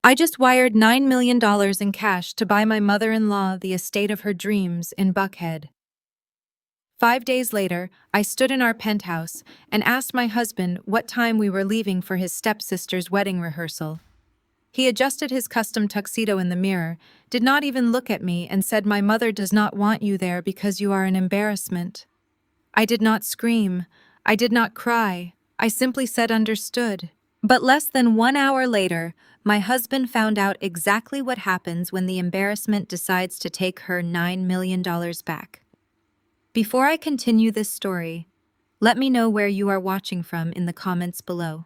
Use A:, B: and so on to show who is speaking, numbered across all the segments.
A: I just wired $9 million in cash to buy my mother-in-law the estate of her dreams in Buckhead. 5 days later, I stood in our penthouse and asked my husband what time we were leaving for his stepsister's wedding rehearsal. He adjusted his custom tuxedo in the mirror, did not even look at me, and said, "My mother does not want you there because you are an embarrassment." I did not scream. I did not cry. I simply said understood. But less than 1 hour later, my husband found out exactly what happens when the embarrassment decides to take her $9 million back. Before I continue this story, let me know where you are watching from in the comments below.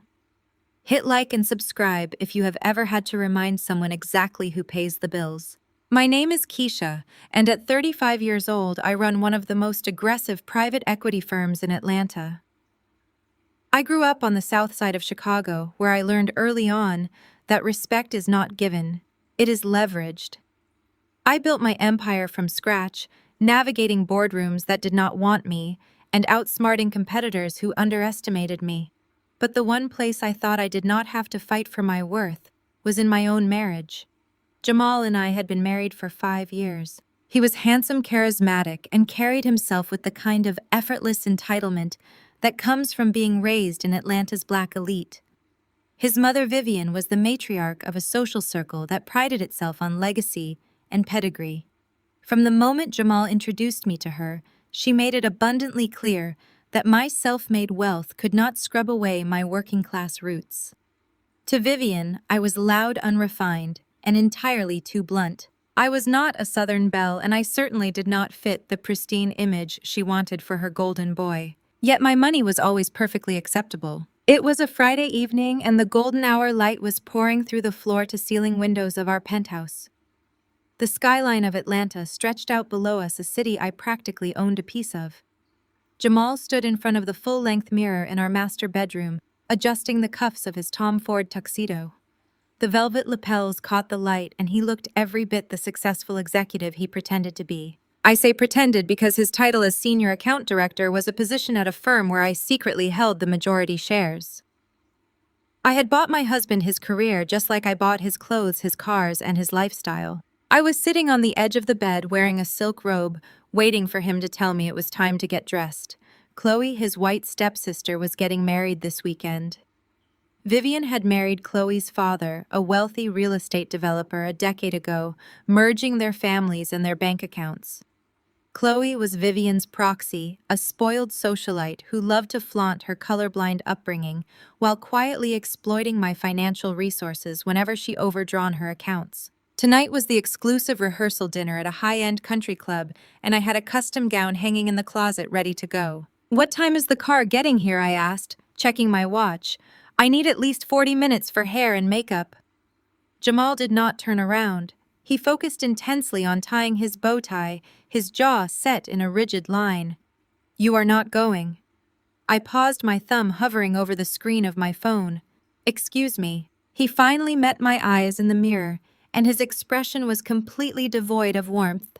A: Hit like and subscribe if you have ever had to remind someone exactly who pays the bills. My name is Keisha, and at 35 years old, I run one of the most aggressive private equity firms in Atlanta. I grew up on the south side of Chicago, where I learned early on that respect is not given, it is leveraged. I built my empire from scratch, navigating boardrooms that did not want me and outsmarting competitors who underestimated me. But the one place I thought I did not have to fight for my worth was in my own marriage. Jamal and I had been married for 5 years. He was handsome, charismatic, and carried himself with the kind of effortless entitlement that comes from being raised in Atlanta's black elite. His mother, Vivian, was the matriarch of a social circle that prided itself on legacy and pedigree. From the moment Jamal introduced me to her, she made it abundantly clear that my self-made wealth could not scrub away my working-class roots. To Vivian, I was loud, unrefined, and entirely too blunt. I was not a Southern belle, and I certainly did not fit the pristine image she wanted for her golden boy. Yet my money was always perfectly acceptable. It was a Friday evening, and the golden hour light was pouring through the floor-to-ceiling windows of our penthouse. The skyline of Atlanta stretched out below us, a city I practically owned a piece of. Jamal stood in front of the full-length mirror in our master bedroom, adjusting the cuffs of his Tom Ford tuxedo. The velvet lapels caught the light, and he looked every bit the successful executive he pretended to be. I say pretended because his title as senior account director was a position at a firm where I secretly held the majority shares. I had bought my husband his career just like I bought his clothes, his cars, and his lifestyle. I was sitting on the edge of the bed wearing a silk robe, waiting for him to tell me it was time to get dressed. Chloe, his white stepsister, was getting married this weekend. Vivian had married Chloe's father, a wealthy real estate developer, a decade ago, merging their families and their bank accounts. Chloe was Vivian's proxy, a spoiled socialite who loved to flaunt her colorblind upbringing while quietly exploiting my financial resources whenever she overdrawn her accounts. Tonight was the exclusive rehearsal dinner at a high-end country club, and I had a custom gown hanging in the closet ready to go. "What time is the car getting here?" I asked, checking my watch. "I need at least 40 minutes for hair and makeup." Jamal did not turn around. He focused intensely on tying his bow tie, his jaw set in a rigid line. "You are not going." I paused, my thumb hovering over the screen of my phone. "Excuse me." He finally met my eyes in the mirror, and his expression was completely devoid of warmth.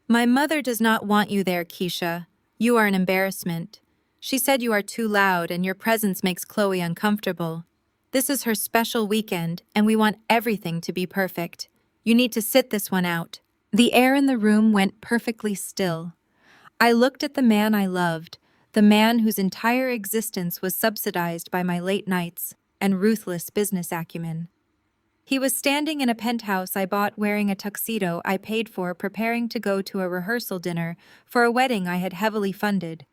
A: "My mother does not want you there, Keisha. You are an embarrassment. She said you are too loud and your presence makes Chloe uncomfortable. This is her special weekend, and we want everything to be perfect. You need to sit this one out." The air in the room went perfectly still. I looked at the man I loved, the man whose entire existence was subsidized by my late nights and ruthless business acumen. He was standing in a penthouse I bought, wearing a tuxedo I paid for, preparing to go to a rehearsal dinner for a wedding I had heavily funded.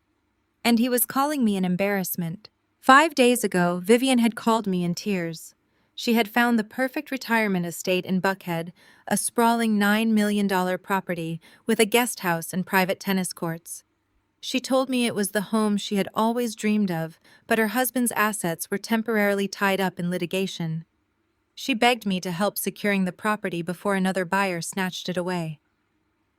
A: And he was calling me an embarrassment. 5 days ago, Vivian had called me in tears. She had found the perfect retirement estate in Buckhead, a sprawling $9 million property with a guest house and private tennis courts. She told me it was the home she had always dreamed of, but her husband's assets were temporarily tied up in litigation. She begged me to help securing the property before another buyer snatched it away.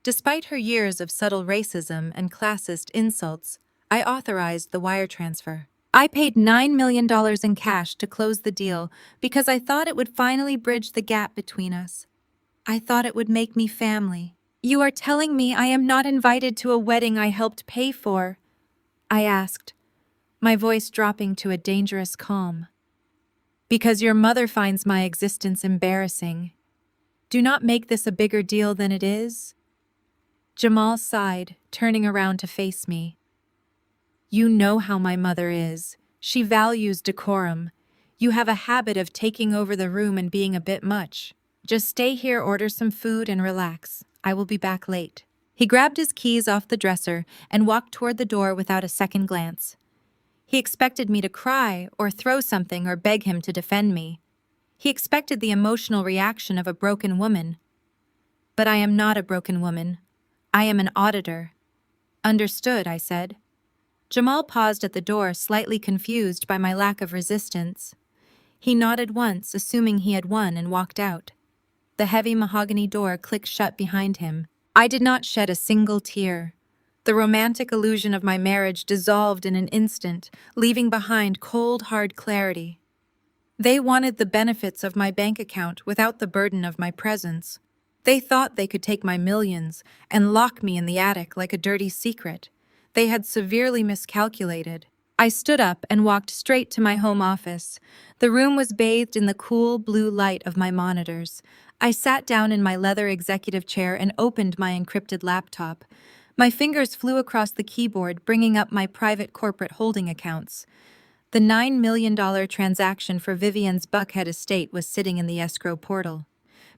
A: Despite her years of subtle racism and classist insults, I authorized the wire transfer. I paid $9 million in cash to close the deal because I thought it would finally bridge the gap between us. I thought it would make me family. "You are telling me I am not invited to a wedding I helped pay for?" I asked, my voice dropping to a dangerous calm. Because your mother finds my existence embarrassing. Do not make this a bigger deal than it is. Jamal sighed, turning around to face me. You know how my mother is. She values decorum. You have a habit of taking over the room and being a bit much. Just stay here, order some food, and relax. I will be back late. He grabbed his keys off the dresser and walked toward the door without a second glance. He expected me to cry or throw something or beg him to defend me. He expected the emotional reaction of a broken woman. But I am not a broken woman. I am an auditor. Understood, I said. Jamal paused at the door, slightly confused by my lack of resistance. He nodded once, assuming he had won, and walked out. The heavy mahogany door clicked shut behind him. I did not shed a single tear. The romantic illusion of my marriage dissolved in an instant, leaving behind cold, hard clarity. They wanted the benefits of my bank account without the burden of my presence. They thought they could take my millions and lock me in the attic like a dirty secret. They had severely miscalculated. I stood up and walked straight to my home office. The room was bathed in the cool blue light of my monitors. I sat down in my leather executive chair and opened my encrypted laptop. My fingers flew across the keyboard, bringing up my private corporate holding accounts. The $9 million transaction for Vivian's Buckhead estate was sitting in the escrow portal.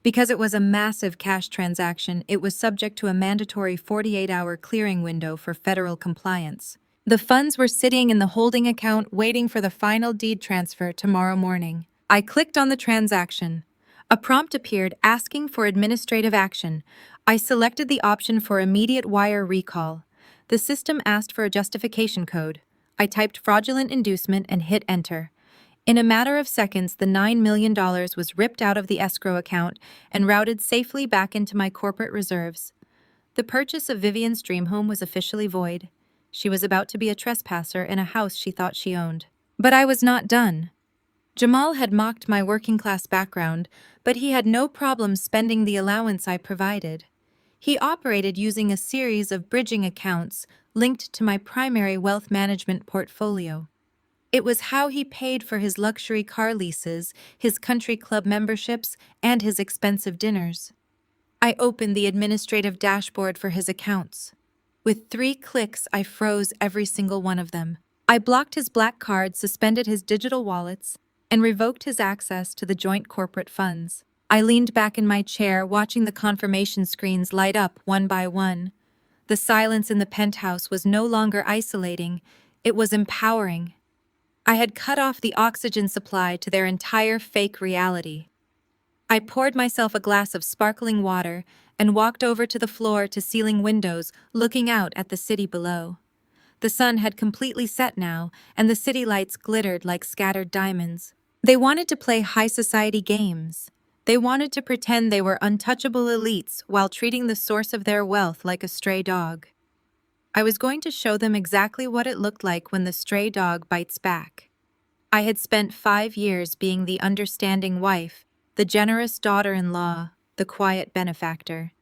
A: Because it was a massive cash transaction, it was subject to a mandatory 48-hour clearing window for federal compliance. The funds were sitting in the holding account waiting for the final deed transfer tomorrow morning. I clicked on the transaction. A prompt appeared asking for administrative action. I selected the option for immediate wire recall. The system asked for a justification code. I typed fraudulent inducement and hit enter. In a matter of seconds, the $9 million was ripped out of the escrow account and routed safely back into my corporate reserves. The purchase of Vivian's dream home was officially void. She was about to be a trespasser in a house she thought she owned. But I was not done. Jamal had mocked my working-class background, but he had no problem spending the allowance I provided. He operated using a series of bridging accounts linked to my primary wealth management portfolio. It was how he paid for his luxury car leases, his country club memberships, and his expensive dinners. I opened the administrative dashboard for his accounts. With 3 clicks, I froze every single one of them. I blocked his black cards, suspended his digital wallets, and revoked his access to the joint corporate funds. I leaned back in my chair, watching the confirmation screens light up one by one. The silence in the penthouse was no longer isolating, it was empowering. I had cut off the oxygen supply to their entire fake reality. I poured myself a glass of sparkling water and walked over to the floor-to-ceiling windows, looking out at the city below. The sun had completely set now, and the city lights glittered like scattered diamonds. They wanted to play high society games. They wanted to pretend they were untouchable elites while treating the source of their wealth like a stray dog. I was going to show them exactly what it looked like when the stray dog bites back. I had spent 5 years being the understanding wife, the generous daughter-in-law, the quiet benefactor.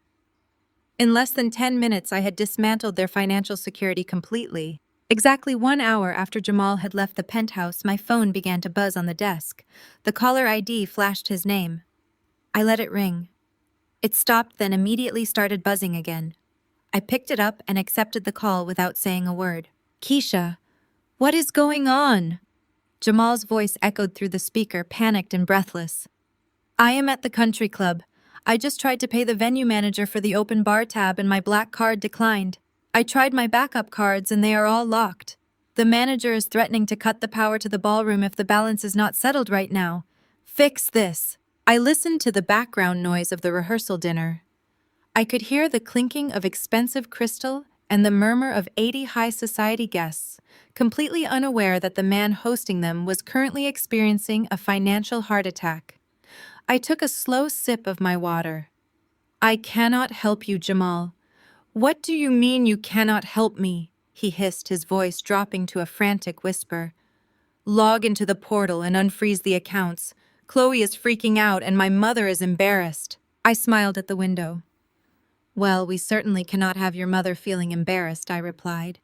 A: In less than 10 minutes, I had dismantled their financial security completely. Exactly 1 hour after Jamal had left the penthouse, my phone began to buzz on the desk. The caller ID flashed his name. I let it ring. It stopped, then immediately started buzzing again. I picked it up and accepted the call without saying a word. Keisha, what is going on? Jamal's voice echoed through the speaker, panicked and breathless. I am at the country club. I just tried to pay the venue manager for the open bar tab and my black card declined. I tried my backup cards and they are all locked. The manager is threatening to cut the power to the ballroom if the balance is not settled right now. Fix this. I listened to the background noise of the rehearsal dinner. I could hear the clinking of expensive crystal and the murmur of 80 high society guests, completely unaware that the man hosting them was currently experiencing a financial heart attack. I took a slow sip of my water. I cannot help you, Jamal. What do you mean you cannot help me? He hissed, his voice dropping to a frantic whisper. Log into the portal and unfreeze the accounts. Chloe is freaking out and my mother is embarrassed. I smiled at the window. Well, we certainly cannot have your mother feeling embarrassed, I replied.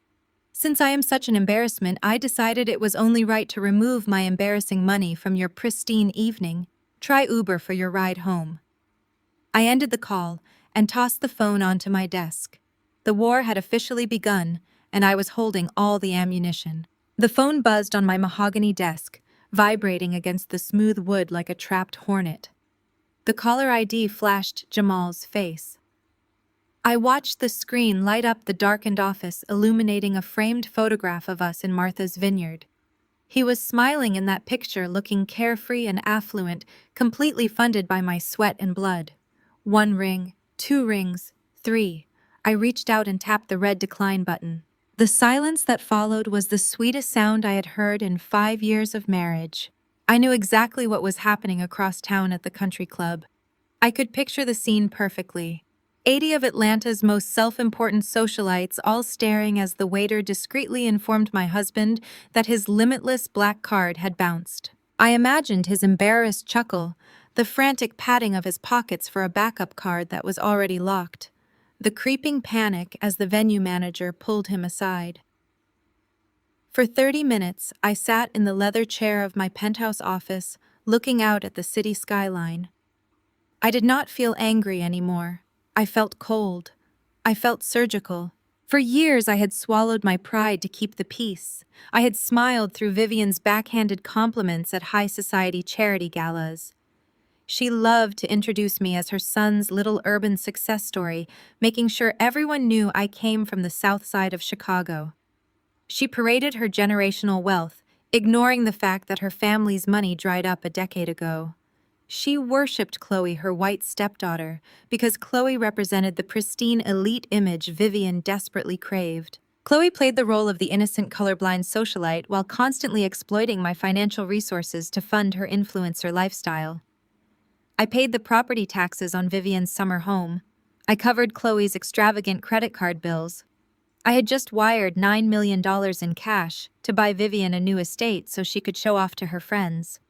A: Since I am such an embarrassment, I decided it was only right to remove my embarrassing money from your pristine evening. Try Uber for your ride home." I ended the call and tossed the phone onto my desk. The war had officially begun, and I was holding all the ammunition. The phone buzzed on my mahogany desk, vibrating against the smooth wood like a trapped hornet. The caller ID flashed Jamal's face. I watched the screen light up the darkened office, illuminating a framed photograph of us in Martha's vineyard. He was smiling in that picture, looking carefree and affluent, completely funded by my sweat and blood. 1 ring, 2 rings, 3. I reached out and tapped the red decline button. The silence that followed was the sweetest sound I had heard in 5 years of marriage. I knew exactly what was happening across town at the country club. I could picture the scene perfectly. 80 of Atlanta's most self-important socialites all staring as the waiter discreetly informed my husband that his limitless black card had bounced. I imagined his embarrassed chuckle, the frantic patting of his pockets for a backup card that was already locked, the creeping panic as the venue manager pulled him aside. For 30 minutes, I sat in the leather chair of my penthouse office, looking out at the city skyline. I did not feel angry anymore. I felt cold. I felt surgical. For years I had swallowed my pride to keep the peace. I had smiled through Vivian's backhanded compliments at high society charity galas. She loved to introduce me as her son's little urban success story, making sure everyone knew I came from the south side of Chicago. She paraded her generational wealth, ignoring the fact that her family's money dried up a decade ago. She worshipped Chloe, her white stepdaughter, because Chloe represented the pristine elite image Vivian desperately craved. Chloe played the role of the innocent colorblind socialite while constantly exploiting my financial resources to fund her influencer lifestyle. I paid the property taxes on Vivian's summer home. I covered Chloe's extravagant credit card bills. I had just wired $9 million in cash to buy Vivian a new estate so she could show off to her friends.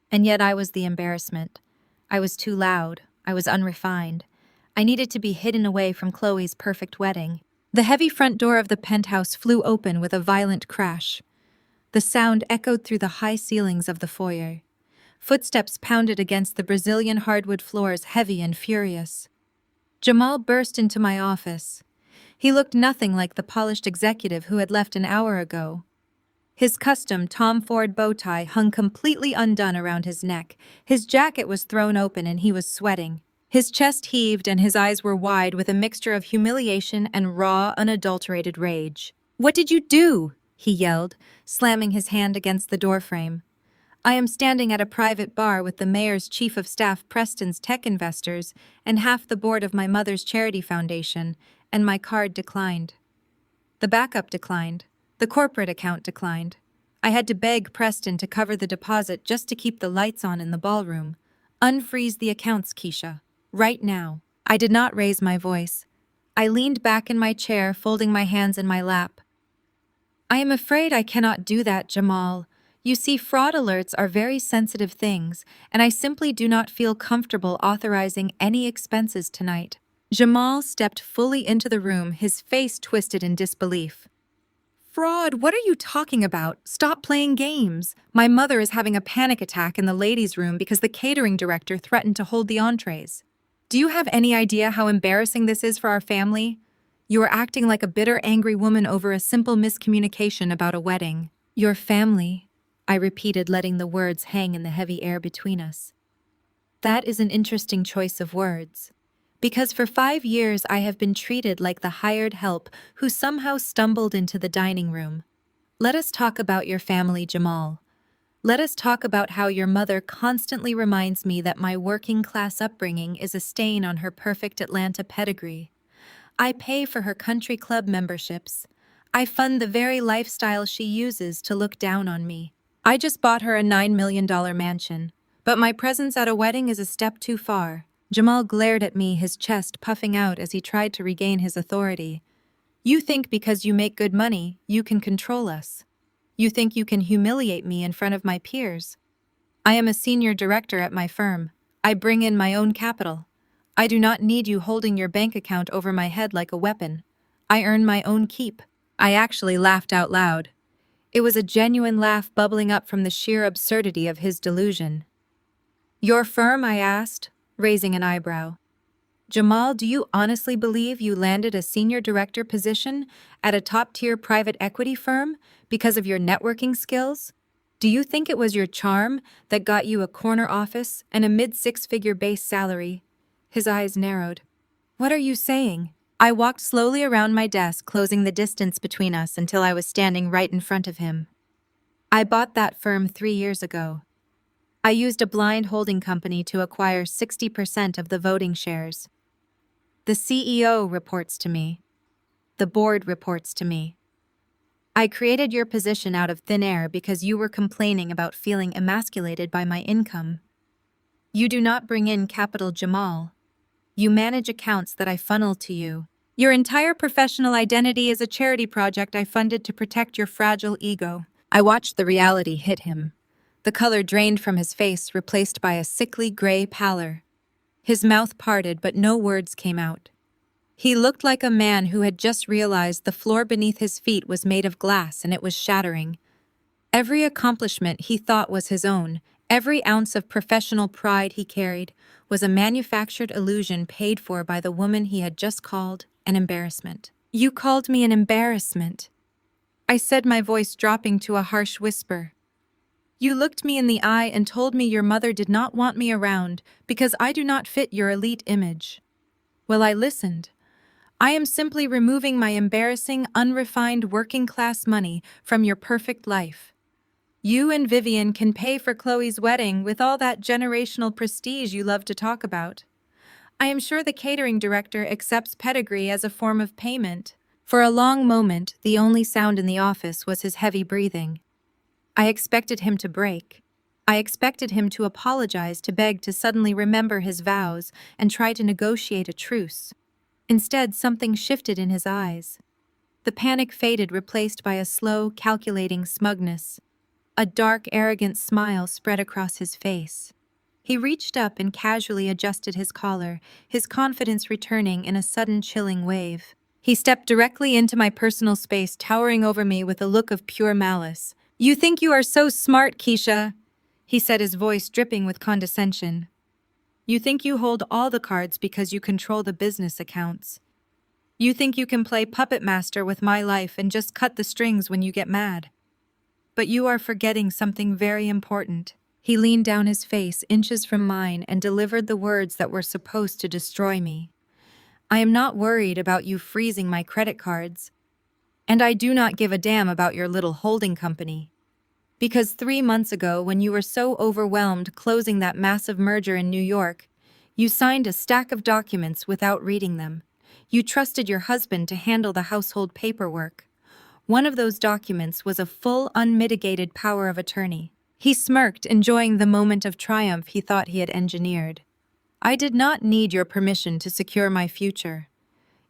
A: And yet I was the embarrassment. I was too loud. I was unrefined. I needed to be hidden away from Chloe's perfect wedding. The heavy front door of the penthouse flew open with a violent crash. The sound echoed through the high ceilings of the foyer. Footsteps pounded against the Brazilian hardwood floors, heavy and furious. Jamal burst into my office. He looked nothing like the polished executive who had left an hour ago. His custom Tom Ford bow tie hung completely undone around his neck. His jacket was thrown open and he was sweating. His chest heaved and his eyes were wide with a mixture of humiliation and raw, unadulterated rage. "What did you do?" he yelled, slamming his hand against the doorframe. "I am standing at a private bar with the mayor's chief of staff, Preston's tech investors, and half the board of my mother's charity foundation, and my card declined. The backup declined. The corporate account declined. I had to beg Preston to cover the deposit just to keep the lights on in the ballroom. Unfreeze the accounts, Keisha. Right now." I did not raise my voice. I leaned back in my chair, folding my hands in my lap. "I am afraid I cannot do that, Jamal. You see, fraud alerts are very sensitive things, and I simply do not feel comfortable authorizing any expenses tonight." Jamal stepped fully into the room, his face twisted in disbelief. "Fraud? What are you talking about? Stop playing games. My mother is having a panic attack in the ladies' room because the catering director threatened to hold the entrees. Do you have any idea how embarrassing this is for our family? You are acting like a bitter, angry woman over a simple miscommunication about a wedding." "Your family," I repeated, letting the words hang in the heavy air between us. That is an interesting choice of words. Because for 5 years I have been treated like the hired help who somehow stumbled into the dining room. Let us talk about your family, Jamal. Let us talk about how your mother constantly reminds me that my working-class upbringing is a stain on her perfect Atlanta pedigree. I pay for her country club memberships. I fund the very lifestyle she uses to look down on me. I just bought her a $9 million mansion, but my presence at a wedding is a step too far. Jamal glared at me, his chest puffing out as he tried to regain his authority. "You think because you make good money, you can control us. You think you can humiliate me in front of my peers. I am a senior director at my firm. I bring in my own capital. I do not need you holding your bank account over my head like a weapon. I earn my own keep." I actually laughed out loud. It was a genuine laugh bubbling up from the sheer absurdity of his delusion. "Your firm?" I asked, raising an eyebrow. "Jamal, do you honestly believe you landed a senior director position at a top-tier private equity firm because of your networking skills? Do you think it was your charm that got you a corner office and a mid-six-figure base salary?" His eyes narrowed. "What are you saying?" I walked slowly around my desk, closing the distance between us until I was standing right in front of him. "I bought that firm 3 years ago. I used a blind holding company to acquire 60% of the voting shares. The CEO reports to me. The board reports to me. I created your position out of thin air because you were complaining about feeling emasculated by my income. You do not bring in capital, Jamal. You manage accounts that I funnel to you. Your entire professional identity is a charity project I funded to protect your fragile ego." I watched the reality hit him. The color drained from his face, replaced by a sickly gray pallor. His mouth parted, but no words came out. He looked like a man who had just realized the floor beneath his feet was made of glass and it was shattering. Every accomplishment he thought was his own, every ounce of professional pride he carried, was a manufactured illusion paid for by the woman he had just called an embarrassment. "You called me an embarrassment," I said, my voice dropping to a harsh whisper. "You looked me in the eye and told me your mother did not want me around because I do not fit your elite image. Well, I listened. I am simply removing my embarrassing, unrefined working-class money from your perfect life. You and Vivian can pay for Chloe's wedding with all that generational prestige you love to talk about. I am sure the catering director accepts pedigree as a form of payment." For a long moment, the only sound in the office was his heavy breathing. I expected him to break. I expected him to apologize, to beg, to suddenly remember his vows and try to negotiate a truce. Instead, something shifted in his eyes. The panic faded, replaced by a slow, calculating smugness. A dark, arrogant smile spread across his face. He reached up and casually adjusted his collar, his confidence returning in a sudden chilling wave. He stepped directly into my personal space, towering over me with a look of pure malice. "You think you are so smart, Keisha," he said, his voice dripping with condescension. "You think you hold all the cards because you control the business accounts. You think you can play puppet master with my life and just cut the strings when you get mad. But you are forgetting something very important." He leaned down, his face inches from mine, and delivered the words that were supposed to destroy me. "I am not worried about you freezing my credit cards. And I do not give a damn about your little holding company. Because 3 months ago, when you were so overwhelmed closing that massive merger in New York, you signed a stack of documents without reading them. You trusted your husband to handle the household paperwork. One of those documents was a full, unmitigated power of attorney." He smirked, enjoying the moment of triumph he thought he had engineered. "I did not need your permission to secure my future.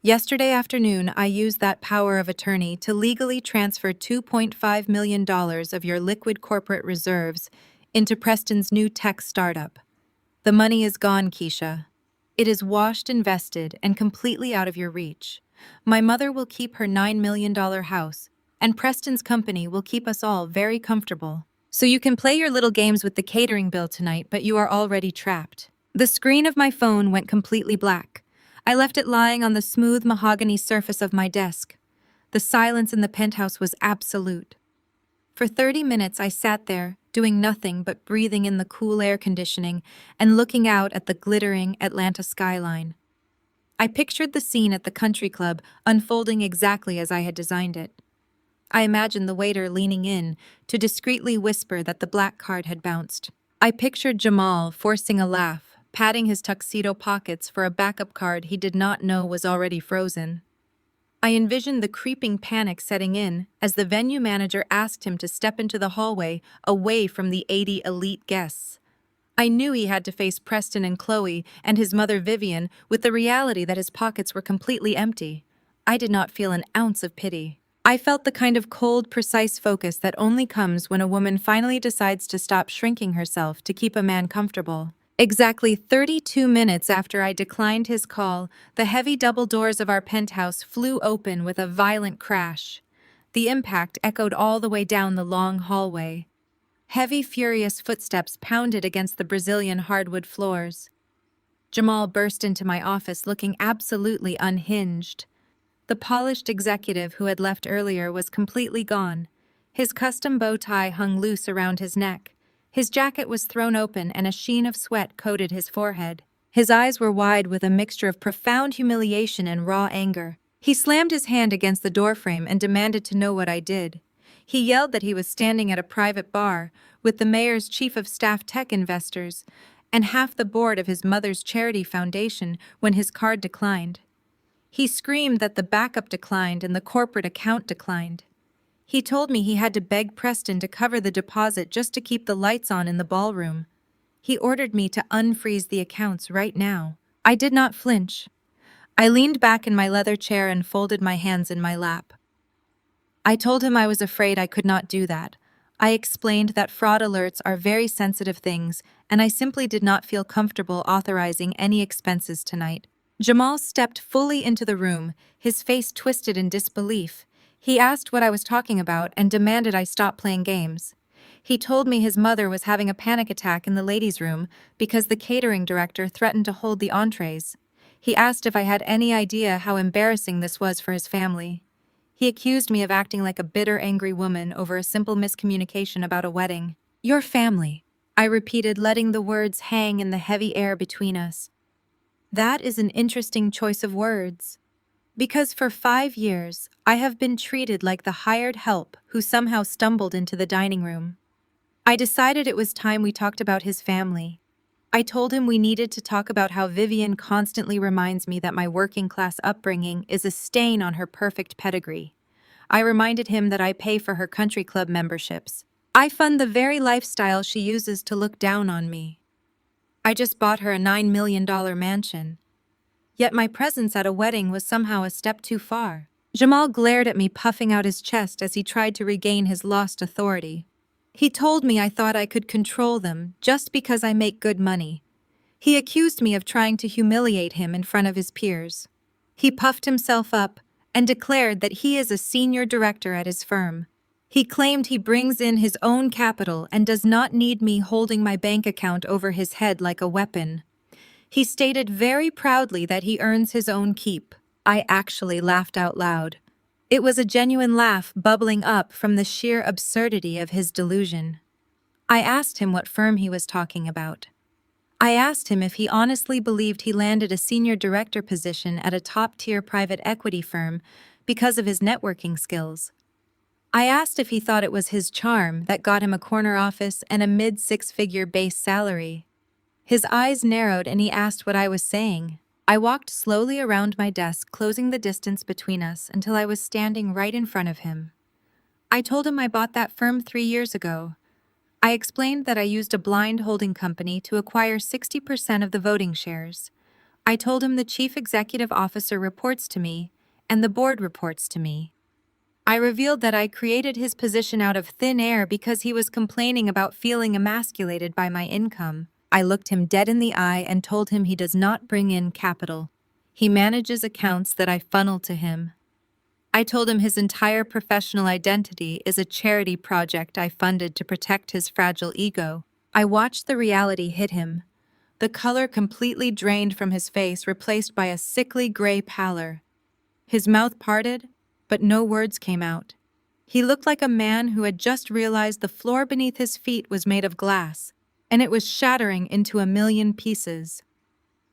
A: Yesterday afternoon, I used that power of attorney to legally transfer $2.5 million of your liquid corporate reserves into Preston's new tech startup. The money is gone, Keisha. It is washed, invested, and completely out of your reach. My mother will keep her $9 million house, and Preston's company will keep us all very comfortable. So you can play your little games with the catering bill tonight, but you are already trapped." The screen of my phone went completely black. I left it lying on the smooth mahogany surface of my desk. The silence in the penthouse was absolute. For 30 minutes I sat there, doing nothing but breathing in the cool air conditioning and looking out at the glittering Atlanta skyline. I pictured the scene at the country club unfolding exactly as I had designed it. I imagined the waiter leaning in to discreetly whisper that the black card had bounced. I pictured Jamal forcing a laugh, patting his tuxedo pockets for a backup card he did not know was already frozen. I envisioned the creeping panic setting in as the venue manager asked him to step into the hallway away from the 80 elite guests. I knew he had to face Preston and Chloe and his mother Vivian with the reality that his pockets were completely empty. I did not feel an ounce of pity. I felt the kind of cold, precise focus that only comes when a woman finally decides to stop shrinking herself to keep a man comfortable. Exactly 32 minutes after I declined his call, the heavy double doors of our penthouse flew open with a violent crash. The impact echoed all the way down the long hallway. Heavy, furious footsteps pounded against the Brazilian hardwood floors. Jamal burst into my office looking absolutely unhinged. The polished executive who had left earlier was completely gone. His custom bow tie hung loose around his neck. His jacket was thrown open and a sheen of sweat coated his forehead. His eyes were wide with a mixture of profound humiliation and raw anger. He slammed his hand against the doorframe and demanded to know what I did. He yelled that he was standing at a private bar with the mayor's chief of staff tech investors and half the board of his mother's charity foundation when his card declined. He screamed that the backup declined and the corporate account declined. He told me he had to beg Preston to cover the deposit just to keep the lights on in the ballroom. He ordered me to unfreeze the accounts right now. I did not flinch. I leaned back in my leather chair and folded my hands in my lap. I told him I was afraid I could not do that. I explained that fraud alerts are very sensitive things, and I simply did not feel comfortable authorizing any expenses tonight. Jamal stepped fully into the room, his face twisted in disbelief. He asked what I was talking about and demanded I stop playing games. He told me his mother was having a panic attack in the ladies' room because the catering director threatened to hold the entrees. He asked if I had any idea how embarrassing this was for his family. He accused me of acting like a bitter, angry woman over a simple miscommunication about a wedding. Your family, I repeated, letting the words hang in the heavy air between us. That is an interesting choice of words. Because for 5 years, I have been treated like the hired help who somehow stumbled into the dining room. I decided it was time we talked about his family. I told him we needed to talk about how Vivian constantly reminds me that my working-class upbringing is a stain on her perfect pedigree. I reminded him that I pay for her country club memberships. I fund the very lifestyle she uses to look down on me. I just bought her a $9 million mansion. Yet my presence at a wedding was somehow a step too far. Jamal glared at me, puffing out his chest as he tried to regain his lost authority. He told me I thought I could control them just because I make good money. He accused me of trying to humiliate him in front of his peers. He puffed himself up and declared that he is a senior director at his firm. He claimed he brings in his own capital and does not need me holding my bank account over his head like a weapon. He stated very proudly that he earns his own keep. I actually laughed out loud. It was a genuine laugh bubbling up from the sheer absurdity of his delusion. I asked him what firm he was talking about. I asked him if he honestly believed he landed a senior director position at a top-tier private equity firm because of his networking skills. I asked if he thought it was his charm that got him a corner office and a mid-six-figure base salary. His eyes narrowed and he asked what I was saying. I walked slowly around my desk, closing the distance between us until I was standing right in front of him. I told him I bought that firm 3 years ago. I explained that I used a blind holding company to acquire 60% of the voting shares. I told him the chief executive officer reports to me and the board reports to me. I revealed that I created his position out of thin air because he was complaining about feeling emasculated by my income. I looked him dead in the eye and told him he does not bring in capital. He manages accounts that I funnel to him. I told him his entire professional identity is a charity project I funded to protect his fragile ego. I watched the reality hit him. The color completely drained from his face, replaced by a sickly gray pallor. His mouth parted, but no words came out. He looked like a man who had just realized the floor beneath his feet was made of glass, and it was shattering into a million pieces.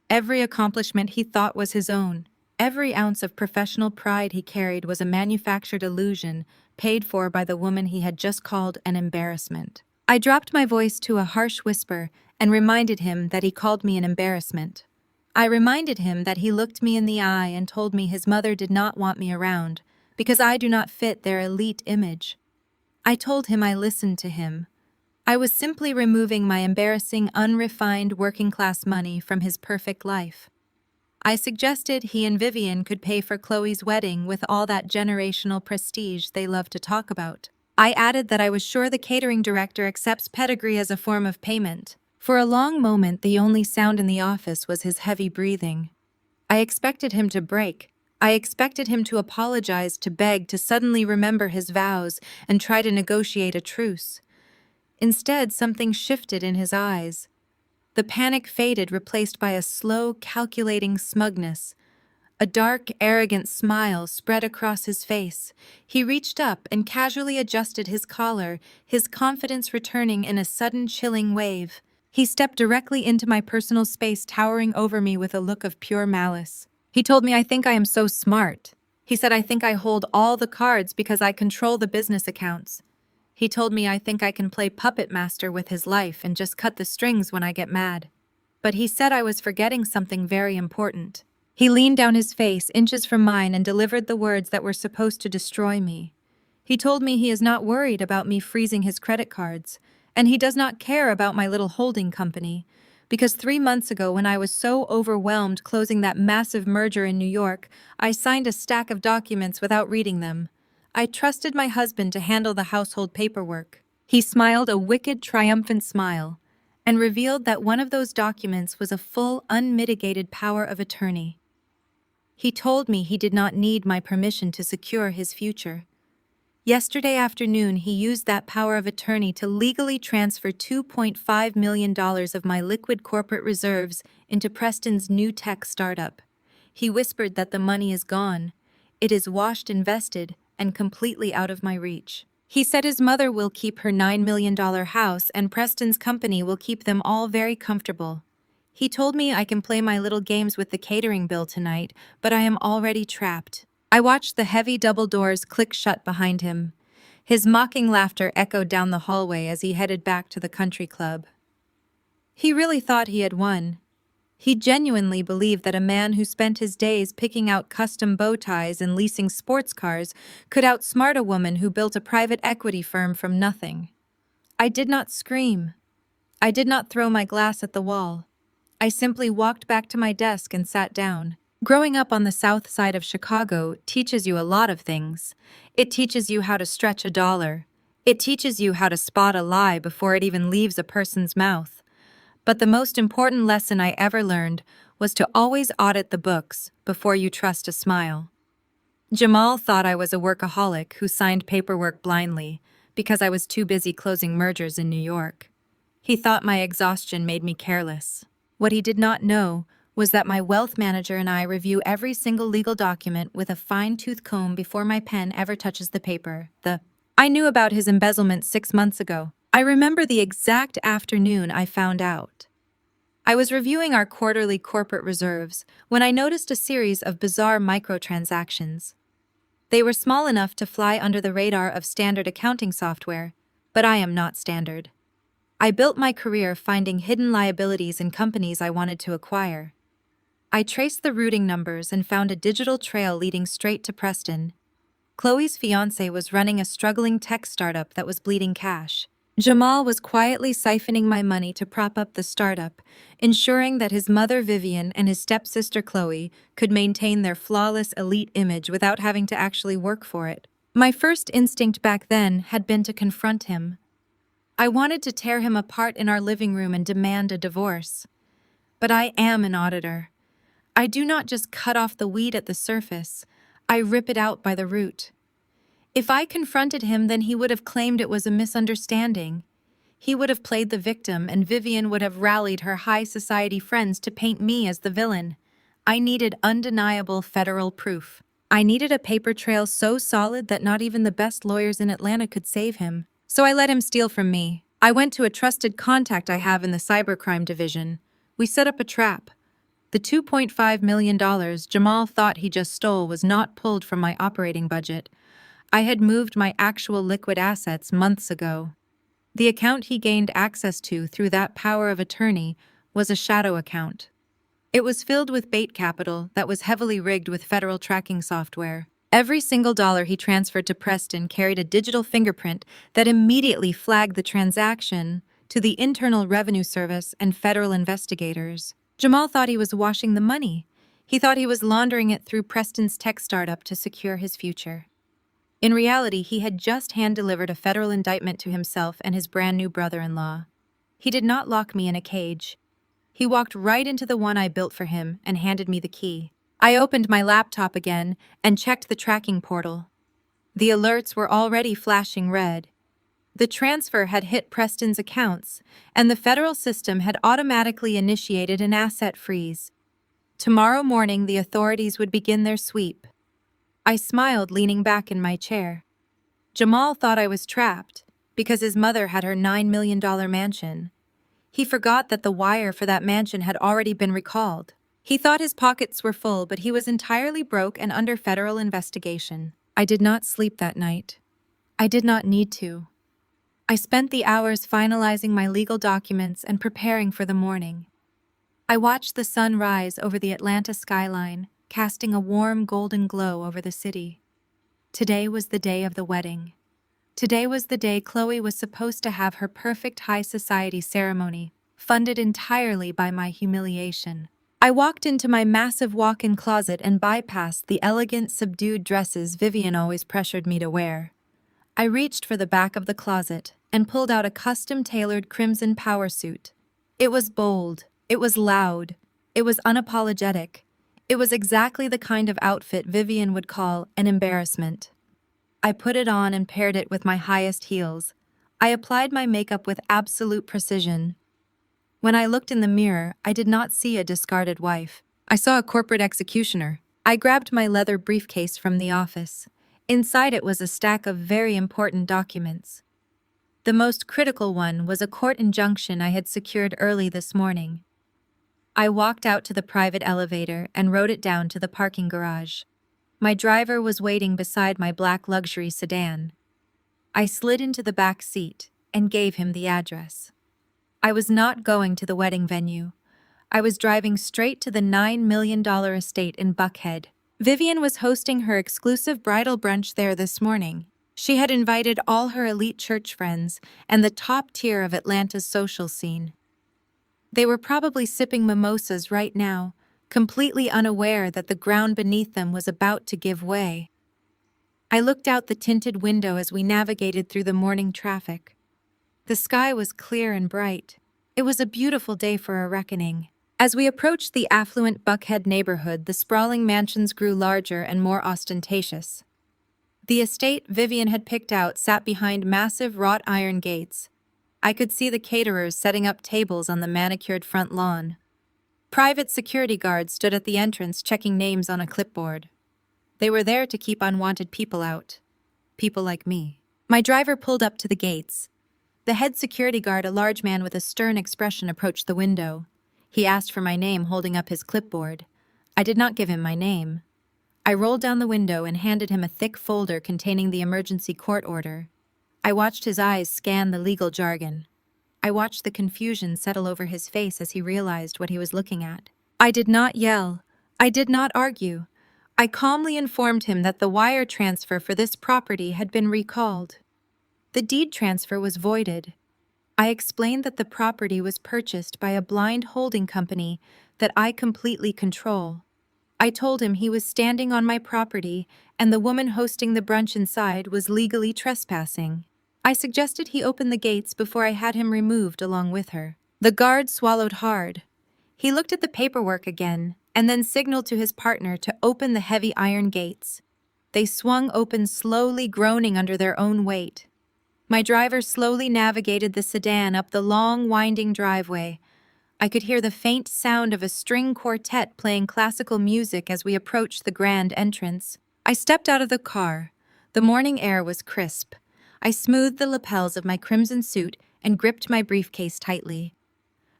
A: Every accomplishment he thought was his own, every ounce of professional pride he carried was a manufactured illusion paid for by the woman he had just called an embarrassment. I dropped my voice to a harsh whisper and reminded him that he called me an embarrassment. I reminded him that he looked me in the eye and told me his mother did not want me around because I do not fit their elite image. I told him I listened to him. I was simply removing my embarrassing, unrefined working-class money from his perfect life. I suggested he and Vivian could pay for Chloe's wedding with all that generational prestige they love to talk about. I added that I was sure the catering director accepts pedigree as a form of payment. For a long moment, the only sound in the office was his heavy breathing. I expected him to break. I expected him to apologize, to beg, to suddenly remember his vows and try to negotiate a truce. Instead, something shifted in his eyes. The panic faded, replaced by a slow, calculating smugness. A dark, arrogant smile spread across his face. He reached up and casually adjusted his collar, his confidence returning in a sudden, chilling wave. He stepped directly into my personal space, towering over me with a look of pure malice. He told me, "I think I am so smart." He said, "I think I hold all the cards because I control the business accounts." He told me, "I think I can play puppet master with his life and just cut the strings when I get mad." But he said I was forgetting something very important. He leaned down his face inches from mine and delivered the words that were supposed to destroy me. He told me he is not worried about me freezing his credit cards, and he does not care about my little holding company, because 3 months ago, when I was so overwhelmed closing that massive merger in New York, I signed a stack of documents without reading them. I trusted my husband to handle the household paperwork. He smiled a wicked, triumphant smile and revealed that one of those documents was a full, unmitigated power of attorney. He told me he did not need my permission to secure his future. Yesterday afternoon, he used that power of attorney to legally transfer $2.5 million of my liquid corporate reserves into Preston's new tech startup. He whispered that the money is gone. It is washed, invested, and completely out of my reach. He said his mother will keep her $9 million house and Preston's company will keep them all very comfortable. He told me I can play my little games with the catering bill tonight, but I am already trapped. I watched the heavy double doors click shut behind him. His mocking laughter echoed down the hallway as he headed back to the country club. He really thought he had won. He genuinely believed that a man who spent his days picking out custom bow ties and leasing sports cars could outsmart a woman who built a private equity firm from nothing. I did not scream. I did not throw my glass at the wall. I simply walked back to my desk and sat down. Growing up on the south side of Chicago teaches you a lot of things. It teaches you how to stretch a dollar. It teaches you how to spot a lie before it even leaves a person's mouth. But the most important lesson I ever learned was to always audit the books before you trust a smile. Jamal thought I was a workaholic who signed paperwork blindly because I was too busy closing mergers in New York. He thought my exhaustion made me careless. What he did not know was that my wealth manager and I review every single legal document with a fine-tooth comb before my pen ever touches the paper. I knew about his embezzlement 6 months ago. I remember the exact afternoon I found out. I was reviewing our quarterly corporate reserves when I noticed a series of bizarre microtransactions. They were small enough to fly under the radar of standard accounting software, but I am not standard. I built my career finding hidden liabilities in companies I wanted to acquire. I traced the routing numbers and found a digital trail leading straight to Preston. Chloe's fiancé was running a struggling tech startup that was bleeding cash. Jamal was quietly siphoning my money to prop up the startup, ensuring that his mother Vivian and his stepsister Chloe could maintain their flawless elite image without having to actually work for it. My first instinct back then had been to confront him. I wanted to tear him apart in our living room and demand a divorce. But I am an auditor. I do not just cut off the weed at the surface, I rip it out by the root. If I confronted him, then he would have claimed it was a misunderstanding. He would have played the victim, and Vivian would have rallied her high society friends to paint me as the villain. I needed undeniable federal proof. I needed a paper trail so solid that not even the best lawyers in Atlanta could save him. So I let him steal from me. I went to a trusted contact I have in the cybercrime division. We set up a trap. The $2.5 million Jamal thought he just stole was not pulled from my operating budget. I had moved my actual liquid assets months ago. The account he gained access to through that power of attorney was a shadow account. It was filled with bait capital that was heavily rigged with federal tracking software. Every single dollar he transferred to Preston carried a digital fingerprint that immediately flagged the transaction to the Internal Revenue Service and federal investigators. Jamal thought he was washing the money. He thought he was laundering it through Preston's tech startup to secure his future. In reality, he had just hand-delivered a federal indictment to himself and his brand-new brother-in-law. He did not lock me in a cage. He walked right into the one I built for him and handed me the key. I opened my laptop again and checked the tracking portal. The alerts were already flashing red. The transfer had hit Preston's accounts, and the federal system had automatically initiated an asset freeze. Tomorrow morning, the authorities would begin their sweep. I smiled, leaning back in my chair. Jamal thought I was trapped because his mother had her $9 million mansion. He forgot that the wire for that mansion had already been recalled. He thought his pockets were full, but he was entirely broke and under federal investigation. I did not sleep that night. I did not need to. I spent the hours finalizing my legal documents and preparing for the morning. I watched the sun rise over the Atlanta skyline, casting a warm golden glow over the city. Today was the day of the wedding. Today was the day Chloe was supposed to have her perfect high society ceremony, funded entirely by my humiliation. I walked into my massive walk-in closet and bypassed the elegant, subdued dresses Vivian always pressured me to wear. I reached for the back of the closet and pulled out a custom-tailored crimson power suit. It was bold, it was loud, it was unapologetic. It was exactly the kind of outfit Vivian would call an embarrassment. I put it on and paired it with my highest heels. I applied my makeup with absolute precision. When I looked in the mirror, I did not see a discarded wife. I saw a corporate executioner. I grabbed my leather briefcase from the office. Inside it was a stack of very important documents. The most critical one was a court injunction I had secured early this morning. I walked out to the private elevator and rode it down to the parking garage. My driver was waiting beside my black luxury sedan. I slid into the back seat and gave him the address. I was not going to the wedding venue. I was driving straight to the $9 million estate in Buckhead. Vivian was hosting her exclusive bridal brunch there this morning. She had invited all her elite church friends and the top tier of Atlanta's social scene. They were probably sipping mimosas right now, completely unaware that the ground beneath them was about to give way. I looked out the tinted window as we navigated through the morning traffic. The sky was clear and bright. It was a beautiful day for a reckoning. As we approached the affluent Buckhead neighborhood, the sprawling mansions grew larger and more ostentatious. The estate Vivian had picked out sat behind massive wrought iron gates. I could see the caterers setting up tables on the manicured front lawn. Private security guards stood at the entrance checking names on a clipboard. They were there to keep unwanted people out. People like me. My driver pulled up to the gates. The head security guard, a large man with a stern expression, approached the window. He asked for my name, holding up his clipboard. I did not give him my name. I rolled down the window and handed him a thick folder containing the emergency court order. I watched his eyes scan the legal jargon. I watched the confusion settle over his face as he realized what he was looking at. I did not yell. I did not argue. I calmly informed him that the wire transfer for this property had been recalled. The deed transfer was voided. I explained that the property was purchased by a blind holding company that I completely control. I told him he was standing on my property and the woman hosting the brunch inside was legally trespassing. I suggested he open the gates before I had him removed along with her. The guard swallowed hard. He looked at the paperwork again and then signaled to his partner to open the heavy iron gates. They swung open slowly, groaning under their own weight. My driver slowly navigated the sedan up the long, winding driveway. I could hear the faint sound of a string quartet playing classical music as we approached the grand entrance. I stepped out of the car. The morning air was crisp. I smoothed the lapels of my crimson suit and gripped my briefcase tightly.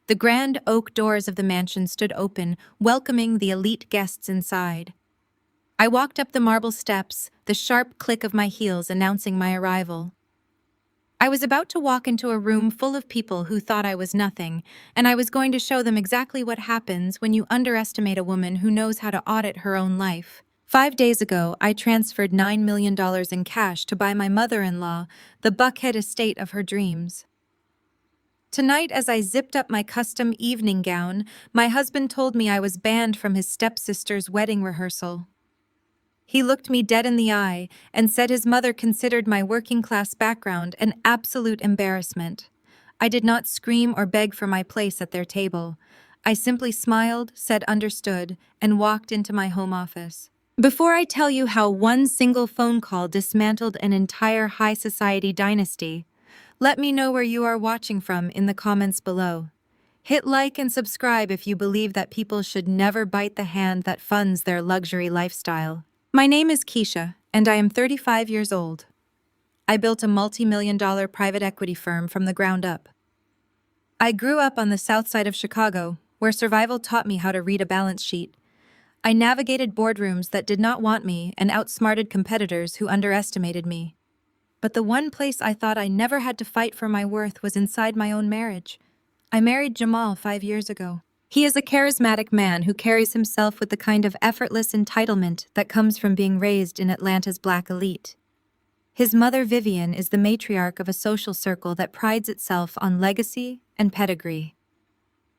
A: The grand oak doors of the mansion stood open, welcoming the elite guests inside. I walked up the marble steps, the sharp click of my heels announcing my arrival. I was about to walk into a room full of people who thought I was nothing, and I was going to show them exactly what happens when you underestimate a woman who knows how to audit her own life. 5 days ago, I transferred $9 million in cash to buy my mother-in-law the Buckhead estate of her dreams. Tonight, as I zipped up my custom evening gown, my husband told me I was banned from his stepsister's wedding rehearsal. He looked me dead in the eye and said his mother considered my working-class background an absolute embarrassment. I did not scream or beg for my place at their table. I simply smiled, said understood, and walked into my home office. Before I tell you how one single phone call dismantled an entire high society dynasty, let me know where you are watching from in the comments below. Hit like and subscribe if you believe that people should never bite the hand that funds their luxury lifestyle. My name is Keisha, and I am 35 years old. I built a multi-million-dollar private equity firm from the ground up. I grew up on the south side of Chicago, where survival taught me how to read a balance sheet. I navigated boardrooms that did not want me and outsmarted competitors who underestimated me. But the one place I thought I never had to fight for my worth was inside my own marriage. I married Jamal 5 years ago. He is a charismatic man who carries himself with the kind of effortless entitlement that comes from being raised in Atlanta's black elite. His mother, Vivian, is the matriarch of a social circle that prides itself on legacy and pedigree.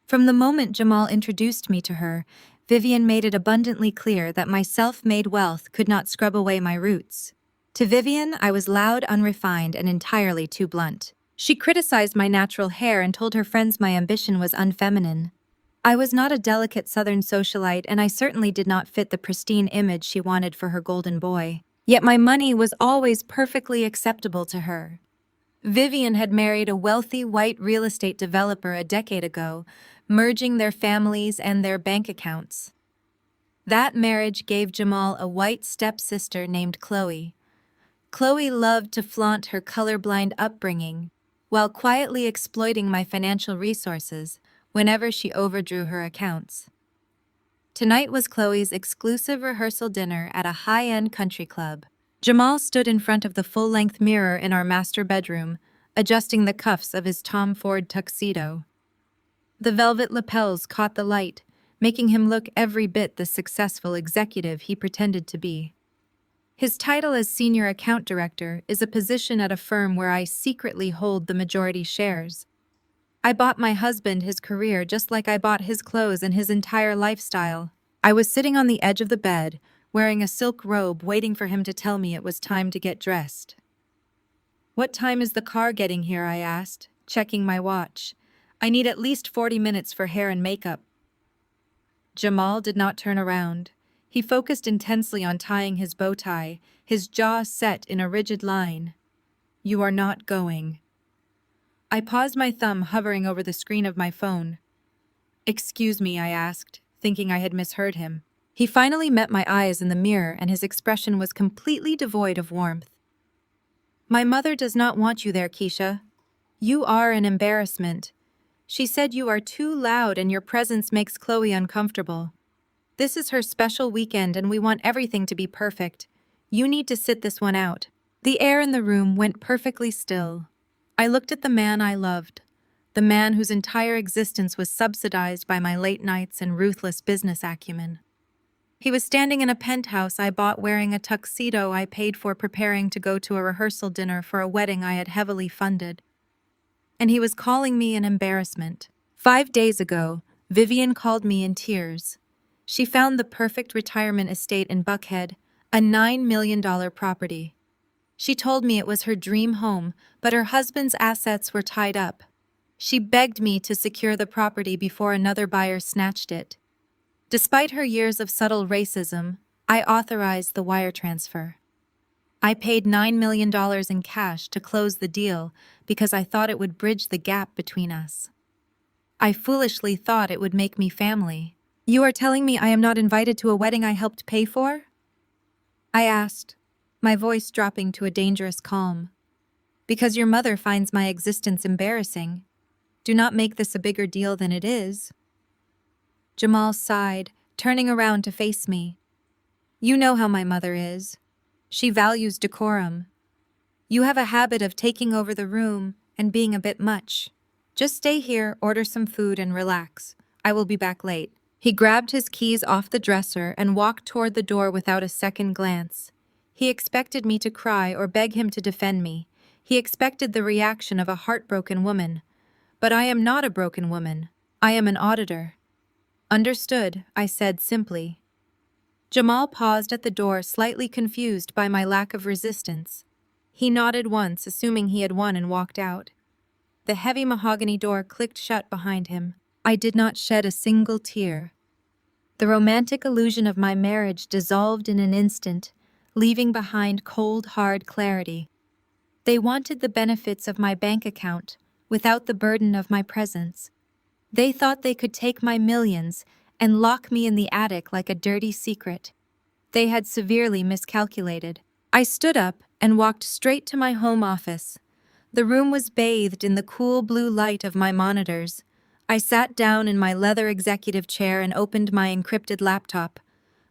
A: From the moment Jamal introduced me to her, Vivian made it abundantly clear that my self-made wealth could not scrub away my roots. To Vivian, I was loud, unrefined, and entirely too blunt. She criticized my natural hair and told her friends my ambition was unfeminine. I was not a delicate Southern socialite, and I certainly did not fit the pristine image she wanted for her golden boy. Yet my money was always perfectly acceptable to her. Vivian had married a wealthy white real estate developer a decade ago, merging their families and their bank accounts. That marriage gave Jamal a white stepsister named Chloe. Chloe loved to flaunt her colorblind upbringing, while quietly exploiting my financial resources whenever she overdrew her accounts. Tonight was Chloe's exclusive rehearsal dinner at a high-end country club. Jamal stood in front of the full-length mirror in our master bedroom, adjusting the cuffs of his Tom Ford tuxedo. The velvet lapels caught the light, making him look every bit the successful executive he pretended to be. His title as senior account director is a position at a firm where I secretly hold the majority shares. I bought my husband his career just like I bought his clothes and his entire lifestyle. I was sitting on the edge of the bed, wearing a silk robe, waiting for him to tell me it was time to get dressed. "What time is the car getting here?" I asked, checking my watch. "I need at least 40 minutes for hair and makeup." Jamal did not turn around. He focused intensely on tying his bow tie, his jaw set in a rigid line. "You are not going." I paused, my thumb hovering over the screen of my phone. "Excuse me," I asked, thinking I had misheard him. He finally met my eyes in the mirror, and his expression was completely devoid of warmth. "My mother does not want you there, Keisha. You are an embarrassment. She said you are too loud and your presence makes Chloe uncomfortable. This is her special weekend and we want everything to be perfect. You need to sit this one out." The air in the room went perfectly still. I looked at the man I loved, the man whose entire existence was subsidized by my late nights and ruthless business acumen. He was standing in a penthouse I bought, wearing a tuxedo I paid for, preparing to go to a rehearsal dinner for a wedding I had heavily funded. And he was calling me an embarrassment. 5 days ago, Vivian called me in tears. She found the perfect retirement estate in Buckhead, a $9 million property. She told me it was her dream home, but her husband's assets were tied up. She begged me to secure the property before another buyer snatched it. Despite her years of subtle racism, I authorized the wire transfer. I paid $9 million in cash to close the deal because I thought it would bridge the gap between us. I foolishly thought it would make me family. "You are telling me I am not invited to a wedding I helped pay for?" I asked, my voice dropping to a dangerous calm. "Because your mother finds my existence embarrassing. Do not make this a bigger deal than it is." Jamal sighed, turning around to face me. "You know how my mother is. She values decorum. You have a habit of taking over the room and being a bit much. Just stay here, order some food, and relax. I will be back late." He grabbed his keys off the dresser and walked toward the door without a second glance. He expected me to cry or beg him to defend me. He expected the reaction of a heartbroken woman. But I am not a broken woman. I am an auditor. "Understood," I said simply. Jamal paused at the door, slightly confused by my lack of resistance. He nodded once, assuming he had won, and walked out. The heavy mahogany door clicked shut behind him. I did not shed a single tear. The romantic illusion of my marriage dissolved in an instant, leaving behind cold, hard clarity. They wanted the benefits of my bank account, without the burden of my presence. They thought they could take my millions and lock me in the attic like a dirty secret. They had severely miscalculated. I stood up and walked straight to my home office. The room was bathed in the cool blue light of my monitors. I sat down in my leather executive chair and opened my encrypted laptop.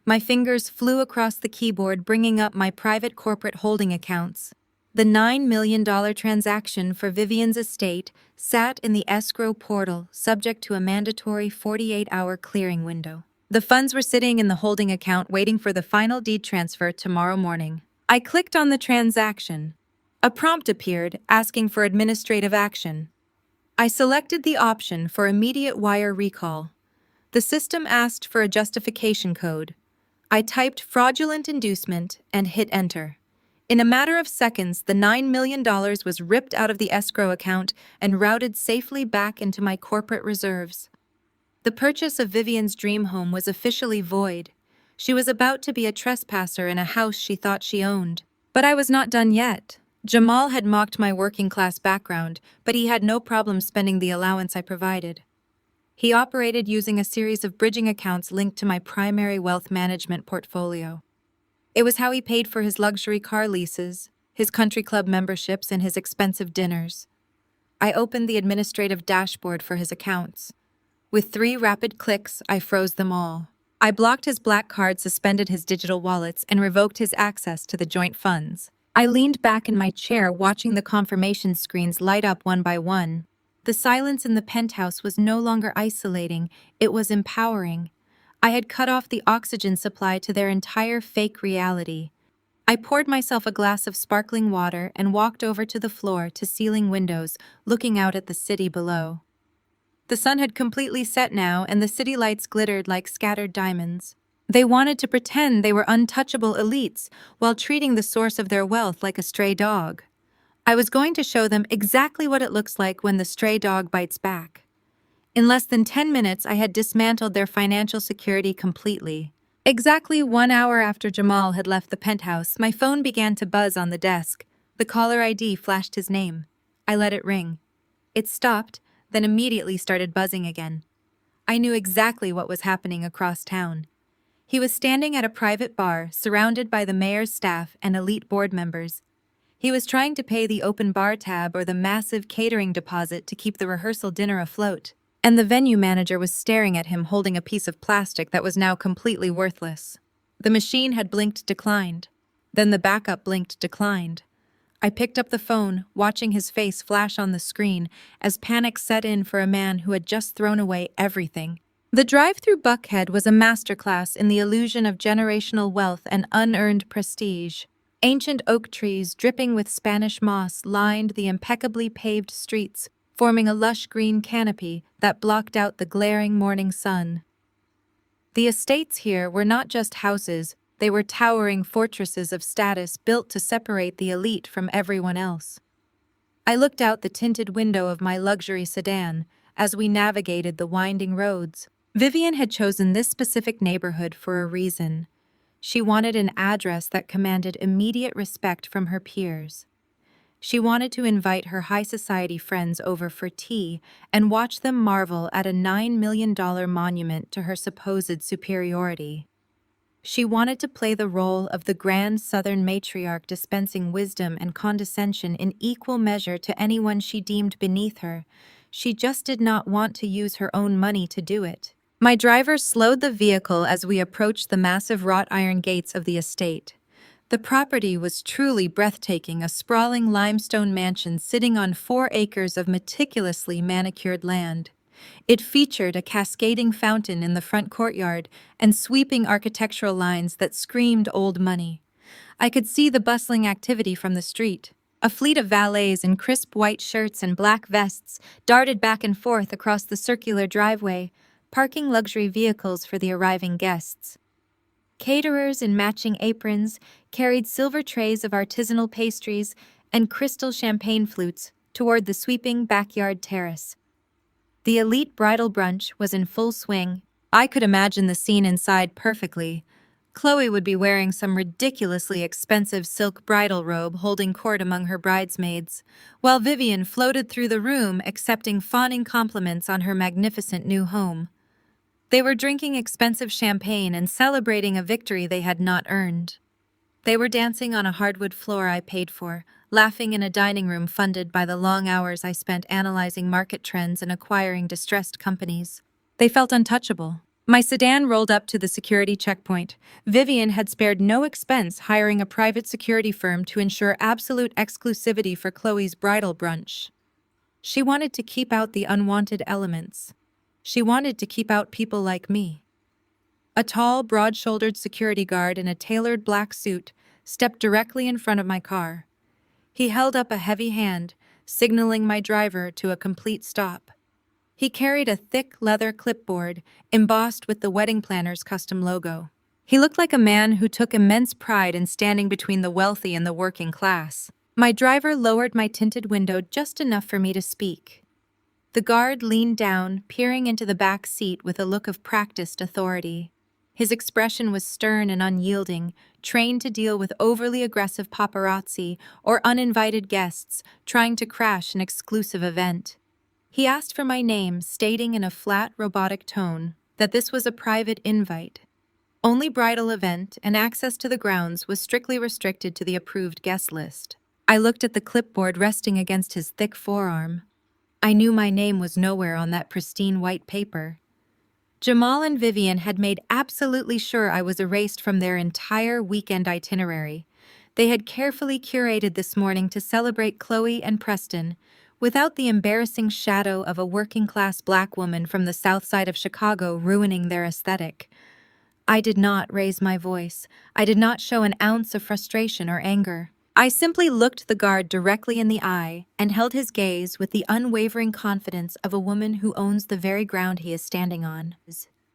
A: My fingers flew across the keyboard, bringing up my private corporate holding accounts. The $9 million transaction for Vivian's estate sat in the escrow portal, subject to a mandatory 48-hour clearing window. The funds were sitting in the holding account waiting for the final deed transfer tomorrow morning. I clicked on the transaction. A prompt appeared asking for administrative action. I selected the option for immediate wire recall. The system asked for a justification code. I typed fraudulent inducement and hit enter. In a matter of seconds, the $9 million was ripped out of the escrow account and routed safely back into my corporate reserves. The purchase of Vivian's dream home was officially void. She was about to be a trespasser in a house she thought she owned. But I was not done yet. Jamal had mocked my working-class background, but he had no problem spending the allowance I provided. He operated using a series of bridging accounts linked to my primary wealth management portfolio. It was how he paid for his luxury car leases, his country club memberships, and his expensive dinners. I opened the administrative dashboard for his accounts. With 3 rapid clicks, I froze them all. I blocked his black card, suspended his digital wallets, and revoked his access to the joint funds. I leaned back in my chair, watching the confirmation screens light up one by one. The silence in the penthouse was no longer isolating, it was empowering. I had cut off the oxygen supply to their entire fake reality. I poured myself a glass of sparkling water and walked over to the floor-to-ceiling windows, looking out at the city below. The sun had completely set now, and the city lights glittered like scattered diamonds. They wanted to pretend they were untouchable elites while treating the source of their wealth like a stray dog. I was going to show them exactly what it looks like when the stray dog bites back. In less than 10 minutes, I had dismantled their financial security completely. Exactly 1 hour after Jamal had left the penthouse, my phone began to buzz on the desk. The caller ID flashed his name. I let it ring. It stopped, then immediately started buzzing again. I knew exactly what was happening across town. He was standing at a private bar, surrounded by the mayor's staff and elite board members. He was trying to pay the open bar tab or the massive catering deposit to keep the rehearsal dinner afloat. And the venue manager was staring at him, holding a piece of plastic that was now completely worthless. The machine had blinked declined. Then the backup blinked declined. I picked up the phone, watching his face flash on the screen as panic set in for a man who had just thrown away everything. The drive-through Buckhead was a masterclass in the illusion of generational wealth and unearned prestige. Ancient oak trees dripping with Spanish moss lined the impeccably paved streets, forming a lush green canopy that blocked out the glaring morning sun. The estates here were not just houses, they were towering fortresses of status built to separate the elite from everyone else. I looked out the tinted window of my luxury sedan as we navigated the winding roads. Vivian had chosen this specific neighborhood for a reason. She wanted an address that commanded immediate respect from her peers. She wanted to invite her high society friends over for tea and watch them marvel at a $9 million monument to her supposed superiority. She wanted to play the role of the grand Southern matriarch, dispensing wisdom and condescension in equal measure to anyone she deemed beneath her. She just did not want to use her own money to do it. My driver slowed the vehicle as we approached the massive wrought iron gates of the estate. The property was truly breathtaking, a sprawling limestone mansion sitting on 4 acres of meticulously manicured land. It featured a cascading fountain in the front courtyard and sweeping architectural lines that screamed old money. I could see the bustling activity from the street. A fleet of valets in crisp white shirts and black vests darted back and forth across the circular driveway, parking luxury vehicles for the arriving guests. Caterers in matching aprons carried silver trays of artisanal pastries and crystal champagne flutes toward the sweeping backyard terrace. The elite bridal brunch was in full swing. I could imagine the scene inside perfectly. Chloe would be wearing some ridiculously expensive silk bridal robe holding court among her bridesmaids, while Vivian floated through the room accepting fawning compliments on her magnificent new home. They were drinking expensive champagne and celebrating a victory they had not earned. They were dancing on a hardwood floor I paid for, laughing in a dining room funded by the long hours I spent analyzing market trends and acquiring distressed companies. They felt untouchable. My sedan rolled up to the security checkpoint. Vivian had spared no expense hiring a private security firm to ensure absolute exclusivity for Chloe's bridal brunch. She wanted to keep out the unwanted elements. She wanted to keep out people like me. A tall, broad-shouldered security guard in a tailored black suit stepped directly in front of my car. He held up a heavy hand, signaling my driver to a complete stop. He carried a thick leather clipboard embossed with the wedding planner's custom logo. He looked like a man who took immense pride in standing between the wealthy and the working class. My driver lowered my tinted window just enough for me to speak. The guard leaned down, peering into the back seat with a look of practiced authority. His expression was stern and unyielding, trained to deal with overly aggressive paparazzi or uninvited guests trying to crash an exclusive event. He asked for my name, stating in a flat, robotic tone that this was a private invite. Only bridal event and access to the grounds was strictly restricted to the approved guest list. I looked at the clipboard resting against his thick forearm. I knew my name was nowhere on that pristine white paper. Jamal and Vivian had made absolutely sure I was erased from their entire weekend itinerary. They had carefully curated this morning to celebrate Chloe and Preston, without the embarrassing shadow of a working-class black woman from the south side of Chicago ruining their aesthetic. I did not raise my voice. I did not show an ounce of frustration or anger. I simply looked the guard directly in the eye and held his gaze with the unwavering confidence of a woman who owns the very ground he is standing on.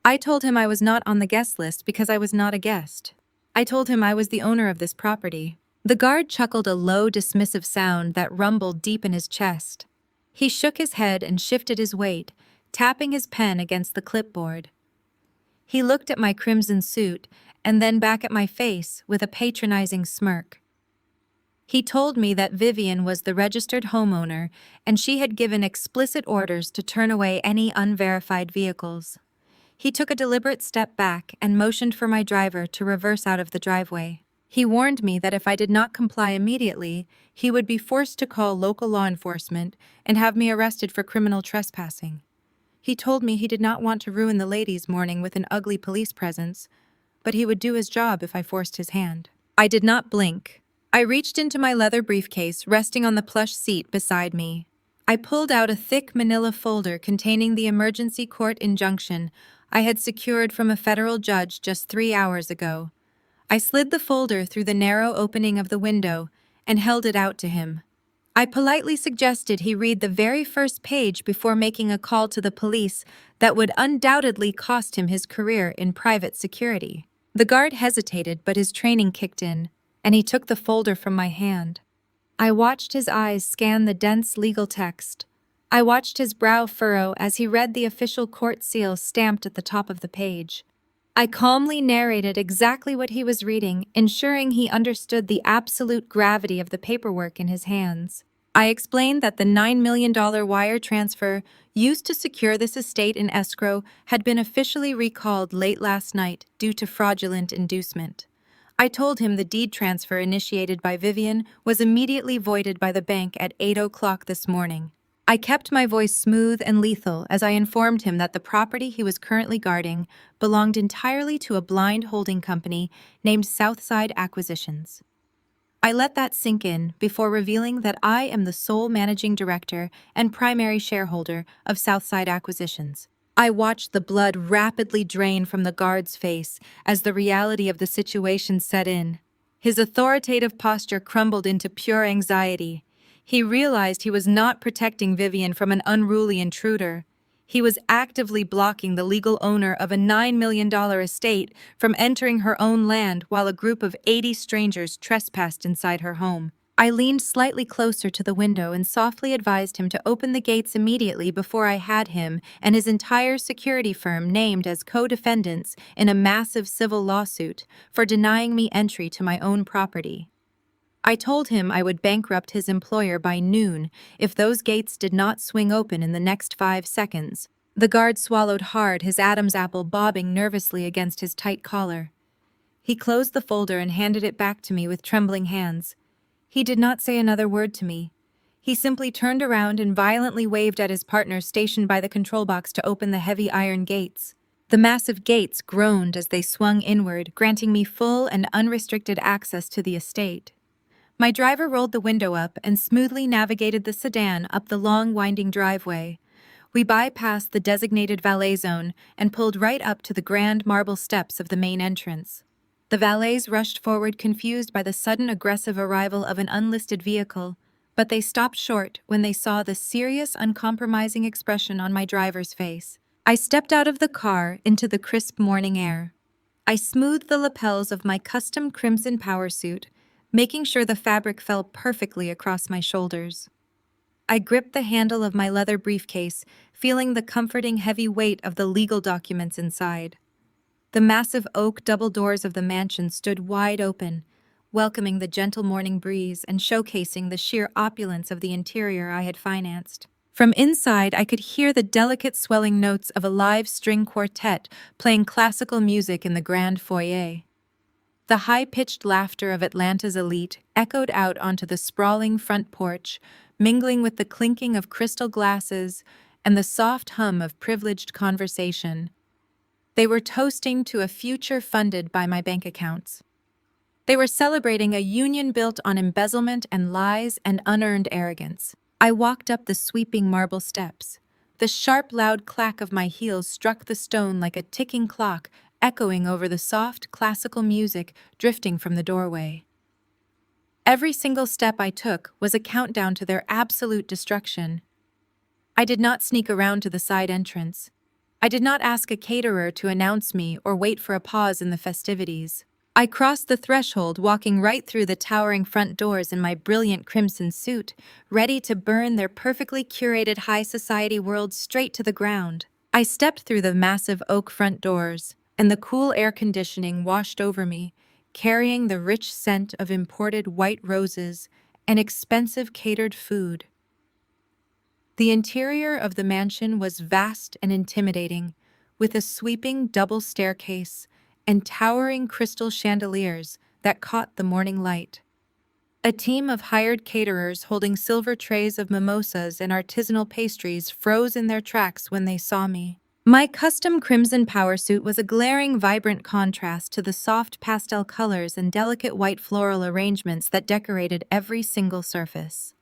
A: I told him I was not on the guest list because I was not a guest. I told him I was the owner of this property. The guard chuckled a low, dismissive sound that rumbled deep in his chest. He shook his head and shifted his weight, tapping his pen against the clipboard. He looked at my crimson suit and then back at my face with a patronizing smirk. He told me that Vivian was the registered homeowner and she had given explicit orders to turn away any unverified vehicles. He took a deliberate step back and motioned for my driver to reverse out of the driveway. He warned me that if I did not comply immediately, he would be forced to call local law enforcement and have me arrested for criminal trespassing. He told me he did not want to ruin the ladies' morning with an ugly police presence, but he would do his job if I forced his hand. I did not blink. I reached into my leather briefcase resting on the plush seat beside me. I pulled out a thick manila folder containing the emergency court injunction I had secured from a federal judge just 3 hours ago. I slid the folder through the narrow opening of the window and held it out to him. I politely suggested he read the very first page before making a call to the police that would undoubtedly cost him his career in private security. The guard hesitated, but his training kicked in, and he took the folder from my hand. I watched his eyes scan the dense legal text. I watched his brow furrow as he read the official court seal stamped at the top of the page. I calmly narrated exactly what he was reading, ensuring he understood the absolute gravity of the paperwork in his hands. I explained that the $9 million wire transfer used to secure this estate in escrow had been officially recalled late last night due to fraudulent inducement. I told him the deed transfer initiated by Vivian was immediately voided by the bank at 8 o'clock this morning. I kept my voice smooth and lethal as I informed him that the property he was currently guarding belonged entirely to a blind holding company named Southside Acquisitions. I let that sink in before revealing that I am the sole managing director and primary shareholder of Southside Acquisitions. I watched the blood rapidly drain from the guard's face as the reality of the situation set in. His authoritative posture crumbled into pure anxiety. He realized he was not protecting Vivian from an unruly intruder. He was actively blocking the legal owner of a $9 million estate from entering her own land while a group of 80 strangers trespassed inside her home. I leaned slightly closer to the window and softly advised him to open the gates immediately before I had him and his entire security firm named as co-defendants in a massive civil lawsuit for denying me entry to my own property. I told him I would bankrupt his employer by noon if those gates did not swing open in the next 5 seconds. The guard swallowed hard, his Adam's apple bobbing nervously against his tight collar. He closed the folder and handed it back to me with trembling hands. He did not say another word to me. He simply turned around and violently waved at his partner stationed by the control box to open the heavy iron gates. The massive gates groaned as they swung inward, granting me full and unrestricted access to the estate. My driver rolled the window up and smoothly navigated the sedan up the long, winding driveway. We bypassed the designated valet zone and pulled right up to the grand marble steps of the main entrance. The valets rushed forward, confused by the sudden aggressive arrival of an unlisted vehicle, but they stopped short when they saw the serious, uncompromising expression on my driver's face. I stepped out of the car into the crisp morning air. I smoothed the lapels of my custom crimson power suit, making sure the fabric fell perfectly across my shoulders. I gripped the handle of my leather briefcase, feeling the comforting heavy weight of the legal documents inside. The massive oak double doors of the mansion stood wide open, welcoming the gentle morning breeze and showcasing the sheer opulence of the interior I had financed. From inside, I could hear the delicate swelling notes of a live string quartet playing classical music in the grand foyer. The high-pitched laughter of Atlanta's elite echoed out onto the sprawling front porch, mingling with the clinking of crystal glasses and the soft hum of privileged conversation. They were toasting to a future funded by my bank accounts. They were celebrating a union built on embezzlement and lies and unearned arrogance. I walked up the sweeping marble steps. The sharp, loud clack of my heels struck the stone like a ticking clock, echoing over the soft, classical music drifting from the doorway. Every single step I took was a countdown to their absolute destruction. I did not sneak around to the side entrance. I did not ask a caterer to announce me or wait for a pause in the festivities. I crossed the threshold, walking right through the towering front doors in my brilliant crimson suit, ready to burn their perfectly curated high society world straight to the ground. I stepped through the massive oak front doors, and the cool air conditioning washed over me, carrying the rich scent of imported white roses and expensive catered food. The interior of the mansion was vast and intimidating, with a sweeping double staircase and towering crystal chandeliers that caught the morning light. A team of hired caterers holding silver trays of mimosas and artisanal pastries froze in their tracks when they saw me. My custom crimson power suit was a glaring, vibrant contrast to the soft pastel colors and delicate white floral arrangements that decorated every single surface.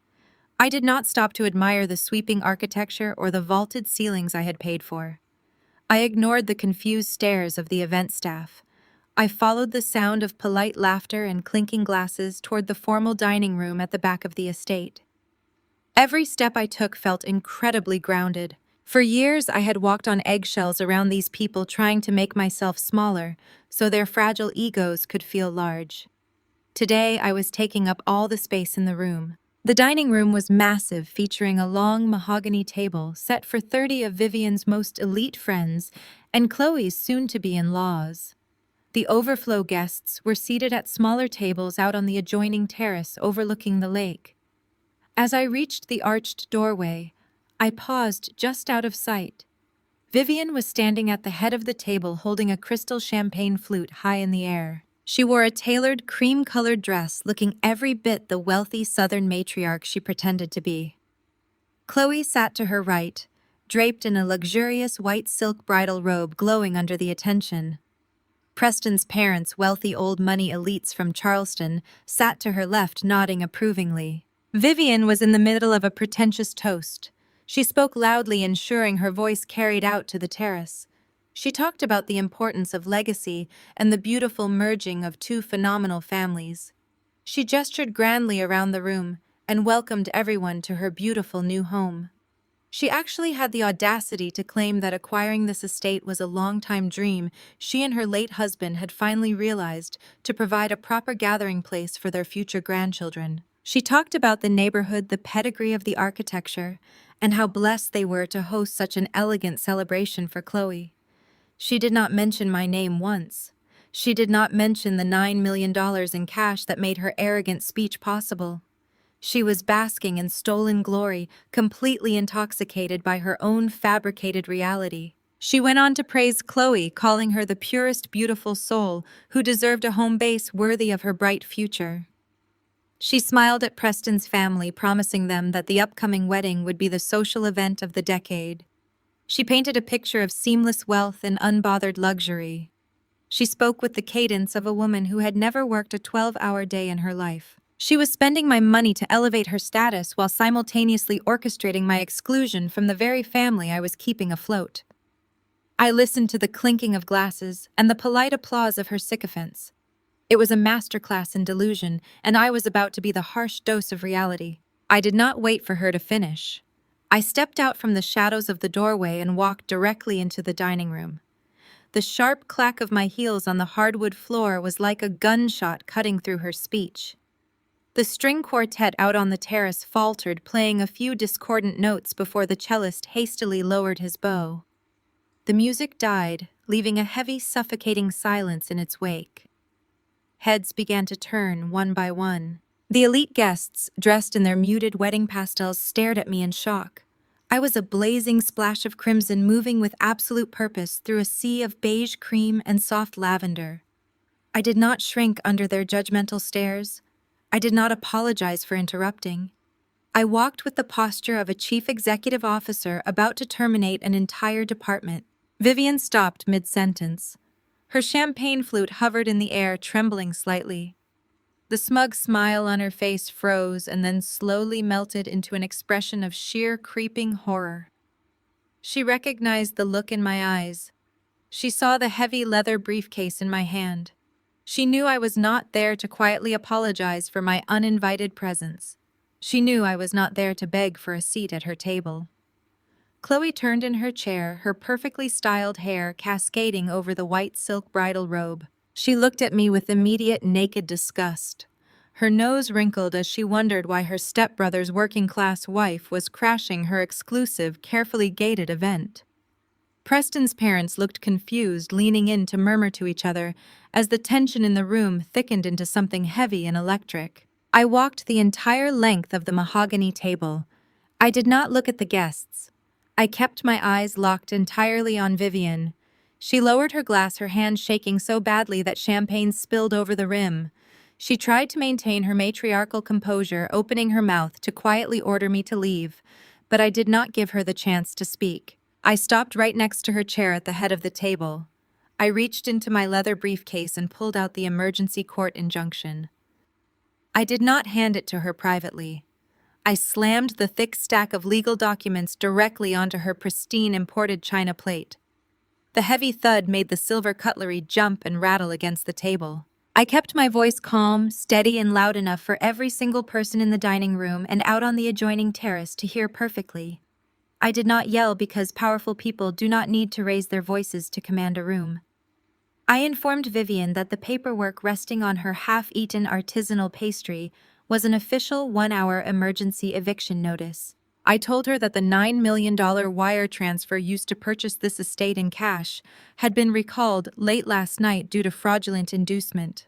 A: I did not stop to admire the sweeping architecture or the vaulted ceilings I had paid for. I ignored the confused stares of the event staff. I followed the sound of polite laughter and clinking glasses toward the formal dining room at the back of the estate. Every step I took felt incredibly grounded. For years, I had walked on eggshells around these people, trying to make myself smaller so their fragile egos could feel large. Today, I was taking up all the space in the room. The dining room was massive, featuring a long mahogany table set for 30 of Vivian's most elite friends and Chloe's soon-to-be-in-laws. The overflow guests were seated at smaller tables out on the adjoining terrace overlooking the lake. As I reached the arched doorway, I paused just out of sight. Vivian was standing at the head of the table holding a crystal champagne flute high in the air. She wore a tailored, cream-colored dress, looking every bit the wealthy Southern matriarch she pretended to be. Chloe sat to her right, draped in a luxurious white silk bridal robe glowing under the attention. Preston's parents, wealthy old money elites from Charleston, sat to her left, nodding approvingly. Vivian was in the middle of a pretentious toast. She spoke loudly, ensuring her voice carried out to the terrace. She talked about the importance of legacy and the beautiful merging of two phenomenal families. She gestured grandly around the room and welcomed everyone to her beautiful new home. She actually had the audacity to claim that acquiring this estate was a long-time dream she and her late husband had finally realized to provide a proper gathering place for their future grandchildren. She talked about the neighborhood, the pedigree of the architecture, and how blessed they were to host such an elegant celebration for Chloe. She did not mention my name once. She did not mention the $9 million in cash that made her arrogant speech possible. She was basking in stolen glory, completely intoxicated by her own fabricated reality. She went on to praise Chloe, calling her the purest, beautiful soul who deserved a home base worthy of her bright future. She smiled at Preston's family, promising them that the upcoming wedding would be the social event of the decade. She painted a picture of seamless wealth and unbothered luxury. She spoke with the cadence of a woman who had never worked a 12-hour day in her life. She was spending my money to elevate her status while simultaneously orchestrating my exclusion from the very family I was keeping afloat. I listened to the clinking of glasses and the polite applause of her sycophants. It was a masterclass in delusion, and I was about to be the harsh dose of reality. I did not wait for her to finish. I stepped out from the shadows of the doorway and walked directly into the dining room. The sharp clack of my heels on the hardwood floor was like a gunshot cutting through her speech. The string quartet out on the terrace faltered, playing a few discordant notes before the cellist hastily lowered his bow. The music died, leaving a heavy, suffocating silence in its wake. Heads began to turn one by one. The elite guests, dressed in their muted wedding pastels, stared at me in shock. I was a blazing splash of crimson moving with absolute purpose through a sea of beige cream and soft lavender. I did not shrink under their judgmental stares. I did not apologize for interrupting. I walked with the posture of a chief executive officer about to terminate an entire department. Vivian stopped mid-sentence. Her champagne flute hovered in the air, trembling slightly. The smug smile on her face froze and then slowly melted into an expression of sheer creeping horror. She recognized the look in my eyes. She saw the heavy leather briefcase in my hand. She knew I was not there to quietly apologize for my uninvited presence. She knew I was not there to beg for a seat at her table. Chloe turned in her chair, her perfectly styled hair cascading over the white silk bridal robe. She looked at me with immediate naked disgust. Her nose wrinkled as she wondered why her stepbrother's working-class wife was crashing her exclusive, carefully gated event. Preston's parents looked confused, leaning in to murmur to each other as the tension in the room thickened into something heavy and electric. I walked the entire length of the mahogany table. I did not look at the guests. I kept my eyes locked entirely on Vivian. She lowered her glass, her hand shaking so badly that champagne spilled over the rim. She tried to maintain her matriarchal composure, opening her mouth to quietly order me to leave, but I did not give her the chance to speak. I stopped right next to her chair at the head of the table. I reached into my leather briefcase and pulled out the emergency court injunction. I did not hand it to her privately. I slammed the thick stack of legal documents directly onto her pristine imported china plate. The heavy thud made the silver cutlery jump and rattle against the table. I kept my voice calm, steady, and loud enough for every single person in the dining room and out on the adjoining terrace to hear perfectly. I did not yell because powerful people do not need to raise their voices to command a room. I informed Vivian that the paperwork resting on her half-eaten artisanal pastry was an official 1-hour emergency eviction notice. I told her that the $9 million wire transfer used to purchase this estate in cash had been recalled late last night due to fraudulent inducement.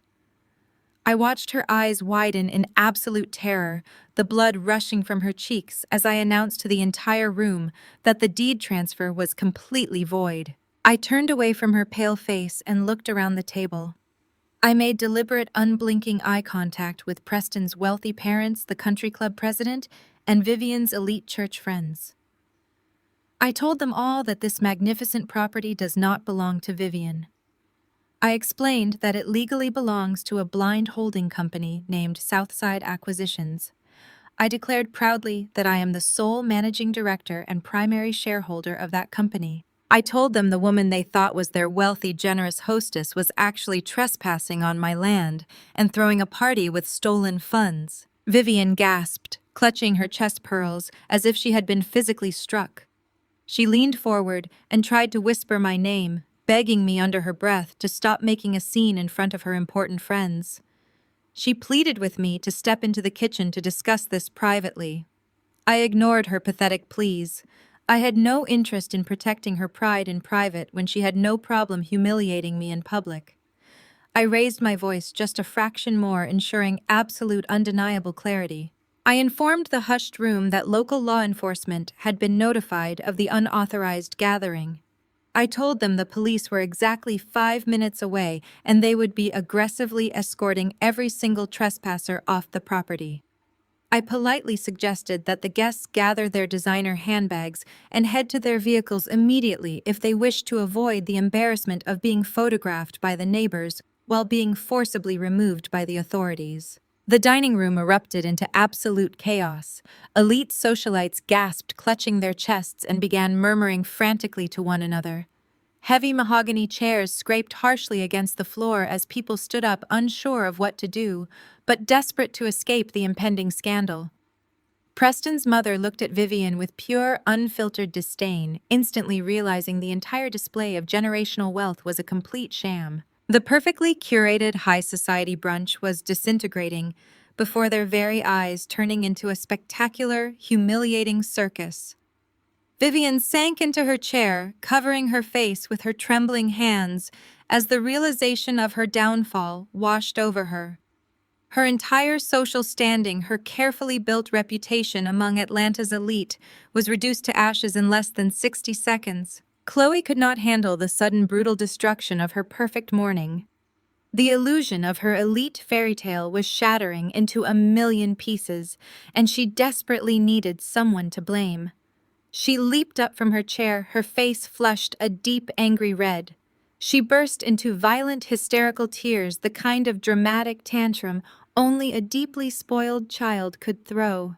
A: I watched her eyes widen in absolute terror, the blood rushing from her cheeks as I announced to the entire room that the deed transfer was completely void. I turned away from her pale face and looked around the table. I made deliberate, unblinking eye contact with Preston's wealthy parents, the country club president, and Vivian's elite church friends. I told them all that this magnificent property does not belong to Vivian. I explained that it legally belongs to a blind holding company named Southside Acquisitions. I declared proudly that I am the sole managing director and primary shareholder of that company. I told them the woman they thought was their wealthy, generous hostess was actually trespassing on my land and throwing a party with stolen funds. Vivian gasped, clutching her chest pearls as if she had been physically struck. She leaned forward and tried to whisper my name, begging me under her breath to stop making a scene in front of her important friends. She pleaded with me to step into the kitchen to discuss this privately. I ignored her pathetic pleas. I had no interest in protecting her pride in private when she had no problem humiliating me in public. I raised my voice just a fraction more, ensuring absolute undeniable clarity. I informed the hushed room that local law enforcement had been notified of the unauthorized gathering. I told them the police were exactly 5 minutes away and they would be aggressively escorting every single trespasser off the property. I politely suggested that the guests gather their designer handbags and head to their vehicles immediately if they wish to avoid the embarrassment of being photographed by the neighbors while being forcibly removed by the authorities. The dining room erupted into absolute chaos. Elite socialites gasped, clutching their chests, and began murmuring frantically to one another. Heavy mahogany chairs scraped harshly against the floor as people stood up, unsure of what to do, but desperate to escape the impending scandal. Preston's mother looked at Vivian with pure, unfiltered disdain, instantly realizing the entire display of generational wealth was a complete sham. The perfectly curated high society brunch was disintegrating before their very eyes, turning into a spectacular, humiliating circus. Vivian sank into her chair, covering her face with her trembling hands as the realization of her downfall washed over her. Her entire social standing, her carefully built reputation among Atlanta's elite, was reduced to ashes in less than 60 seconds. Chloe could not handle the sudden brutal destruction of her perfect morning. The illusion of her elite fairy tale was shattering into a million pieces, and she desperately needed someone to blame. She leaped up from her chair, her face flushed a deep, angry red. She burst into violent, hysterical tears, the kind of dramatic tantrum only a deeply spoiled child could throw.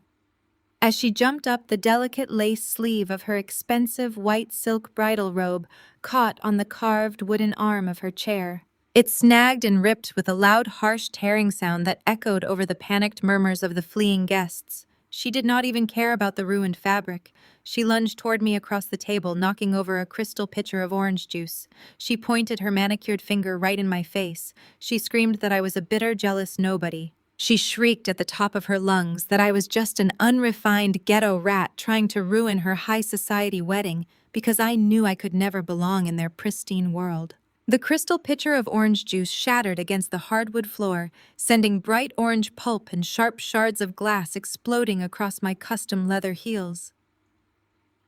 A: As she jumped up, the delicate lace sleeve of her expensive white silk bridal robe caught on the carved wooden arm of her chair. It snagged and ripped with a loud, harsh tearing sound that echoed over the panicked murmurs of the fleeing guests. She did not even care about the ruined fabric. She lunged toward me across the table, knocking over a crystal pitcher of orange juice. She pointed her manicured finger right in my face. She screamed that I was a bitter, jealous nobody. She shrieked at the top of her lungs that I was just an unrefined ghetto rat trying to ruin her high society wedding because I knew I could never belong in their pristine world. The crystal pitcher of orange juice shattered against the hardwood floor, sending bright orange pulp and sharp shards of glass exploding across my custom leather heels.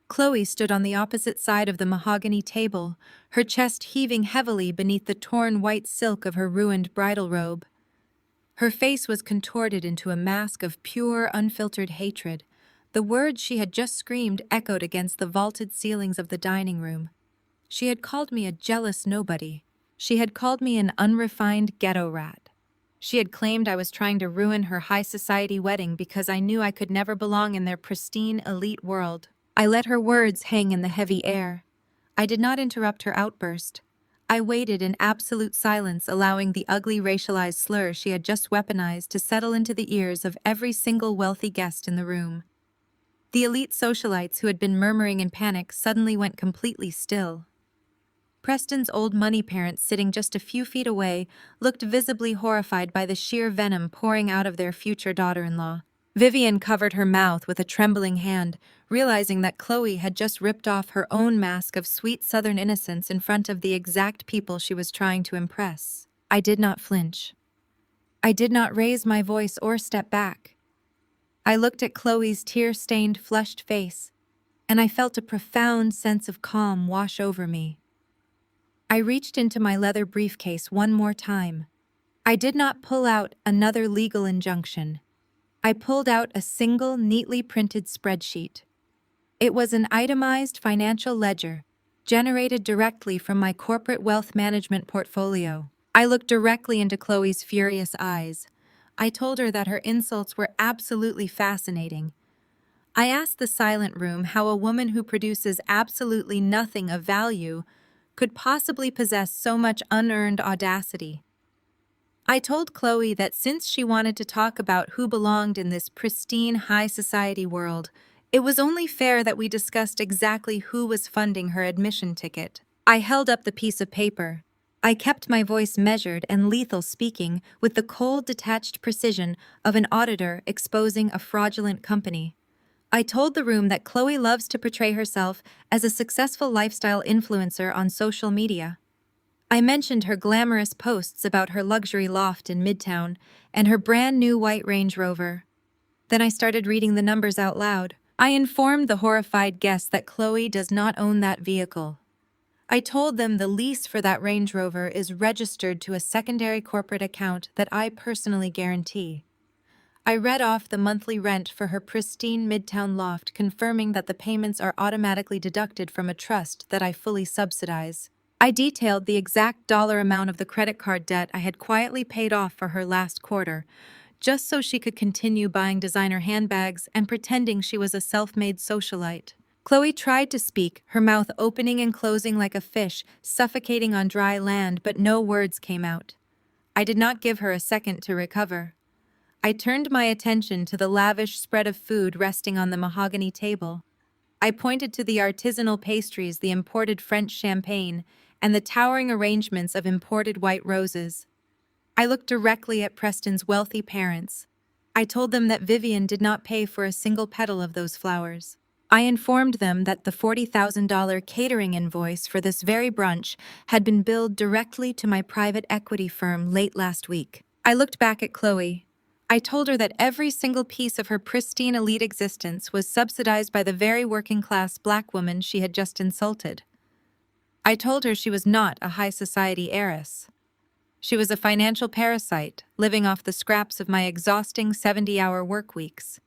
A: Chloe stood on the opposite side of the mahogany table, her chest heaving heavily beneath the torn white silk of her ruined bridal robe. Her face was contorted into a mask of pure, unfiltered hatred. The words she had just screamed echoed against the vaulted ceilings of the dining room. She had called me a jealous nobody. She had called me an unrefined ghetto rat. She had claimed I was trying to ruin her high society wedding because I knew I could never belong in their pristine, elite world. I let her words hang in the heavy air. I did not interrupt her outburst. I waited in absolute silence, allowing the ugly racialized slur she had just weaponized to settle into the ears of every single wealthy guest in the room. The elite socialites who had been murmuring in panic suddenly went completely still. Preston's old money parents, sitting just a few feet away, looked visibly horrified by the sheer venom pouring out of their future daughter-in-law. Vivian covered her mouth with a trembling hand, realizing that Chloe had just ripped off her own mask of sweet southern innocence in front of the exact people she was trying to impress. I did not flinch. I did not raise my voice or step back. I looked at Chloe's tear-stained, flushed face, and I felt a profound sense of calm wash over me. I reached into my leather briefcase one more time. I did not pull out another legal injunction. I pulled out a single, neatly printed spreadsheet. It was an itemized financial ledger, generated directly from my corporate wealth management portfolio. I looked directly into Chloe's furious eyes. I told her that her insults were absolutely fascinating. I asked the silent room how a woman who produces absolutely nothing of value could possibly possess so much unearned audacity. I told Chloe that since she wanted to talk about who belonged in this pristine high society world, it was only fair that we discussed exactly who was funding her admission ticket. I held up the piece of paper. I kept my voice measured and lethal, speaking with the cold, detached precision of an auditor exposing a fraudulent company. I told the room that Chloe loves to portray herself as a successful lifestyle influencer on social media. I mentioned her glamorous posts about her luxury loft in Midtown and her brand new white Range Rover. Then I started reading the numbers out loud. I informed the horrified guests that Chloe does not own that vehicle. I told them the lease for that Range Rover is registered to a secondary corporate account that I personally guarantee. I read off the monthly rent for her pristine Midtown loft, confirming that the payments are automatically deducted from a trust that I fully subsidize. I detailed the exact dollar amount of the credit card debt I had quietly paid off for her last quarter, just so she could continue buying designer handbags and pretending she was a self-made socialite. Chloe tried to speak, her mouth opening and closing like a fish, suffocating on dry land, but no words came out. I did not give her a second to recover. I turned my attention to the lavish spread of food resting on the mahogany table. I pointed to the artisanal pastries, the imported French champagne, and the towering arrangements of imported white roses. I looked directly at Preston's wealthy parents. I told them that Vivian did not pay for a single petal of those flowers. I informed them that the $40,000 catering invoice for this very brunch had been billed directly to my private equity firm late last week. I looked back at Chloe. I told her that every single piece of her pristine elite existence was subsidized by the very working-class black woman she had just insulted. I told her she was not a high society heiress. She was a financial parasite, living off the scraps of my exhausting 70-hour work weeks.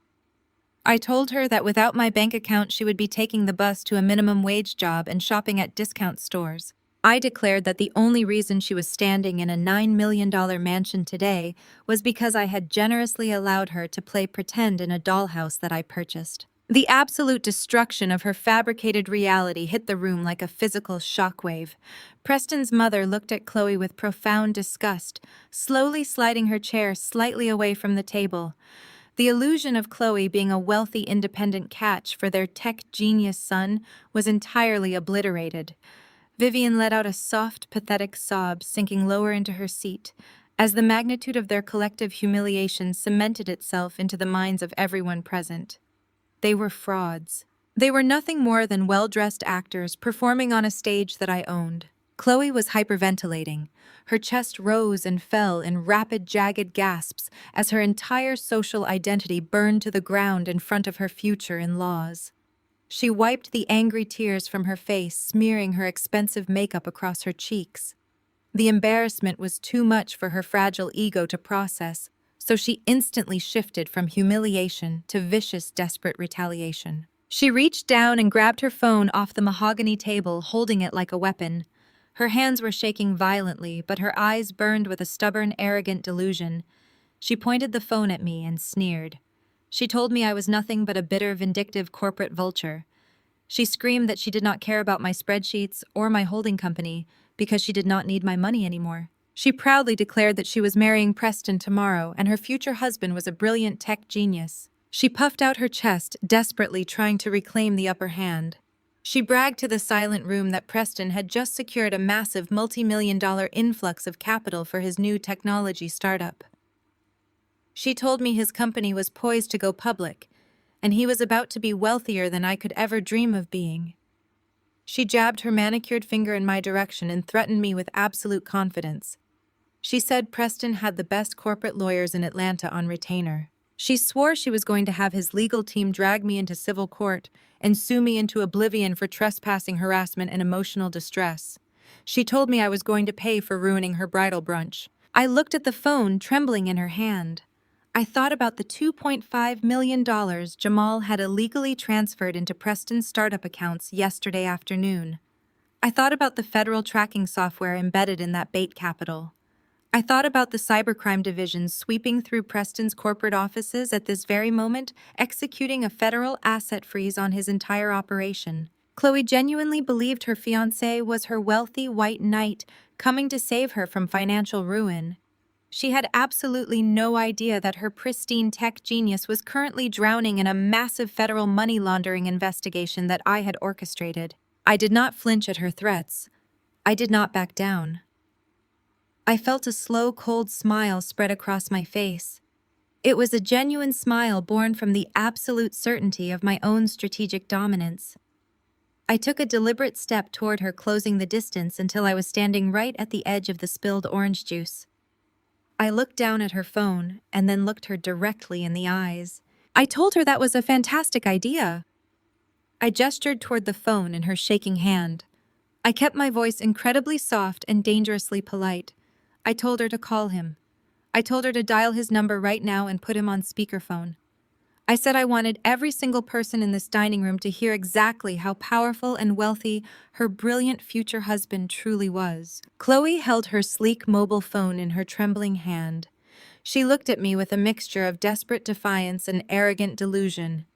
A: I told her that without my bank account she would be taking the bus to a minimum wage job and shopping at discount stores. I declared that the only reason she was standing in a $9 million mansion today was because I had generously allowed her to play pretend in a dollhouse that I purchased. The absolute destruction of her fabricated reality hit the room like a physical shockwave. Preston's mother looked at Chloe with profound disgust, slowly sliding her chair slightly away from the table. The illusion of Chloe being a wealthy, independent catch for their tech genius son was entirely obliterated. Vivian let out a soft, pathetic sob, sinking lower into her seat, as the magnitude of their collective humiliation cemented itself into the minds of everyone present. They were frauds. They were nothing more than well-dressed actors performing on a stage that I owned. Chloe was hyperventilating. Her chest rose and fell in rapid, jagged gasps as her entire social identity burned to the ground in front of her future in-laws. She wiped the angry tears from her face, smearing her expensive makeup across her cheeks. The embarrassment was too much for her fragile ego to process, so she instantly shifted from humiliation to vicious, desperate retaliation. She reached down and grabbed her phone off the mahogany table, holding it like a weapon. Her hands were shaking violently, but her eyes burned with a stubborn, arrogant delusion. She pointed the phone at me and sneered. She told me I was nothing but a bitter, vindictive corporate vulture. She screamed that she did not care about my spreadsheets or my holding company because she did not need my money anymore. She proudly declared that she was marrying Preston tomorrow and her future husband was a brilliant tech genius. She puffed out her chest, desperately trying to reclaim the upper hand. She bragged to the silent room that Preston had just secured a massive multi-million-dollar influx of capital for his new technology startup. She told me his company was poised to go public, and he was about to be wealthier than I could ever dream of being. She jabbed her manicured finger in my direction and threatened me with absolute confidence. She said Preston had the best corporate lawyers in Atlanta on retainer. She swore she was going to have his legal team drag me into civil court and sue me into oblivion for trespassing, harassment, and emotional distress. She told me I was going to pay for ruining her bridal brunch. I looked at the phone, trembling in her hand. I thought about the $2.5 million Jamal had illegally transferred into Preston's startup accounts yesterday afternoon. I thought about the federal tracking software embedded in that bait capital. I thought about the cybercrime division sweeping through Preston's corporate offices at this very moment, executing a federal asset freeze on his entire operation. Chloe genuinely believed her fiancé was her wealthy white knight coming to save her from financial ruin. She had absolutely no idea that her pristine tech genius was currently drowning in a massive federal money laundering investigation that I had orchestrated. I did not flinch at her threats. I did not back down. I felt a slow, cold smile spread across my face. It was a genuine smile born from the absolute certainty of my own strategic dominance. I took a deliberate step toward her, closing the distance until I was standing right at the edge of the spilled orange juice. I looked down at her phone and then looked her directly in the eyes. I told her that was a fantastic idea. I gestured toward the phone in her shaking hand. I kept my voice incredibly soft and dangerously polite. I told her to call him. I told her to dial his number right now and put him on speakerphone. I said I wanted every single person in this dining room to hear exactly how powerful and wealthy her brilliant future husband truly was. Chloe held her sleek mobile phone in her trembling hand. She looked at me with a mixture of desperate defiance and arrogant delusion.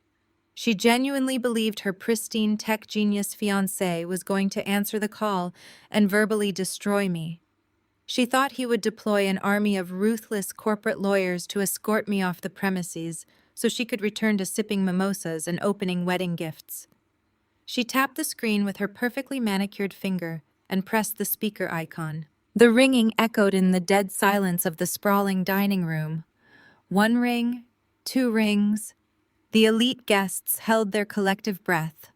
A: She genuinely believed her pristine tech genius fiancé was going to answer the call and verbally destroy me. She thought he would deploy an army of ruthless corporate lawyers to escort me off the premises so she could return to sipping mimosas and opening wedding gifts. She tapped the screen with her perfectly manicured finger and pressed the speaker icon. The ringing echoed in the dead silence of the sprawling dining room. One ring, two rings. The elite guests held their collective breath.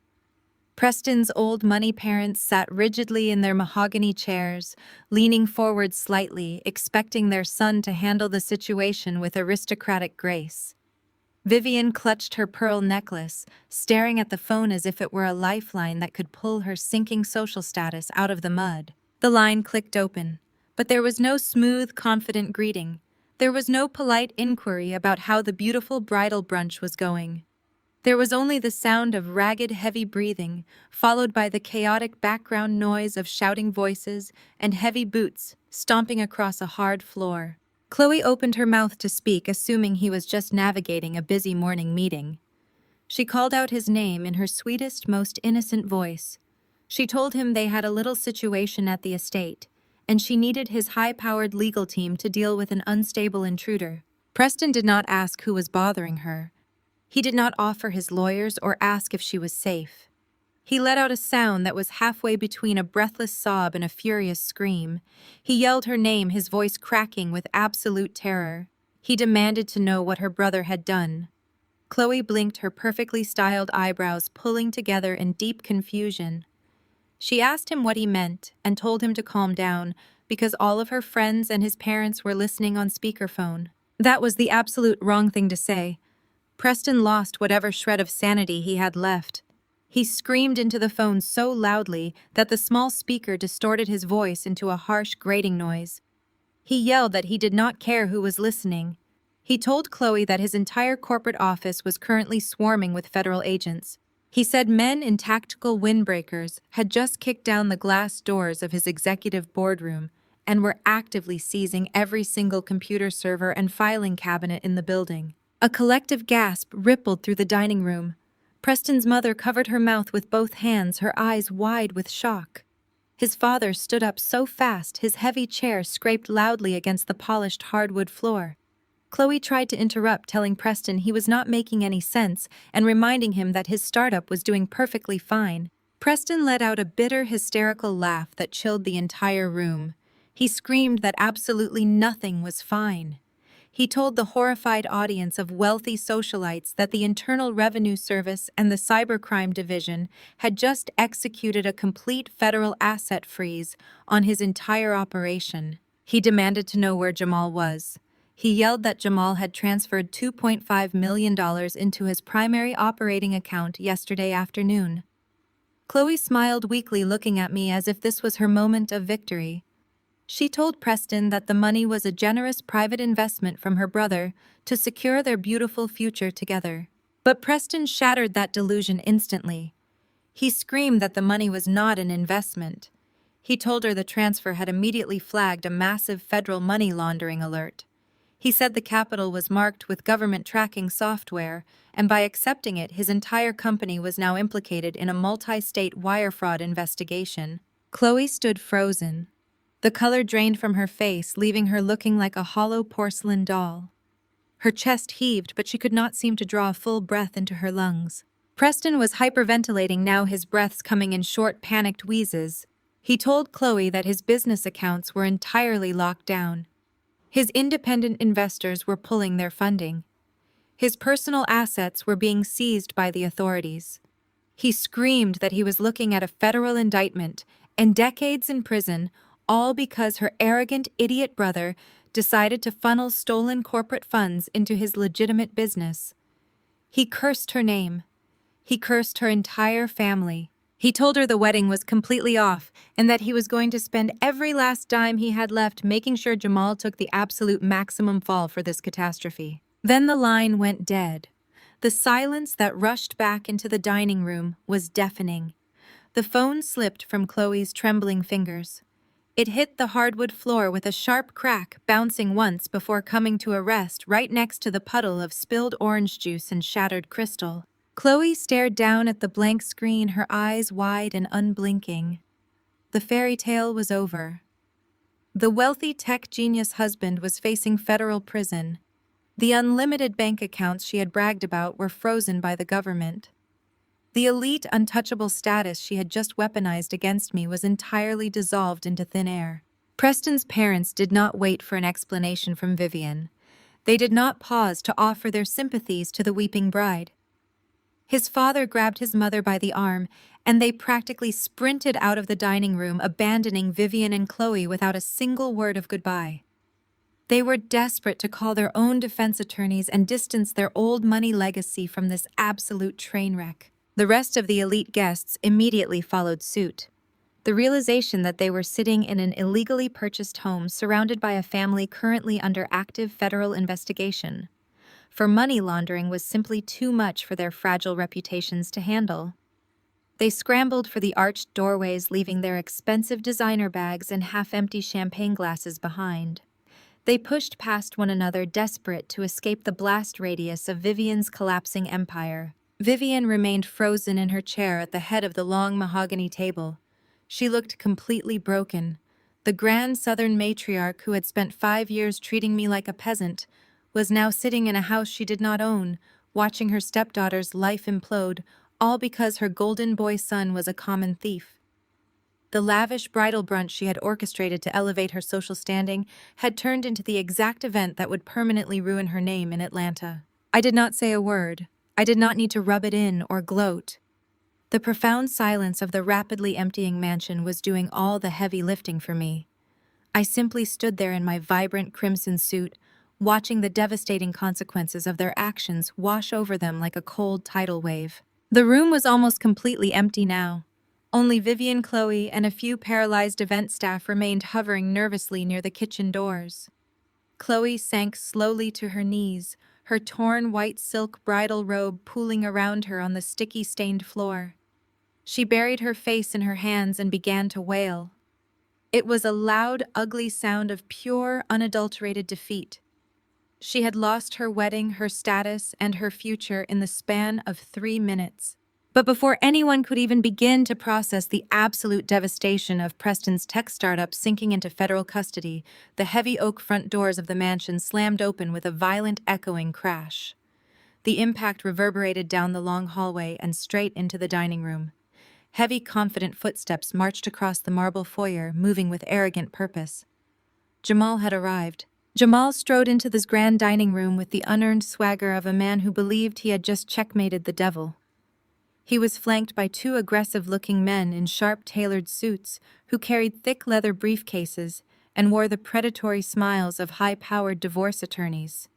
A: Preston's old money parents sat rigidly in their mahogany chairs, leaning forward slightly, expecting their son to handle the situation with aristocratic grace. Vivian clutched her pearl necklace, staring at the phone as if it were a lifeline that could pull her sinking social status out of the mud. The line clicked open, but there was no smooth, confident greeting. There was no polite inquiry about how the beautiful bridal brunch was going. There was only the sound of ragged, heavy breathing, followed by the chaotic background noise of shouting voices and heavy boots stomping across a hard floor. Chloe opened her mouth to speak, assuming he was just navigating a busy morning meeting. She called out his name in her sweetest, most innocent voice. She told him they had a little situation at the estate, and she needed his high-powered legal team to deal with an unstable intruder. Preston did not ask who was bothering her. He did not offer his lawyers or ask if she was safe. He let out a sound that was halfway between a breathless sob and a furious scream. He yelled her name, his voice cracking with absolute terror. He demanded to know what her brother had done. Chloe blinked, her perfectly styled eyebrows pulling together in deep confusion. She asked him what he meant and told him to calm down because all of her friends and his parents were listening on speakerphone. That was the absolute wrong thing to say. Preston lost whatever shred of sanity he had left. He screamed into the phone so loudly that the small speaker distorted his voice into a harsh, grating noise. He yelled that he did not care who was listening. He told Chloe that his entire corporate office was currently swarming with federal agents. He said men in tactical windbreakers had just kicked down the glass doors of his executive boardroom and were actively seizing every single computer server and filing cabinet in the building. A collective gasp rippled through the dining room. Preston's mother covered her mouth with both hands, her eyes wide with shock. His father stood up so fast his heavy chair scraped loudly against the polished hardwood floor. Chloe tried to interrupt, telling Preston he was not making any sense and reminding him that his startup was doing perfectly fine. Preston let out a bitter, hysterical laugh that chilled the entire room. He screamed that absolutely nothing was fine. He told the horrified audience of wealthy socialites that the Internal Revenue Service and the Cybercrime Division had just executed a complete federal asset freeze on his entire operation. He demanded to know where Jamal was. He yelled that Jamal had transferred $2.5 million into his primary operating account yesterday afternoon. Chloe smiled weakly, looking at me as if this was her moment of victory. She told Preston that the money was a generous private investment from her brother to secure their beautiful future together. But Preston shattered that delusion instantly. He screamed that the money was not an investment. He told her the transfer had immediately flagged a massive federal money laundering alert. He said the capital was marked with government tracking software, and by accepting it, his entire company was now implicated in a multi-state wire fraud investigation. Chloe stood frozen. The color drained from her face, leaving her looking like a hollow porcelain doll. Her chest heaved, but she could not seem to draw a full breath into her lungs. Preston was hyperventilating now, his breaths coming in short, panicked wheezes. He told Chloe that his business accounts were entirely locked down. His independent investors were pulling their funding. His personal assets were being seized by the authorities. He screamed that he was looking at a federal indictment and decades in prison, all because her arrogant idiot brother decided to funnel stolen corporate funds into his legitimate business. He cursed her name. He cursed her entire family. He told her the wedding was completely off and that he was going to spend every last dime he had left making sure Jamal took the absolute maximum fall for this catastrophe. Then the line went dead. The silence that rushed back into the dining room was deafening. The phone slipped from Chloe's trembling fingers. It hit the hardwood floor with a sharp crack, bouncing once before coming to a rest right next to the puddle of spilled orange juice and shattered crystal. Chloe stared down at the blank screen, her eyes wide and unblinking. The fairy tale was over. The wealthy tech genius husband was facing federal prison. The unlimited bank accounts she had bragged about were frozen by the government. The elite, untouchable status she had just weaponized against me was entirely dissolved into thin air. Preston's parents did not wait for an explanation from Vivian. They did not pause to offer their sympathies to the weeping bride. His father grabbed his mother by the arm, and they practically sprinted out of the dining room, abandoning Vivian and Chloe without a single word of goodbye. They were desperate to call their own defense attorneys and distance their old money legacy from this absolute train wreck. The rest of the elite guests immediately followed suit. The realization that they were sitting in an illegally purchased home surrounded by a family currently under active federal investigation for money laundering was simply too much for their fragile reputations to handle. They scrambled for the arched doorways, leaving their expensive designer bags and half-empty champagne glasses behind. They pushed past one another, desperate to escape the blast radius of Vivian's collapsing empire. Vivian remained frozen in her chair at the head of the long mahogany table. She looked completely broken. The grand southern matriarch who had spent 5 years treating me like a peasant was now sitting in a house she did not own, watching her stepdaughter's life implode, all because her golden boy son was a common thief. The lavish bridal brunch she had orchestrated to elevate her social standing had turned into the exact event that would permanently ruin her name in Atlanta. I did not say a word. I did not need to rub it in or gloat. The profound silence of the rapidly emptying mansion was doing all the heavy lifting for me. I simply stood there in my vibrant crimson suit, watching the devastating consequences of their actions wash over them like a cold tidal wave. The room was almost completely empty now. Only Vivian, Chloe, and a few paralyzed event staff remained hovering nervously near the kitchen doors. Chloe sank slowly to her knees, her torn white silk bridal robe pooling around her on the sticky, stained floor. She buried her face in her hands and began to wail. It was a loud, ugly sound of pure, unadulterated defeat. She had lost her wedding, her status, and her future in the span of 3 minutes. But before anyone could even begin to process the absolute devastation of Preston's tech startup sinking into federal custody, the heavy oak front doors of the mansion slammed open with a violent, echoing crash. The impact reverberated down the long hallway and straight into the dining room. Heavy, confident footsteps marched across the marble foyer, moving with arrogant purpose. Jamal had arrived. Jamal strode into this grand dining room with the unearned swagger of a man who believed he had just checkmated the devil. He was flanked by 2 aggressive-looking men in sharp, tailored suits who carried thick leather briefcases and wore the predatory smiles of high-powered divorce attorneys.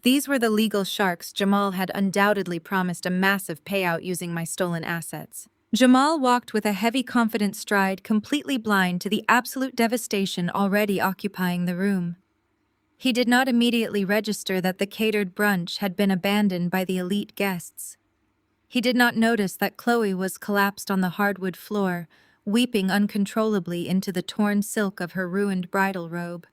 A: These were the legal sharks Jamal had undoubtedly promised a massive payout using my stolen assets. Jamal walked with a heavy, confident stride, completely blind to the absolute devastation already occupying the room. He did not immediately register that the catered brunch had been abandoned by the elite guests. He did not notice that Chloe was collapsed on the hardwood floor, weeping uncontrollably into the torn silk of her ruined bridal robe.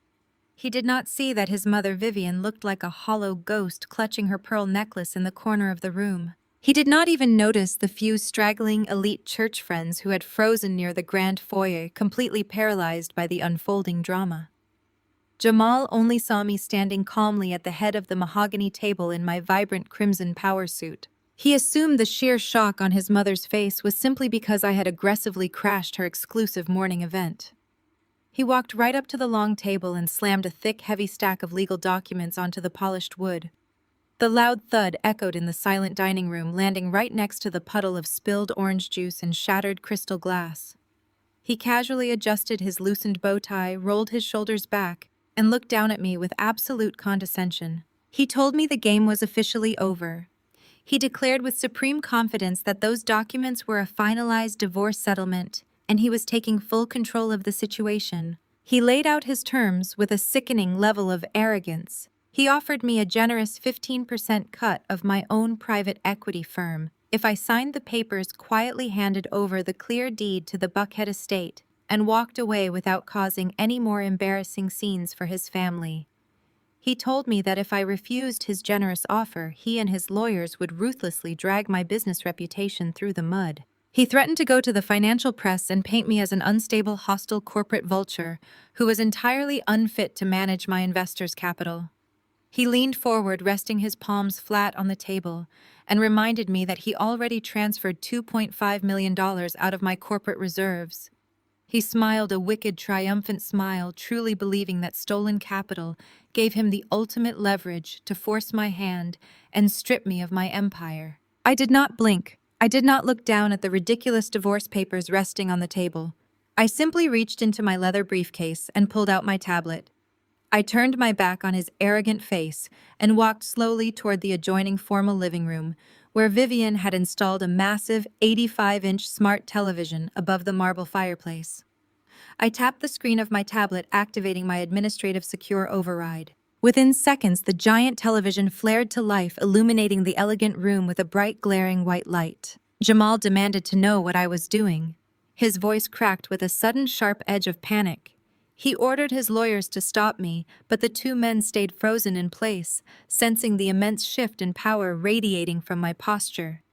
A: He did not see that his mother Vivian looked like a hollow ghost clutching her pearl necklace in the corner of the room. He did not even notice the few straggling elite church friends who had frozen near the grand foyer, completely paralyzed by the unfolding drama. Jamal only saw me standing calmly at the head of the mahogany table in my vibrant crimson power suit. He assumed the sheer shock on his mother's face was simply because I had aggressively crashed her exclusive morning event. He walked right up to the long table and slammed a thick, heavy stack of legal documents onto the polished wood. The loud thud echoed in the silent dining room, landing right next to the puddle of spilled orange juice and shattered crystal glass. He casually adjusted his loosened bow tie, rolled his shoulders back, and looked down at me with absolute condescension. He told me the game was officially over. He declared with supreme confidence that those documents were a finalized divorce settlement, and he was taking full control of the situation. He laid out his terms with a sickening level of arrogance. He offered me a generous 15% cut of my own private equity firm if I signed the papers, quietly handed over the clear deed to the Buckhead estate, and walked away without causing any more embarrassing scenes for his family. He told me that if I refused his generous offer, he and his lawyers would ruthlessly drag my business reputation through the mud. He threatened to go to the financial press and paint me as an unstable, hostile corporate vulture who was entirely unfit to manage my investors' capital. He leaned forward, resting his palms flat on the table, and reminded me that he already transferred $2.5 million out of my corporate reserves. He smiled a wicked, triumphant smile, truly believing that stolen capital gave him the ultimate leverage to force my hand and strip me of my empire. I did not blink. I did not look down at the ridiculous divorce papers resting on the table. I simply reached into my leather briefcase and pulled out my tablet. I turned my back on his arrogant face and walked slowly toward the adjoining formal living room, where Vivian had installed a massive 85-inch smart television above the marble fireplace. I tapped the screen of my tablet, activating my administrative secure override. Within seconds, the giant television flared to life, illuminating the elegant room with a bright, glaring white light. Jamal demanded to know what I was doing. His voice cracked with a sudden sharp edge of panic. He ordered his lawyers to stop me, but the two men stayed frozen in place, sensing the immense shift in power radiating from my posture.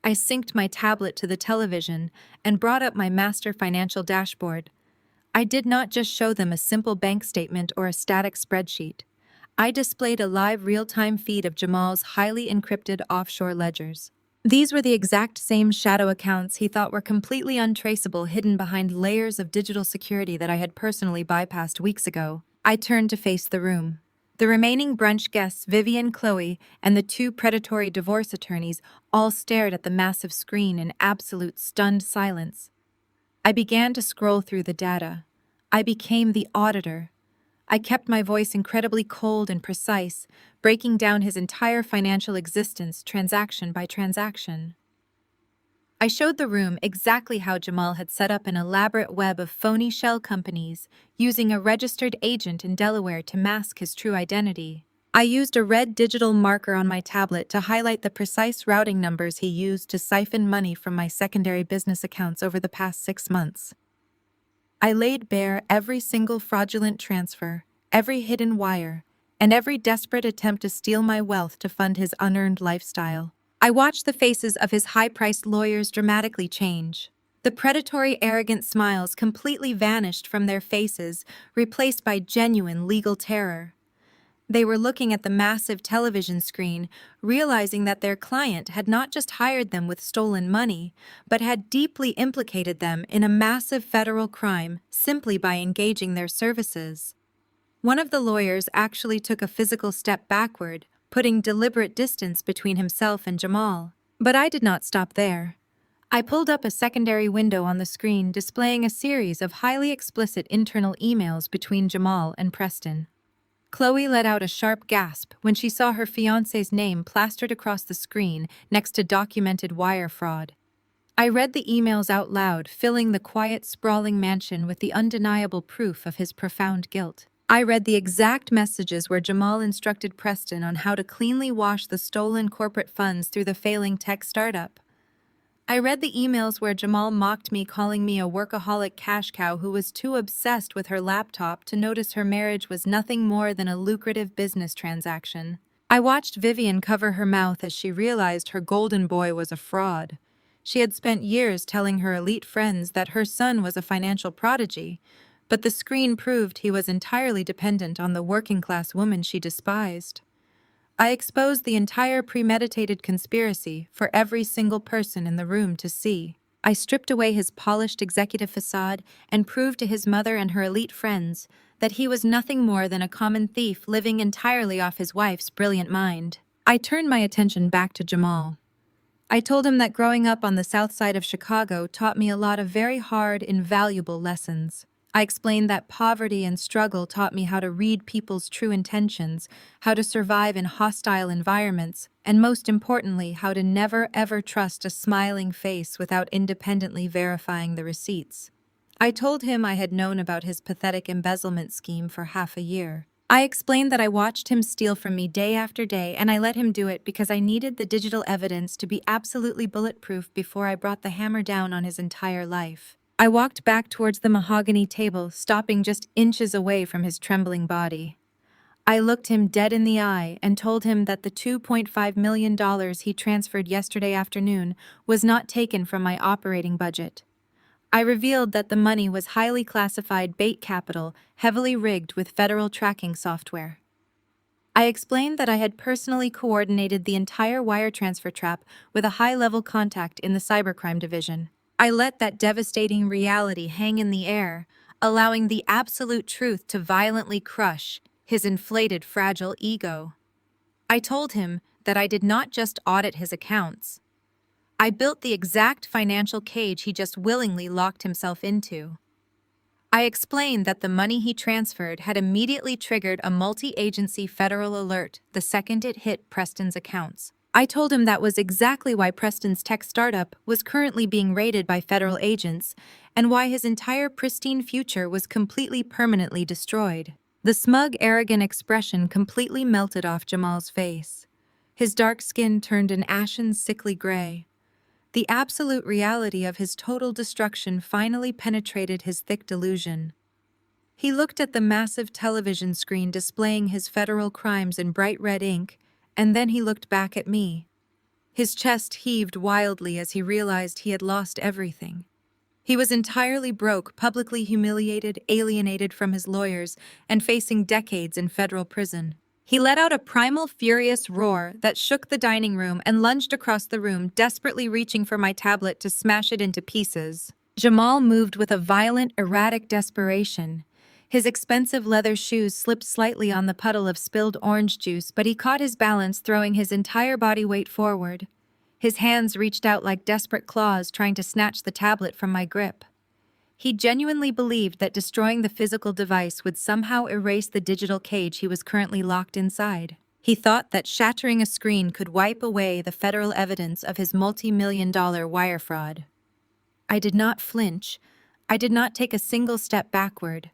A: I synced my tablet to the television and brought up my master financial dashboard. I did not just show them a simple bank statement or a static spreadsheet. I displayed a live real-time feed of Jamal's highly encrypted offshore ledgers. These were the exact same shadow accounts he thought were completely untraceable, hidden behind layers of digital security that I had personally bypassed weeks ago. I turned to face the room. The remaining brunch guests, Vivian, Chloe, and the two predatory divorce attorneys, all stared at the massive screen in absolute stunned silence. I began to scroll through the data. I became the auditor. I kept my voice incredibly cold and precise, breaking down his entire financial existence transaction by transaction. I showed the room exactly how Jamal had set up an elaborate web of phony shell companies, using a registered agent in Delaware to mask his true identity. I used a red digital marker on my tablet to highlight the precise routing numbers he used to siphon money from my secondary business accounts over the past 6 months. I laid bare every single fraudulent transfer, every hidden wire, and every desperate attempt to steal my wealth to fund his unearned lifestyle. I watched the faces of his high-priced lawyers dramatically change. The predatory, arrogant smiles completely vanished from their faces, replaced by genuine legal terror. They were looking at the massive television screen, realizing that their client had not just hired them with stolen money, but had deeply implicated them in a massive federal crime simply by engaging their services. One of the lawyers actually took a physical step backward, putting deliberate distance between himself and Jamal. But I did not stop there. I pulled up a secondary window on the screen, displaying a series of highly explicit internal emails between Jamal and Preston. Chloe let out a sharp gasp when she saw her fiancé's name plastered across the screen next to documented wire fraud. I read the emails out loud, filling the quiet, sprawling mansion with the undeniable proof of his profound guilt. I read the exact messages where Jamal instructed Preston on how to cleanly wash the stolen corporate funds through the failing tech startup. I read the emails where Jamal mocked me, calling me a workaholic cash cow who was too obsessed with her laptop to notice her marriage was nothing more than a lucrative business transaction. I watched Vivian cover her mouth as she realized her golden boy was a fraud. She had spent years telling her elite friends that her son was a financial prodigy, but the screen proved he was entirely dependent on the working-class woman she despised. I exposed the entire premeditated conspiracy for every single person in the room to see. I stripped away his polished executive facade and proved to his mother and her elite friends that he was nothing more than a common thief living entirely off his wife's brilliant mind. I turned my attention back to Jamal. I told him that growing up on the south side of Chicago taught me a lot of very hard, invaluable lessons. I explained that poverty and struggle taught me how to read people's true intentions, how to survive in hostile environments, and most importantly, how to never ever trust a smiling face without independently verifying the receipts. I told him I had known about his pathetic embezzlement scheme for half a year. I explained that I watched him steal from me day after day, and I let him do it because I needed the digital evidence to be absolutely bulletproof before I brought the hammer down on his entire life. I walked back towards the mahogany table, stopping just inches away from his trembling body. I looked him dead in the eye and told him that the $2.5 million he transferred yesterday afternoon was not taken from my operating budget. I revealed that the money was highly classified bait capital, heavily rigged with federal tracking software. I explained that I had personally coordinated the entire wire transfer trap with a high-level contact in the cybercrime division. I let that devastating reality hang in the air, allowing the absolute truth to violently crush his inflated, fragile ego. I told him that I did not just audit his accounts. I built the exact financial cage he just willingly locked himself into. I explained that the money he transferred had immediately triggered a multi-agency federal alert the second it hit Preston's accounts. I told him that was exactly why Preston's tech startup was currently being raided by federal agents and why his entire pristine future was completely permanently destroyed. The smug, arrogant expression completely melted off Jamal's face. His dark skin turned an ashen, sickly gray. The absolute reality of his total destruction finally penetrated his thick delusion. He looked at the massive television screen displaying his federal crimes in bright red ink, and then he looked back at me. His chest heaved wildly as he realized he had lost everything. He was entirely broke, publicly humiliated, alienated from his lawyers, and facing decades in federal prison. He let out a primal, furious roar that shook the dining room and lunged across the room, desperately reaching for my tablet to smash it into pieces. Jamal moved with a violent, erratic desperation. His expensive leather shoes slipped slightly on the puddle of spilled orange juice, but he caught his balance, throwing his entire body weight forward. His hands reached out like desperate claws, trying to snatch the tablet from my grip. He genuinely believed that destroying the physical device would somehow erase the digital cage he was currently locked inside. He thought that shattering a screen could wipe away the federal evidence of his multi-million-dollar wire fraud. I did not flinch. I did not take a single step backward.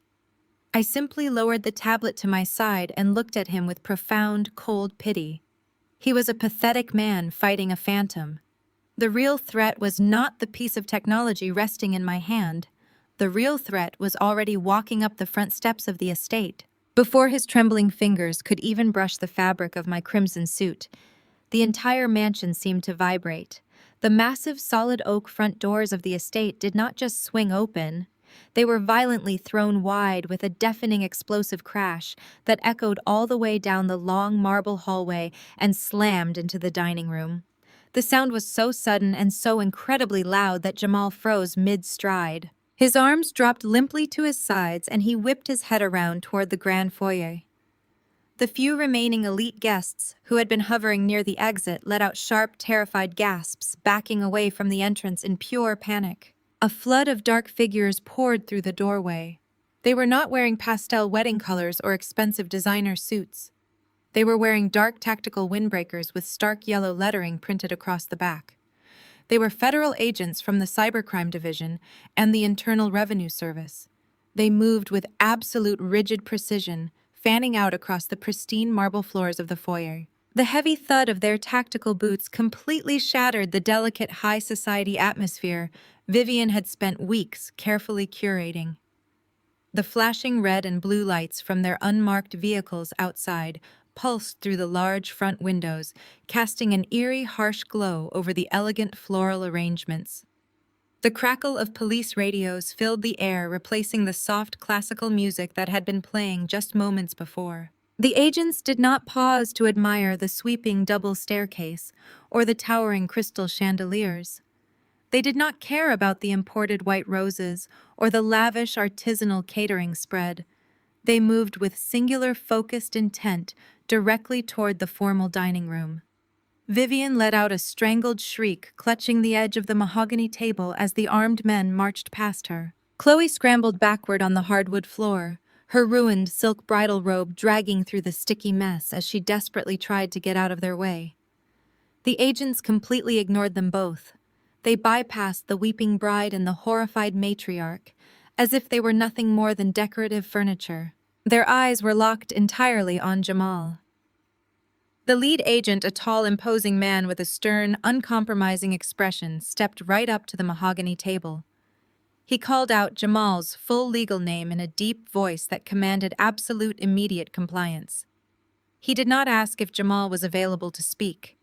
A: I simply lowered the tablet to my side and looked at him with profound, cold pity. He was a pathetic man fighting a phantom. The real threat was not the piece of technology resting in my hand. The real threat was already walking up the front steps of the estate. Before his trembling fingers could even brush the fabric of my crimson suit, the entire mansion seemed to vibrate. The massive solid oak front doors of the estate did not just swing open. They were violently thrown wide with a deafening explosive crash that echoed all the way down the long marble hallway and slammed into the dining room. The sound was so sudden and so incredibly loud that Jamal froze mid-stride. His arms dropped limply to his sides and he whipped his head around toward the grand foyer. The few remaining elite guests, who had been hovering near the exit, let out sharp, terrified gasps, backing away from the entrance in pure panic. A flood of dark figures poured through the doorway. They were not wearing pastel wedding colors or expensive designer suits. They were wearing dark tactical windbreakers with stark yellow lettering printed across the back. They were federal agents from the Cybercrime Division and the Internal Revenue Service. They moved with absolute rigid precision, fanning out across the pristine marble floors of the foyer. The heavy thud of their tactical boots completely shattered the delicate high society atmosphere Vivian had spent weeks carefully curating. The flashing red and blue lights from their unmarked vehicles outside pulsed through the large front windows, casting an eerie, harsh glow over the elegant floral arrangements. The crackle of police radios filled the air, replacing the soft classical music that had been playing just moments before. The agents did not pause to admire the sweeping double staircase or the towering crystal chandeliers. They did not care about the imported white roses or the lavish artisanal catering spread. They moved with singular focused intent directly toward the formal dining room. Vivian let out a strangled shriek, clutching the edge of the mahogany table as the armed men marched past her. Chloe scrambled backward on the hardwood floor, her ruined silk bridal robe dragging through the sticky mess as she desperately tried to get out of their way. The agents completely ignored them both. They bypassed the weeping bride and the horrified matriarch, as if they were nothing more than decorative furniture. Their eyes were locked entirely on Jamal. The lead agent, a tall, imposing man with a stern, uncompromising expression, stepped right up to the mahogany table. He called out Jamal's full legal name in a deep voice that commanded absolute immediate compliance. He did not ask if Jamal was available to speak.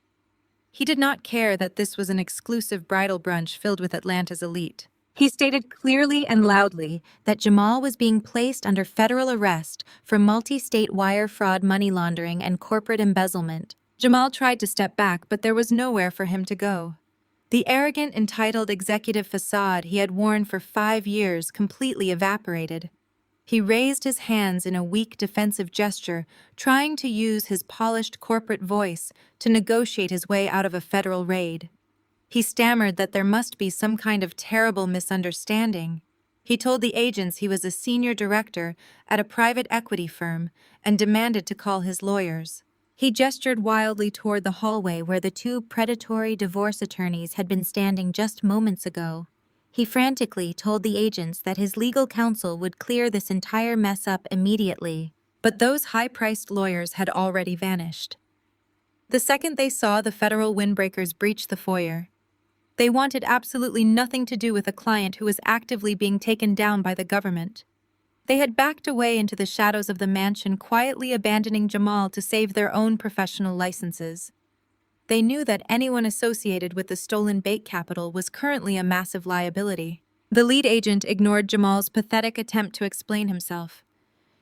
A: He did not care that this was an exclusive bridal brunch filled with Atlanta's elite. He stated clearly and loudly that Jamal was being placed under federal arrest for multi-state wire fraud, money laundering, and corporate embezzlement. Jamal tried to step back, but there was nowhere for him to go. The arrogant, entitled executive facade he had worn for 5 years completely evaporated. He raised his hands in a weak defensive gesture, trying to use his polished corporate voice to negotiate his way out of a federal raid. He stammered that there must be some kind of terrible misunderstanding. He told the agents he was a senior director at a private equity firm and demanded to call his lawyers. He gestured wildly toward the hallway where the 2 predatory divorce attorneys had been standing just moments ago. He frantically told the agents that his legal counsel would clear this entire mess up immediately, but those high-priced lawyers had already vanished. The second they saw the federal windbreakers breach the foyer, they wanted absolutely nothing to do with a client who was actively being taken down by the government. They had backed away into the shadows of the mansion, quietly abandoning Jamal to save their own professional licenses. They knew that anyone associated with the stolen bait capital was currently a massive liability. The lead agent ignored Jamal's pathetic attempt to explain himself.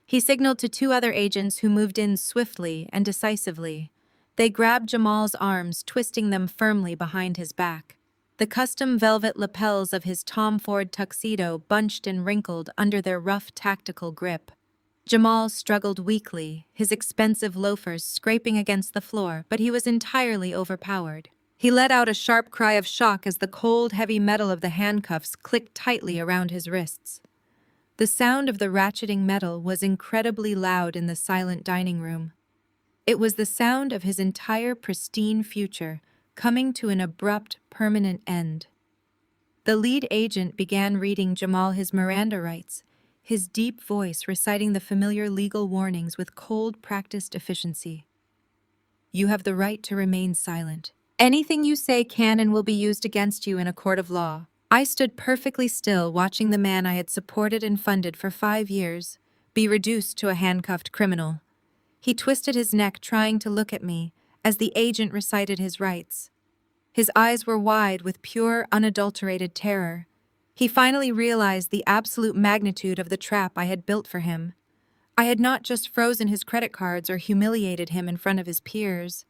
A: He signaled to 2 other agents who moved in swiftly and decisively. They grabbed Jamal's arms, twisting them firmly behind his back. The custom velvet lapels of his Tom Ford tuxedo bunched and wrinkled under their rough tactical grip. Jamal struggled weakly, his expensive loafers scraping against the floor, but he was entirely overpowered. He let out a sharp cry of shock as the cold, heavy metal of the handcuffs clicked tightly around his wrists. The sound of the ratcheting metal was incredibly loud in the silent dining room. It was the sound of his entire pristine future coming to an abrupt, permanent end. The lead agent began reading Jamal his Miranda rights, his deep voice reciting the familiar legal warnings with cold, practiced efficiency. You have the right to remain silent. Anything you say can and will be used against you in a court of law. I stood perfectly still, watching the man I had supported and funded for 5 years be reduced to a handcuffed criminal. He twisted his neck, trying to look at me, as the agent recited his rights. His eyes were wide with pure, unadulterated terror. He finally realized the absolute magnitude of the trap I had built for him. I had not just frozen his credit cards or humiliated him in front of his peers.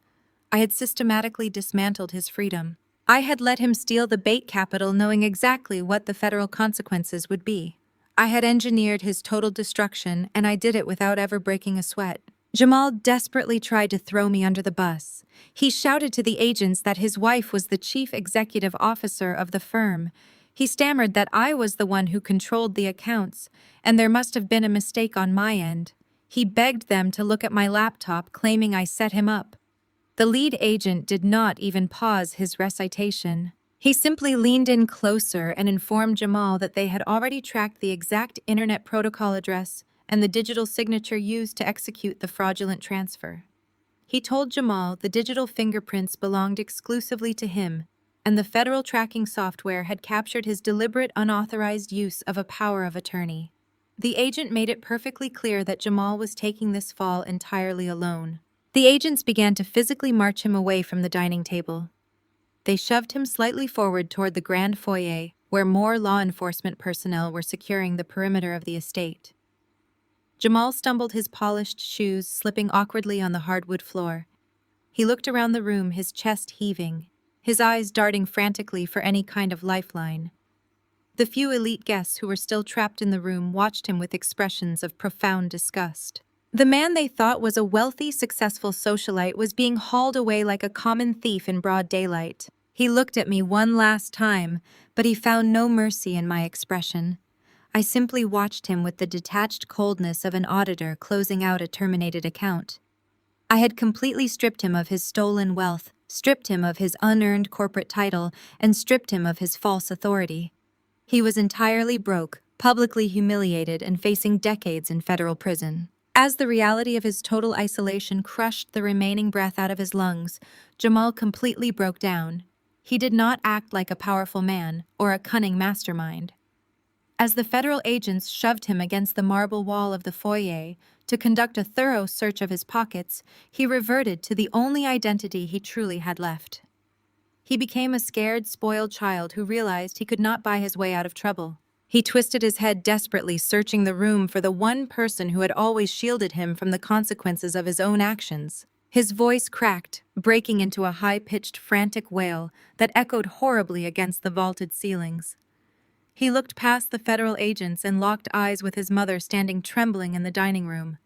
A: I had systematically dismantled his freedom. I had let him steal the bait capital, knowing exactly what the federal consequences would be. I had engineered his total destruction, and I did it without ever breaking a sweat. Jamal desperately tried to throw me under the bus. He shouted to the agents that his wife was the chief executive officer of the firm. He stammered that I was the one who controlled the accounts, and there must have been a mistake on my end. He begged them to look at my laptop, claiming I set him up. The lead agent did not even pause his recitation. He simply leaned in closer and informed Jamal that they had already tracked the exact internet protocol address and the digital signature used to execute the fraudulent transfer. He told Jamal the digital fingerprints belonged exclusively to him, and the federal tracking software had captured his deliberate, unauthorized use of a power of attorney. The agent made it perfectly clear that Jamal was taking this fall entirely alone. The agents began to physically march him away from the dining table. They shoved him slightly forward toward the grand foyer, where more law enforcement personnel were securing the perimeter of the estate. Jamal stumbled his polished shoes, slipping awkwardly on the hardwood floor. He looked around the room, his chest heaving, his eyes darting frantically for any kind of lifeline. The few elite guests who were still trapped in the room watched him with expressions of profound disgust. The man they thought was a wealthy, successful socialite was being hauled away like a common thief in broad daylight. He looked at me one last time, but he found no mercy in my expression. I simply watched him with the detached coldness of an auditor closing out a terminated account. I had completely stripped him of his stolen wealth, stripped him of his unearned corporate title, and stripped him of his false authority. He was entirely broke, publicly humiliated, and facing decades in federal prison. As the reality of his total isolation crushed the remaining breath out of his lungs, Jamal completely broke down. He did not act like a powerful man or a cunning mastermind. As the federal agents shoved him against the marble wall of the foyer to conduct a thorough search of his pockets, he reverted to the only identity he truly had left. He became a scared, spoiled child who realized he could not buy his way out of trouble. He twisted his head desperately, searching the room for the one person who had always shielded him from the consequences of his own actions. His voice cracked, breaking into a high-pitched, frantic wail that echoed horribly against the vaulted ceilings. He looked past the federal agents and locked eyes with his mother standing trembling in the dining room.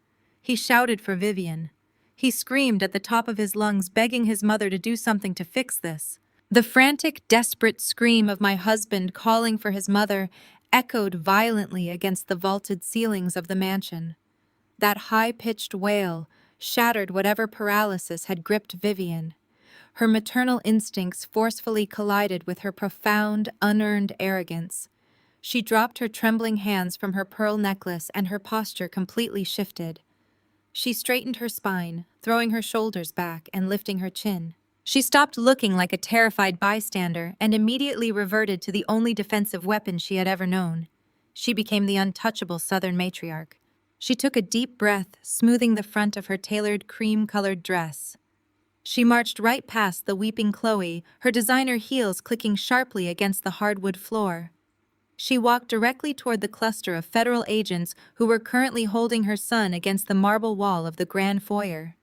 A: He shouted for Vivian. He screamed at the top of his lungs, begging his mother to do something to fix this. The frantic, desperate scream of my husband calling for his mother echoed violently against the vaulted ceilings of the mansion. That high-pitched wail shattered whatever paralysis had gripped Vivian. Her maternal instincts forcefully collided with her profound, unearned arrogance. She dropped her trembling hands from her pearl necklace and her posture completely shifted. She straightened her spine, throwing her shoulders back and lifting her chin. She stopped looking like a terrified bystander and immediately reverted to the only defensive weapon she had ever known. She became the untouchable Southern matriarch. She took a deep breath, smoothing the front of her tailored cream-colored dress. She marched right past the weeping Chloe, her designer heels clicking sharply against the hardwood floor. She walked directly toward the cluster of federal agents who were currently holding her son against the marble wall of the grand foyer.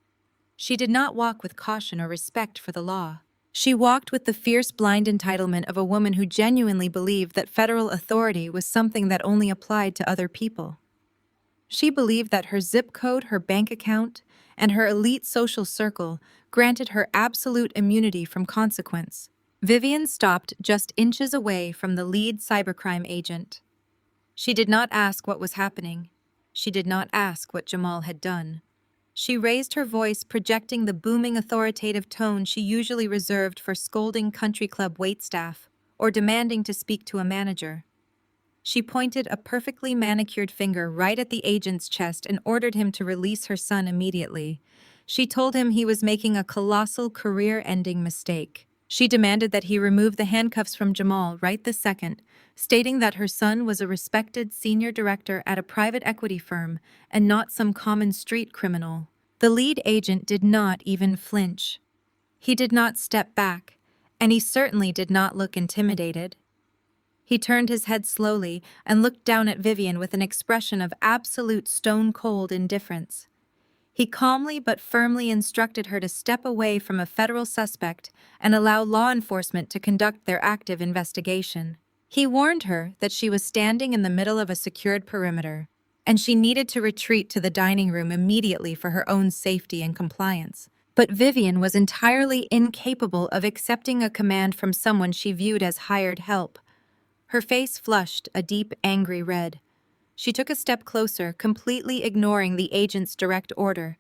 A: She did not walk with caution or respect for the law. She walked with the fierce, blind entitlement of a woman who genuinely believed that federal authority was something that only applied to other people. She believed that her zip code, her bank account, and her elite social circle granted her absolute immunity from consequence. Vivian stopped just inches away from the lead cybercrime agent. She did not ask what was happening. She did not ask what Jamal had done. She raised her voice, projecting the booming authoritative tone she usually reserved for scolding country club waitstaff or demanding to speak to a manager. She pointed a perfectly manicured finger right at the agent's chest and ordered him to release her son immediately. She told him he was making a colossal, career-ending mistake. She demanded that he remove the handcuffs from Jamal right this second, stating that her son was a respected senior director at a private equity firm and not some common street criminal. The lead agent did not even flinch. He did not step back, and he certainly did not look intimidated. He turned his head slowly and looked down at Vivian with an expression of absolute stone-cold indifference. He calmly but firmly instructed her to step away from a federal suspect and allow law enforcement to conduct their active investigation. He warned her that she was standing in the middle of a secured perimeter, and she needed to retreat to the dining room immediately for her own safety and compliance. But Vivian was entirely incapable of accepting a command from someone she viewed as hired help. Her face flushed a deep, angry red. She took a step closer, completely ignoring the agent's direct order.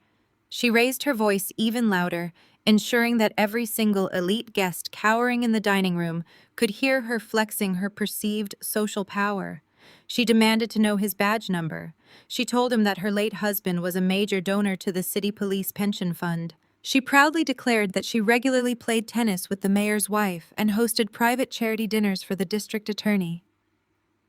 A: She raised her voice even louder, ensuring that every single elite guest cowering in the dining room could hear her flexing her perceived social power. She demanded to know his badge number. She told him that her late husband was a major donor to the city police pension fund. She proudly declared that she regularly played tennis with the mayor's wife and hosted private charity dinners for the district attorney.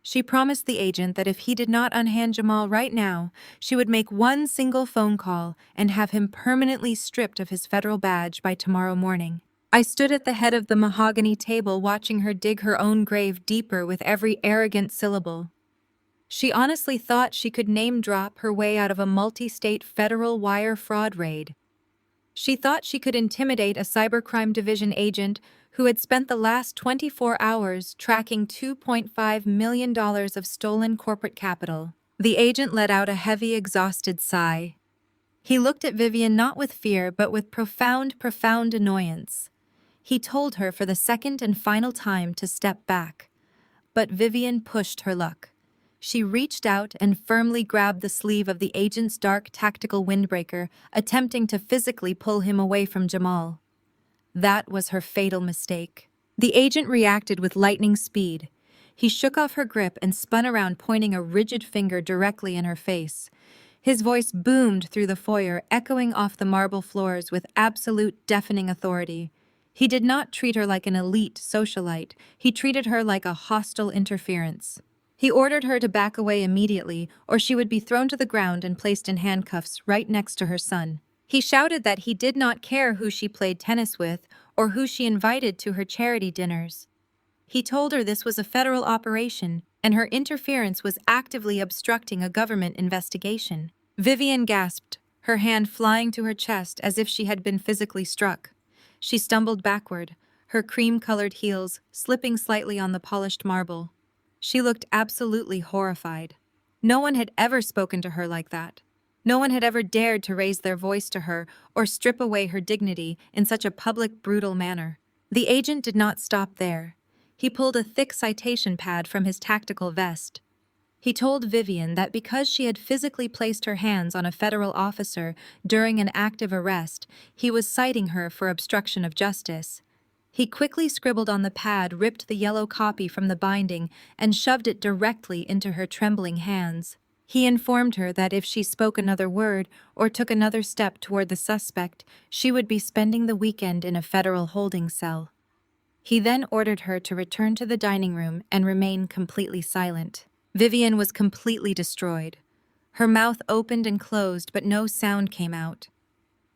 A: She promised the agent that if he did not unhand Jamal right now, she would make one single phone call and have him permanently stripped of his federal badge by tomorrow morning. I stood at the head of the mahogany table watching her dig her own grave deeper with every arrogant syllable. She honestly thought she could name-drop her way out of a multi-state federal wire fraud raid. She thought she could intimidate a cybercrime division agent who had spent the last 24 hours tracking $2.5 million of stolen corporate capital. The agent let out a heavy, exhausted sigh. He looked at Vivian not with fear, but with profound annoyance. He told her for the second and final time to step back. But Vivian pushed her luck. She reached out and firmly grabbed the sleeve of the agent's dark tactical windbreaker, attempting to physically pull him away from Jamal. That was her fatal mistake. The agent reacted with lightning speed. He shook off her grip and spun around, pointing a rigid finger directly in her face. His voice boomed through the foyer, echoing off the marble floors with absolute deafening authority. He did not treat her like an elite socialite. He treated her like a hostile interference. He ordered her to back away immediately, or she would be thrown to the ground and placed in handcuffs right next to her son. He shouted that he did not care who she played tennis with or who she invited to her charity dinners. He told her this was a federal operation, and her interference was actively obstructing a government investigation. Vivian gasped, her hand flying to her chest as if she had been physically struck. She stumbled backward, her cream-colored heels slipping slightly on the polished marble. She looked absolutely horrified. No one had ever spoken to her like that. No one had ever dared to raise their voice to her or strip away her dignity in such a public, brutal manner. The agent did not stop there. He pulled a thick citation pad from his tactical vest. He told Vivian that because she had physically placed her hands on a federal officer during an active arrest, he was citing her for obstruction of justice. He quickly scribbled on the pad, ripped the yellow copy from the binding, and shoved it directly into her trembling hands. He informed her that if she spoke another word or took another step toward the suspect, she would be spending the weekend in a federal holding cell. He then ordered her to return to the dining room and remain completely silent. Vivian was completely destroyed. Her mouth opened and closed, but no sound came out.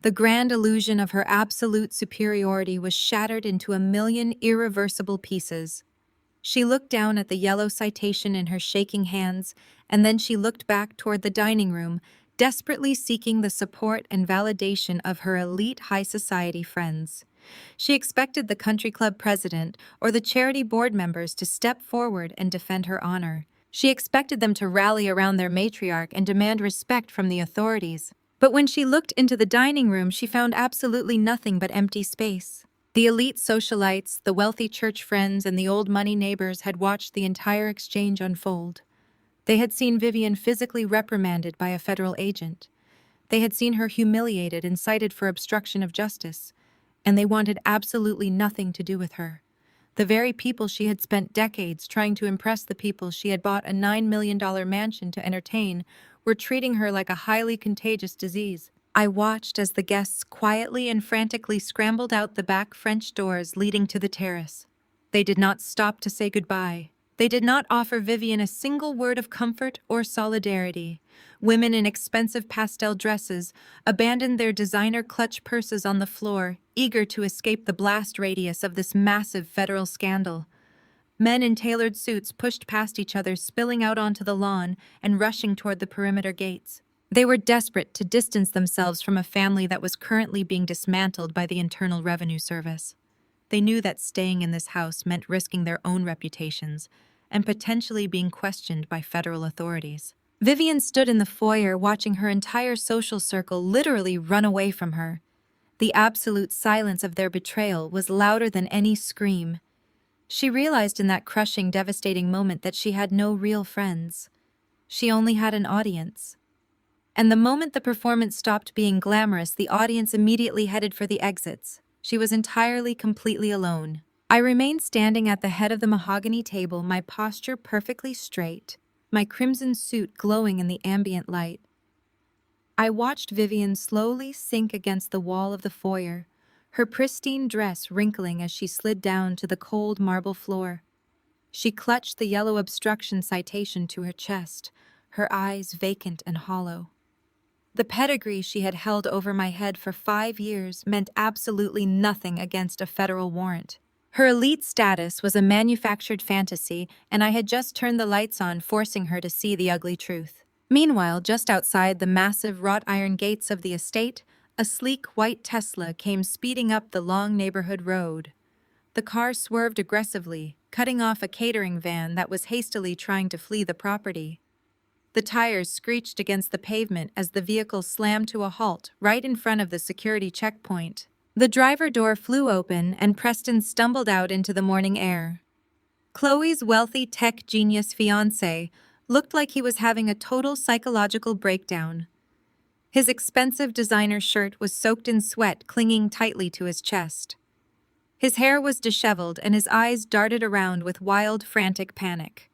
A: The grand illusion of her absolute superiority was shattered into a million irreversible pieces. She looked down at the yellow citation in her shaking hands, and then she looked back toward the dining room, desperately seeking the support and validation of her elite high society friends. She expected the country club president or the charity board members to step forward and defend her honor. She expected them to rally around their matriarch and demand respect from the authorities. But when she looked into the dining room, she found absolutely nothing but empty space. The elite socialites, the wealthy church friends, and the old money neighbors had watched the entire exchange unfold. They had seen Vivian physically reprimanded by a federal agent. They had seen her humiliated and cited for obstruction of justice, and they wanted absolutely nothing to do with her. The very people she had spent decades trying to impress, the people she had bought a $9 million mansion to entertain, were treating her like a highly contagious disease. I watched as the guests quietly and frantically scrambled out the back French doors leading to the terrace. They did not stop to say goodbye. They did not offer Vivian a single word of comfort or solidarity. Women in expensive pastel dresses abandoned their designer clutch purses on the floor, eager to escape the blast radius of this massive federal scandal. Men in tailored suits pushed past each other, spilling out onto the lawn and rushing toward the perimeter gates. They were desperate to distance themselves from a family that was currently being dismantled by the Internal Revenue Service. They knew that staying in this house meant risking their own reputations and potentially being questioned by federal authorities. Vivian stood in the foyer, watching her entire social circle literally run away from her. The absolute silence of their betrayal was louder than any scream. She realized in that crushing, devastating moment that she had no real friends. She only had an audience. And the moment the performance stopped being glamorous, the audience immediately headed for the exits. She was entirely, completely alone. I remained standing at the head of the mahogany table, my posture perfectly straight, my crimson suit glowing in the ambient light. I watched Vivian slowly sink against the wall of the foyer, her pristine dress wrinkling as she slid down to the cold marble floor. She clutched the yellow obstruction citation to her chest, her eyes vacant and hollow. The pedigree she had held over my head for 5 years meant absolutely nothing against a federal warrant. Her elite status was a manufactured fantasy, and I had just turned the lights on, forcing her to see the ugly truth. Meanwhile, just outside the massive wrought iron gates of the estate, a sleek white Tesla came speeding up the long neighborhood road. The car swerved aggressively, cutting off a catering van that was hastily trying to flee the property. The tires screeched against the pavement as the vehicle slammed to a halt right in front of the security checkpoint. The driver door flew open and Preston stumbled out into the morning air. Chloe's wealthy tech genius fiancé looked like he was having a total psychological breakdown. His expensive designer shirt was soaked in sweat, clinging tightly to his chest. His hair was disheveled and his eyes darted around with wild, frantic panic.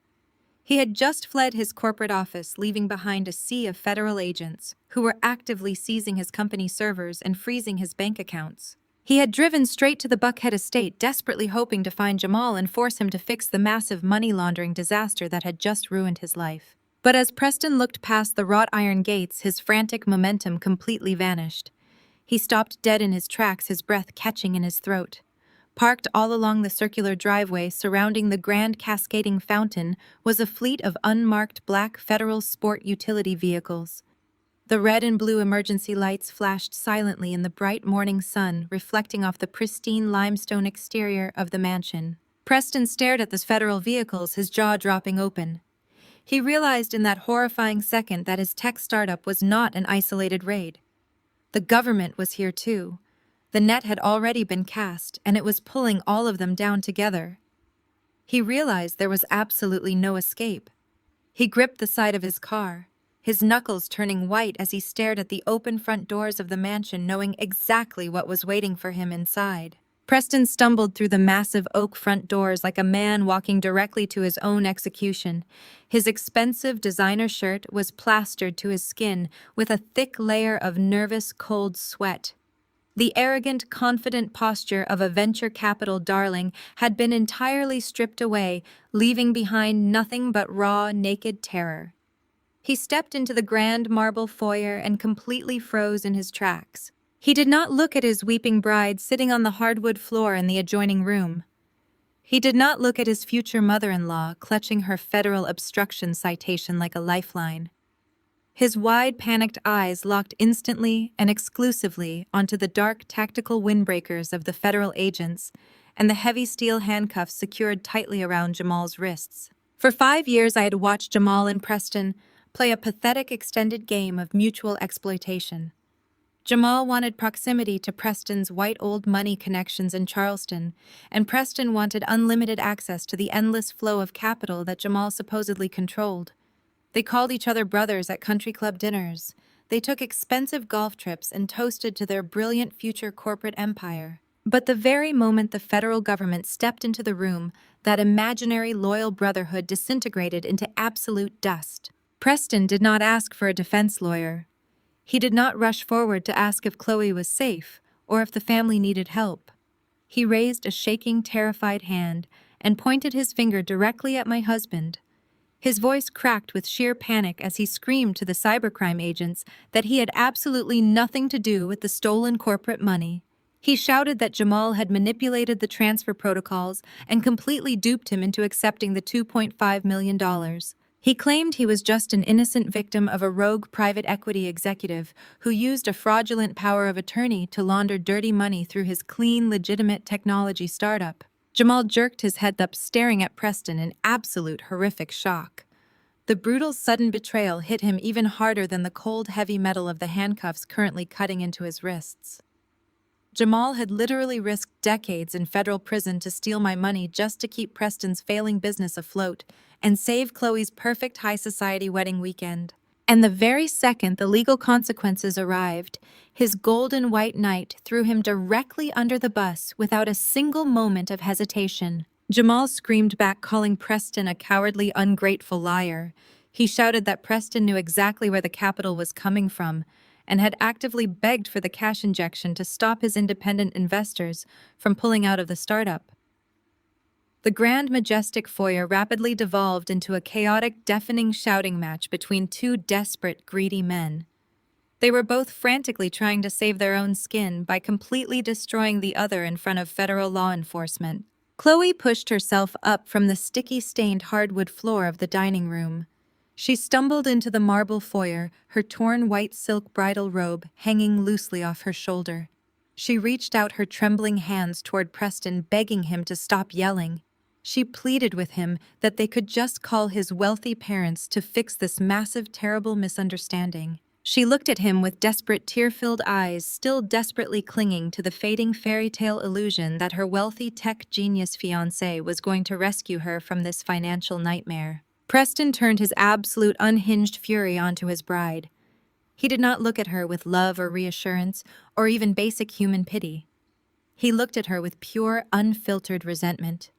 A: He had just fled his corporate office, leaving behind a sea of federal agents who were actively seizing his company servers and freezing his bank accounts. He had driven straight to the Buckhead estate, desperately hoping to find Jamal and force him to fix the massive money laundering disaster that had just ruined his life. But as Preston looked past the wrought iron gates, his frantic momentum completely vanished. He stopped dead in his tracks, his breath catching in his throat. Parked all along the circular driveway surrounding the grand cascading fountain was a fleet of unmarked black federal sport utility vehicles. The red and blue emergency lights flashed silently in the bright morning sun, reflecting off the pristine limestone exterior of the mansion. Preston stared at the federal vehicles, his jaw dropping open. He realized in that horrifying second that his tech startup was not an isolated raid. The government was here too. The net had already been cast, and it was pulling all of them down together. He realized there was absolutely no escape. He gripped the side of his car, his knuckles turning white as he stared at the open front doors of the mansion, knowing exactly what was waiting for him inside. Preston stumbled through the massive oak front doors like a man walking directly to his own execution. His expensive designer shirt was plastered to his skin with a thick layer of nervous, cold sweat. The arrogant, confident posture of a venture capital darling had been entirely stripped away, leaving behind nothing but raw, naked terror. He stepped into the grand marble foyer and completely froze in his tracks. He did not look at his weeping bride sitting on the hardwood floor in the adjoining room. He did not look at his future mother-in-law clutching her federal obstruction citation like a lifeline. His wide, panicked eyes locked instantly and exclusively onto the dark, tactical windbreakers of the federal agents and the heavy steel handcuffs secured tightly around Jamal's wrists. For 5 years, I had watched Jamal and Preston play a pathetic extended game of mutual exploitation. Jamal wanted proximity to Preston's white old money connections in Charleston, and Preston wanted unlimited access to the endless flow of capital that Jamal supposedly controlled. They called each other brothers at country club dinners. They took expensive golf trips and toasted to their brilliant future corporate empire. But the very moment the federal government stepped into the room, that imaginary loyal brotherhood disintegrated into absolute dust. Preston did not ask for a defense lawyer. He did not rush forward to ask if Chloe was safe or if the family needed help. He raised a shaking, terrified hand and pointed his finger directly at my husband. His voice cracked with sheer panic as he screamed to the cybercrime agents that he had absolutely nothing to do with the stolen corporate money. He shouted that Jamal had manipulated the transfer protocols and completely duped him into accepting the $2.5 million. He claimed he was just an innocent victim of a rogue private equity executive who used a fraudulent power of attorney to launder dirty money through his clean, legitimate technology startup. Jamal jerked his head up, staring at Preston in absolute horrific shock. The brutal, sudden betrayal hit him even harder than the cold, heavy metal of the handcuffs currently cutting into his wrists. Jamal had literally risked decades in federal prison to steal my money just to keep Preston's failing business afloat and save Chloe's perfect high society wedding weekend. And the very second the legal consequences arrived, his golden white knight threw him directly under the bus without a single moment of hesitation. Jamal screamed back, calling Preston a cowardly, ungrateful liar. He shouted that Preston knew exactly where the capital was coming from and had actively begged for the cash injection to stop his independent investors from pulling out of the startup. The grand, majestic foyer rapidly devolved into a chaotic, deafening shouting match between two desperate, greedy men. They were both frantically trying to save their own skin by completely destroying the other in front of federal law enforcement. Chloe pushed herself up from the sticky-stained hardwood floor of the dining room. She stumbled into the marble foyer, her torn white silk bridal robe hanging loosely off her shoulder. She reached out her trembling hands toward Preston, begging him to stop yelling. She pleaded with him that they could just call his wealthy parents to fix this massive, terrible misunderstanding. She looked at him with desperate, tear-filled eyes, still desperately clinging to the fading fairy tale illusion that her wealthy tech genius fiancé was going to rescue her from this financial nightmare. Preston turned his absolute unhinged fury onto his bride. He did not look at her with love or reassurance, or even basic human pity. He looked at her with pure, unfiltered resentment.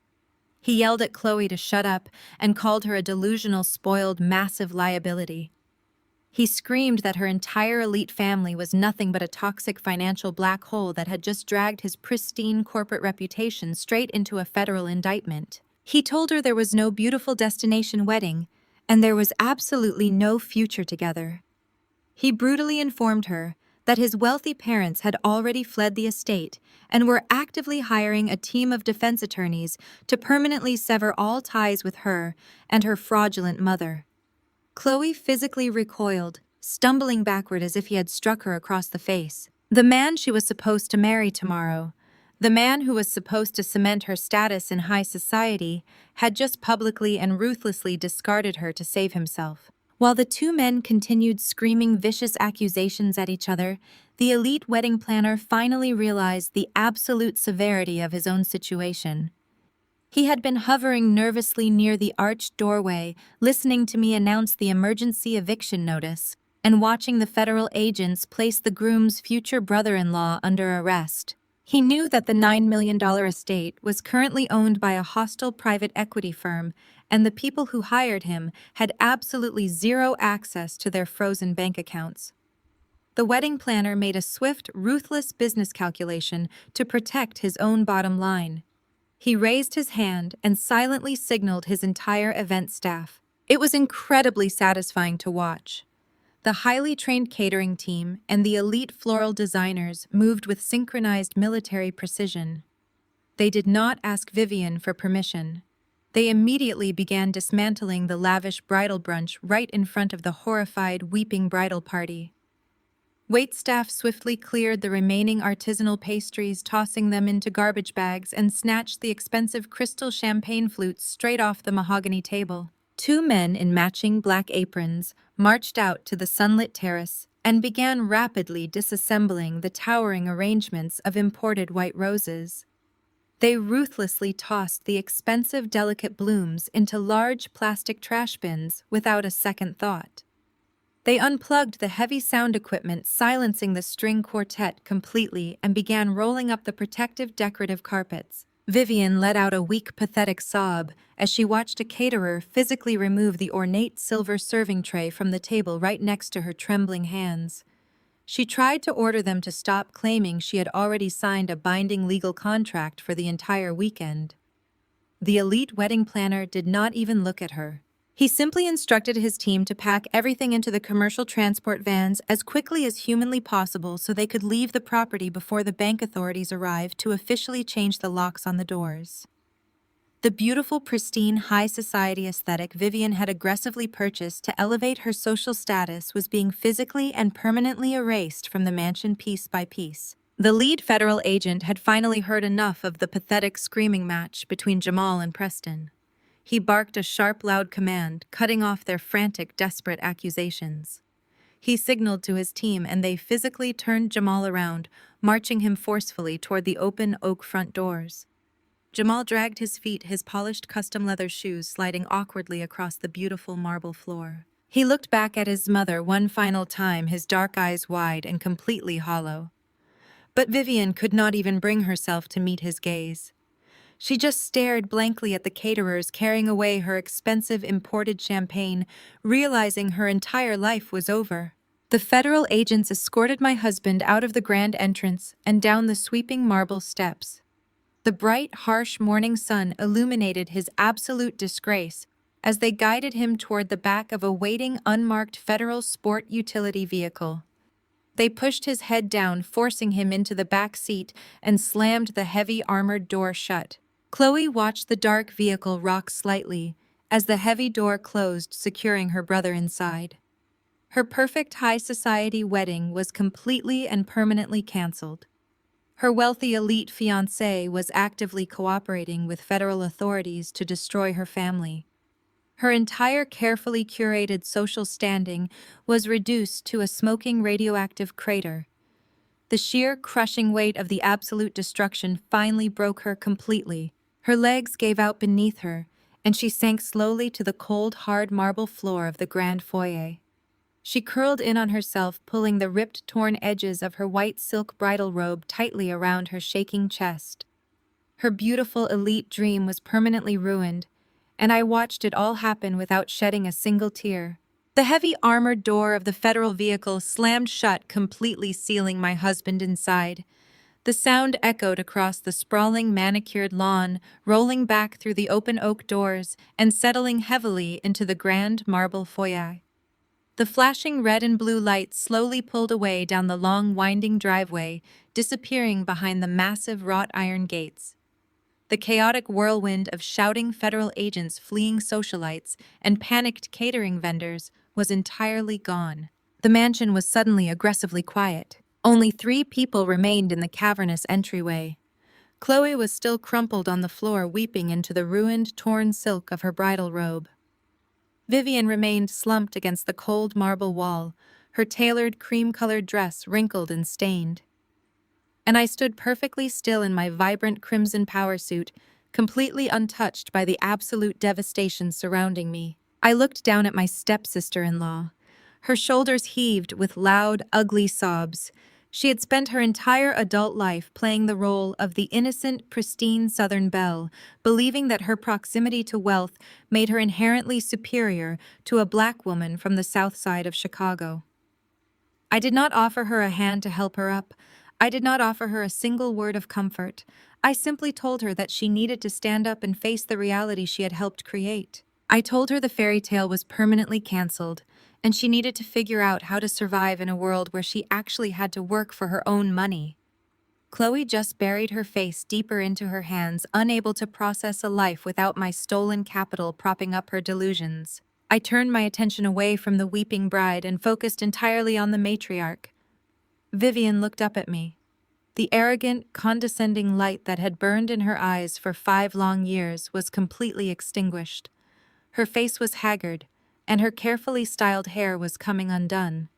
A: He yelled at Chloe to shut up and called her a delusional, spoiled, massive liability. He screamed that her entire elite family was nothing but a toxic financial black hole that had just dragged his pristine corporate reputation straight into a federal indictment. He told her there was no beautiful destination wedding, and there was absolutely no future together. He brutally informed her that his wealthy parents had already fled the estate and were actively hiring a team of defense attorneys to permanently sever all ties with her and her fraudulent mother. Chloe physically recoiled, stumbling backward as if he had struck her across the face. The man she was supposed to marry tomorrow, the man who was supposed to cement her status in high society, had just publicly and ruthlessly discarded her to save himself. While the two men continued screaming vicious accusations at each other, the elite wedding planner finally realized the absolute severity of his own situation. He had been hovering nervously near the arched doorway, listening to me announce the emergency eviction notice, and watching the federal agents place the groom's future brother-in-law under arrest. He knew that the $9 million estate was currently owned by a hostile private equity firm, and the people who hired him had absolutely zero access to their frozen bank accounts. The wedding planner made a swift, ruthless business calculation to protect his own bottom line. He raised his hand and silently signaled his entire event staff. It was incredibly satisfying to watch. The highly trained catering team and the elite floral designers moved with synchronized military precision. They did not ask Vivian for permission. They immediately began dismantling the lavish bridal brunch right in front of the horrified, weeping bridal party. Waitstaff swiftly cleared the remaining artisanal pastries, tossing them into garbage bags, and snatched the expensive crystal champagne flutes straight off the mahogany table. Two men in matching black aprons marched out to the sunlit terrace and began rapidly disassembling the towering arrangements of imported white roses. They ruthlessly tossed the expensive, delicate blooms into large plastic trash bins without a second thought. They unplugged the heavy sound equipment, silencing the string quartet completely, and began rolling up the protective decorative carpets. Vivian let out a weak, pathetic sob as she watched a caterer physically remove the ornate silver serving tray from the table right next to her trembling hands. She tried to order them to stop, claiming she had already signed a binding legal contract for the entire weekend. The elite wedding planner did not even look at her. He simply instructed his team to pack everything into the commercial transport vans as quickly as humanly possible so they could leave the property before the bank authorities arrived to officially change the locks on the doors. The beautiful, pristine, high society aesthetic Vivian had aggressively purchased to elevate her social status was being physically and permanently erased from the mansion piece by piece. The lead federal agent had finally heard enough of the pathetic screaming match between Jamal and Preston. He barked a sharp, loud command, cutting off their frantic, desperate accusations. He signaled to his team, and they physically turned Jamal around, marching him forcefully toward the open oak front doors. Jamal dragged his feet, his polished custom leather shoes sliding awkwardly across the beautiful marble floor. He looked back at his mother one final time, his dark eyes wide and completely hollow. But Vivian could not even bring herself to meet his gaze. She just stared blankly at the caterers carrying away her expensive imported champagne, realizing her entire life was over. The federal agents escorted my husband out of the grand entrance and down the sweeping marble steps. The bright, harsh morning sun illuminated his absolute disgrace as they guided him toward the back of a waiting, unmarked federal sport utility vehicle. They pushed his head down, forcing him into the back seat, and slammed the heavy armored door shut. Chloe watched the dark vehicle rock slightly as the heavy door closed, securing her brother inside. Her perfect high society wedding was completely and permanently canceled. Her wealthy elite fiancé was actively cooperating with federal authorities to destroy her family. Her entire carefully curated social standing was reduced to a smoking radioactive crater. The sheer crushing weight of the absolute destruction finally broke her completely. Her legs gave out beneath her, and she sank slowly to the cold, hard marble floor of the grand foyer. She curled in on herself, pulling the ripped, torn edges of her white silk bridal robe tightly around her shaking chest. Her beautiful elite dream was permanently ruined, and I watched it all happen without shedding a single tear. The heavy armored door of the federal vehicle slammed shut, completely sealing my husband inside. The sound echoed across the sprawling manicured lawn, rolling back through the open oak doors and settling heavily into the grand marble foyer. The flashing red and blue lights slowly pulled away down the long winding driveway, disappearing behind the massive wrought iron gates. The chaotic whirlwind of shouting federal agents fleeing socialites and panicked catering vendors was entirely gone. The mansion was suddenly aggressively quiet. Only 3 people remained in the cavernous entryway. Chloe was still crumpled on the floor, weeping into the ruined, torn silk of her bridal robe. Vivian remained slumped against the cold marble wall, her tailored cream-colored dress wrinkled and stained. And I stood perfectly still in my vibrant crimson power suit, completely untouched by the absolute devastation surrounding me. I looked down at my stepsister-in-law. Her shoulders heaved with loud, ugly sobs. She had spent her entire adult life playing the role of the innocent, pristine Southern belle, believing that her proximity to wealth made her inherently superior to a black woman from the South Side of Chicago. I did not offer her a hand to help her up. I did not offer her a single word of comfort. I simply told her that she needed to stand up and face the reality she had helped create. I told her the fairy tale was permanently canceled, and she needed to figure out how to survive in a world where she actually had to work for her own money. Chloe just buried her face deeper into her hands, unable to process a life without my stolen capital propping up her delusions. I turned my attention away from the weeping bride and focused entirely on the matriarch. Vivian looked up at me. The arrogant, condescending light that had burned in her eyes for 5 long years was completely extinguished. Her face was haggard, and her carefully styled hair was coming undone.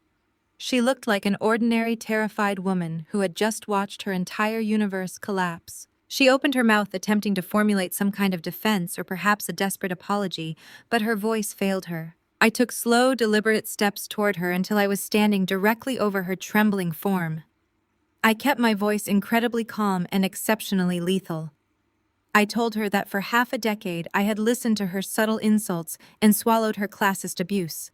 A: She looked like an ordinary, terrified woman who had just watched her entire universe collapse. She opened her mouth, attempting to formulate some kind of defense or perhaps a desperate apology, but her voice failed her. I took slow, deliberate steps toward her until I was standing directly over her trembling form. I kept my voice incredibly calm and exceptionally lethal. I told her that for half a decade I had listened to her subtle insults and swallowed her classist abuse.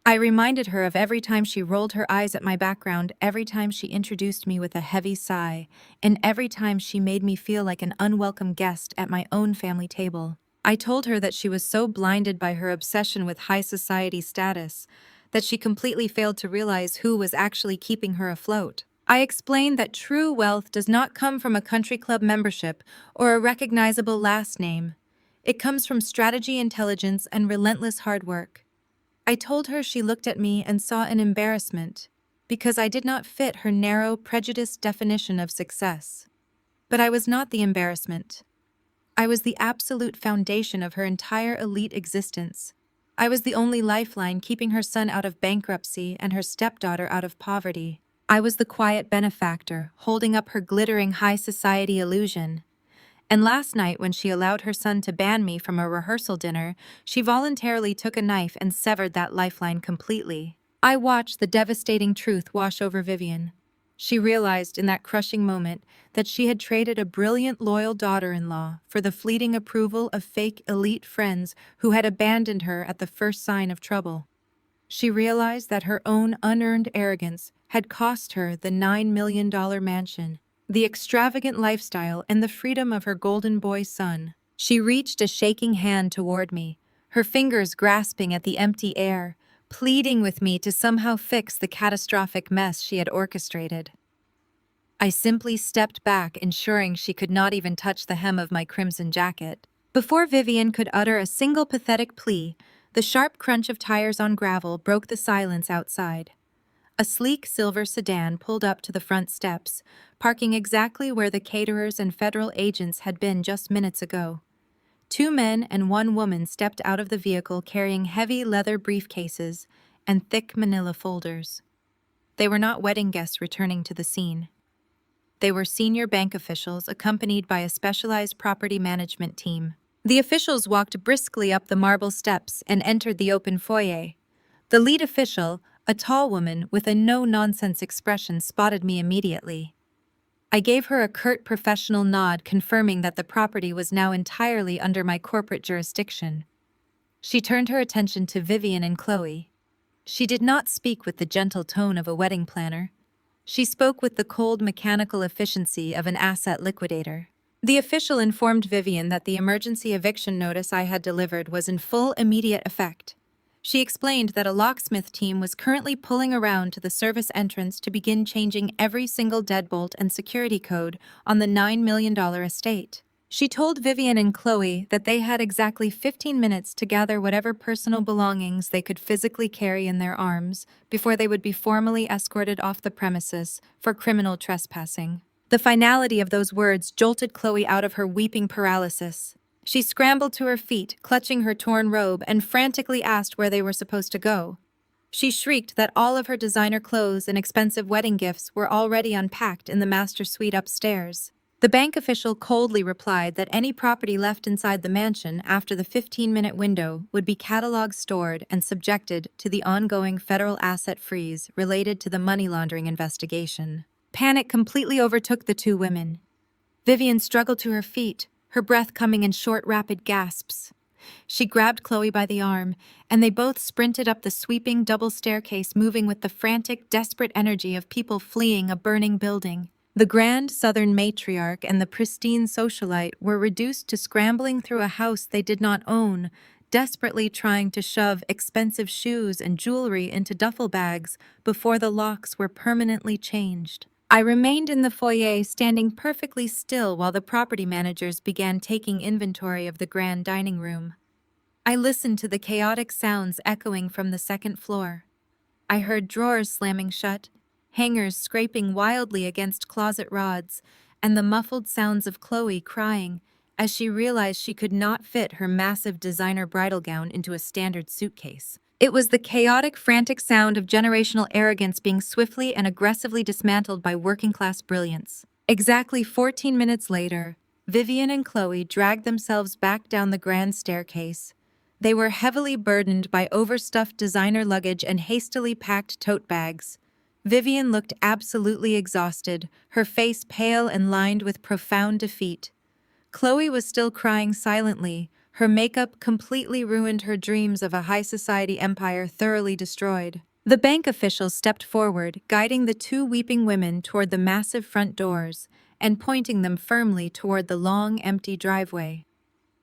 A: I reminded her of every time she rolled her eyes at my background, every time she introduced me with a heavy sigh, and every time she made me feel like an unwelcome guest at my own family table. I told her that she was so blinded by her obsession with high society status that she completely failed to realize who was actually keeping her afloat. I explained that true wealth does not come from a country club membership or a recognizable last name. It comes from strategy, intelligence, and relentless hard work. I told her she looked at me and saw an embarrassment, because I did not fit her narrow, prejudiced definition of success. But I was not the embarrassment. I was the absolute foundation of her entire elite existence. I was the only lifeline keeping her son out of bankruptcy and her stepdaughter out of poverty. I was the quiet benefactor, holding up her glittering high society illusion. And last night, when she allowed her son to ban me from a rehearsal dinner, she voluntarily took a knife and severed that lifeline completely. I watched the devastating truth wash over Vivian. She realized in that crushing moment that she had traded a brilliant, loyal daughter-in-law for the fleeting approval of fake elite friends who had abandoned her at the first sign of trouble. She realized that her own unearned arrogance had cost her the $9 million mansion, the extravagant lifestyle, and the freedom of her golden boy son. She reached a shaking hand toward me, her fingers grasping at the empty air, pleading with me to somehow fix the catastrophic mess she had orchestrated. I simply stepped back, ensuring she could not even touch the hem of my crimson jacket. Before Vivian could utter a single pathetic plea, the sharp crunch of tires on gravel broke the silence outside. A sleek silver sedan pulled up to the front steps, parking exactly where the caterers and federal agents had been just minutes ago. Two men and one woman stepped out of the vehicle carrying heavy leather briefcases and thick manila folders. They were not wedding guests returning to the scene. They were senior bank officials accompanied by a specialized property management team. The officials walked briskly up the marble steps and entered the open foyer. The lead official, a tall woman with a no-nonsense expression, spotted me immediately. I gave her a curt professional nod, confirming that the property was now entirely under my corporate jurisdiction. She turned her attention to Vivian and Chloe. She did not speak with the gentle tone of a wedding planner. She spoke with the cold mechanical efficiency of an asset liquidator. The official informed Vivian that the emergency eviction notice I had delivered was in full immediate effect. She explained that a locksmith team was currently pulling around to the service entrance to begin changing every single deadbolt and security code on the $9 million estate. She told Vivian and Chloe that they had exactly 15 minutes to gather whatever personal belongings they could physically carry in their arms before they would be formally escorted off the premises for criminal trespassing. The finality of those words jolted Chloe out of her weeping paralysis. She scrambled to her feet, clutching her torn robe, and frantically asked where they were supposed to go. She shrieked that all of her designer clothes and expensive wedding gifts were already unpacked in the master suite upstairs. The bank official coldly replied that any property left inside the mansion after the 15-minute window would be cataloged, stored, and subjected to the ongoing federal asset freeze related to the money laundering investigation. Panic completely overtook the two women. Vivian struggled to her feet, her breath coming in short, rapid gasps. She grabbed Chloe by the arm, and they both sprinted up the sweeping double staircase, moving with the frantic, desperate energy of people fleeing a burning building. The grand Southern matriarch and the pristine socialite were reduced to scrambling through a house they did not own, desperately trying to shove expensive shoes and jewelry into duffel bags before the locks were permanently changed. I remained in the foyer, standing perfectly still while the property managers began taking inventory of the grand dining room. I listened to the chaotic sounds echoing from the second floor. I heard drawers slamming shut, hangers scraping wildly against closet rods, and the muffled sounds of Chloe crying as she realized she could not fit her massive designer bridal gown into a standard suitcase. It was the chaotic, frantic sound of generational arrogance being swiftly and aggressively dismantled by working-class brilliance. Exactly 14 minutes later, Vivian and Chloe dragged themselves back down the grand staircase. They were heavily burdened by overstuffed designer luggage and hastily packed tote bags. Vivian looked absolutely exhausted, her face pale and lined with profound defeat. Chloe was still crying silently. Her makeup completely ruined, her dreams of a high society empire thoroughly destroyed. The bank official stepped forward, guiding the two weeping women toward the massive front doors and pointing them firmly toward the long, empty driveway.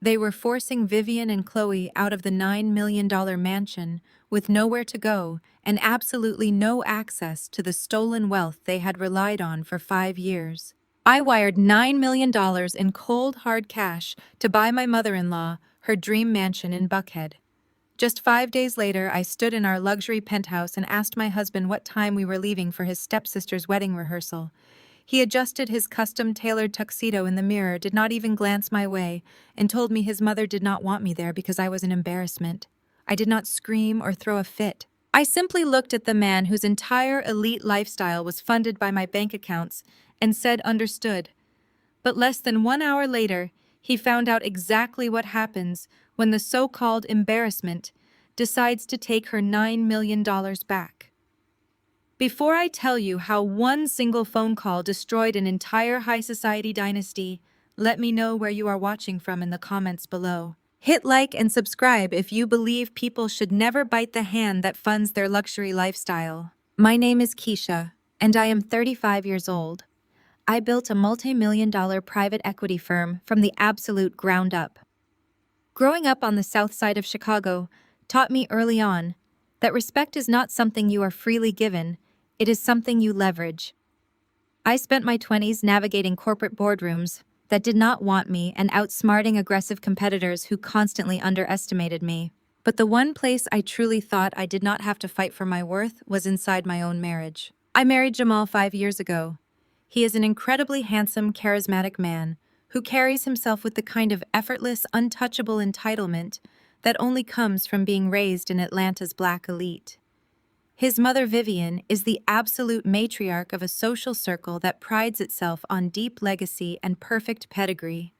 A: They were forcing Vivian and Chloe out of the $9 million mansion with nowhere to go and absolutely no access to the stolen wealth they had relied on for 5 years. I wired $9 million in cold, hard cash to buy my mother-in-law her dream mansion in Buckhead. Just 5 days later, I stood in our luxury penthouse and asked my husband what time we were leaving for his stepsister's wedding rehearsal. He adjusted his custom-tailored tuxedo in the mirror, did not even glance my way, and told me his mother did not want me there because I was an embarrassment. I did not scream or throw a fit. I simply looked at the man whose entire elite lifestyle was funded by my bank accounts and said understood. But less than 1 hour later, he found out exactly what happens when the so-called embarrassment decides to take her $9 million back. Before I tell you how one single phone call destroyed an entire high society dynasty, let me know where you are watching from in the comments below. Hit like and subscribe if you believe people should never bite the hand that funds their luxury lifestyle. My name is Keisha, and I am 35 years old. I built a multi-million-dollar private equity firm from the absolute ground up. Growing up on the south side of Chicago taught me early on that respect is not something you are freely given, it is something you leverage. I spent my 20s navigating corporate boardrooms that did not want me and outsmarting aggressive competitors who constantly underestimated me. But the one place I truly thought I did not have to fight for my worth was inside my own marriage. I married Jamal 5 years ago. He is an incredibly handsome, charismatic man who carries himself with the kind of effortless, untouchable entitlement that only comes from being raised in Atlanta's black elite. His mother, Vivian, is the absolute matriarch of a social circle that prides itself on deep legacy and perfect pedigree.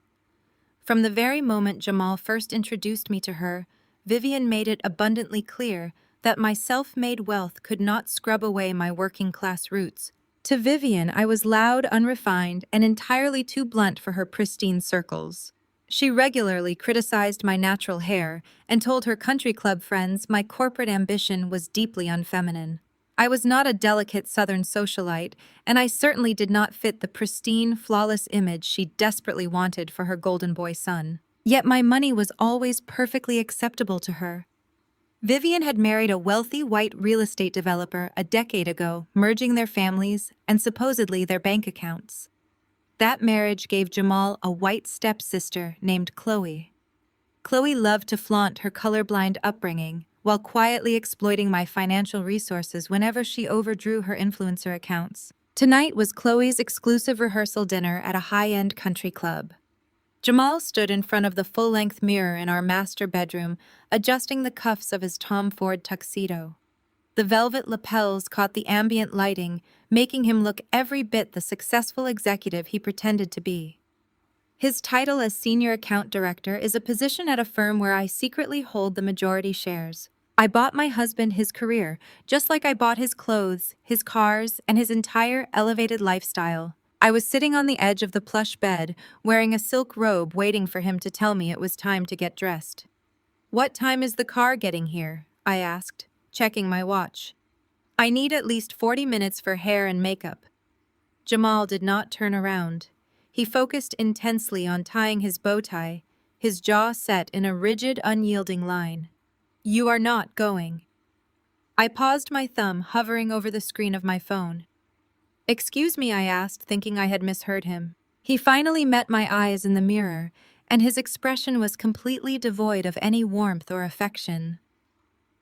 A: From the very moment Jamal first introduced me to her, Vivian made it abundantly clear that my self-made wealth could not scrub away my working-class roots. To Vivian, I was loud, unrefined, and entirely too blunt for her pristine circles. She regularly criticized my natural hair and told her country club friends my corporate ambition was deeply unfeminine. I was not a delicate Southern socialite, and I certainly did not fit the pristine, flawless image she desperately wanted for her golden boy son. Yet my money was always perfectly acceptable to her. Vivian had married a wealthy white real estate developer a decade ago, merging their families and supposedly their bank accounts. That marriage gave Jamal a white stepsister named Chloe. Chloe loved to flaunt her colorblind upbringing while quietly exploiting my financial resources whenever she overdrew her influencer accounts. Tonight was Chloe's exclusive rehearsal dinner at a high-end country club. Jamal stood in front of the full-length mirror in our master bedroom, adjusting the cuffs of his Tom Ford tuxedo. The velvet lapels caught the ambient lighting, making him look every bit the successful executive he pretended to be. His title as senior account director is a position at a firm where I secretly hold the majority shares. I bought my husband his career, just like I bought his clothes, his cars, and his entire elevated lifestyle. I was sitting on the edge of the plush bed, wearing a silk robe, waiting for him to tell me it was time to get dressed. "What time is the car getting here?" I asked, checking my watch. "I need at least 40 minutes for hair and makeup." Jamal did not turn around. He focused intensely on tying his bow tie, his jaw set in a rigid, unyielding line. "You are not going." I paused, my thumb hovering over the screen of my phone. "Excuse me," I asked, thinking I had misheard him. He finally met my eyes in the mirror, and his expression was completely devoid of any warmth or affection.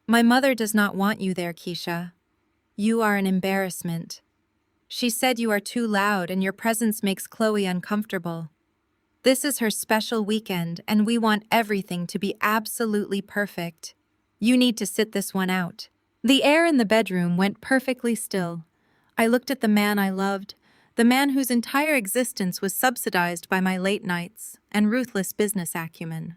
A: "My mother does not want you there, Keisha. You are an embarrassment. She said you are too loud and your presence makes Chloe uncomfortable. This is her special weekend, and we want everything to be absolutely perfect. You need to sit this one out." The air in the bedroom went perfectly still. I looked at the man I loved, the man whose entire existence was subsidized by my late nights and ruthless business acumen.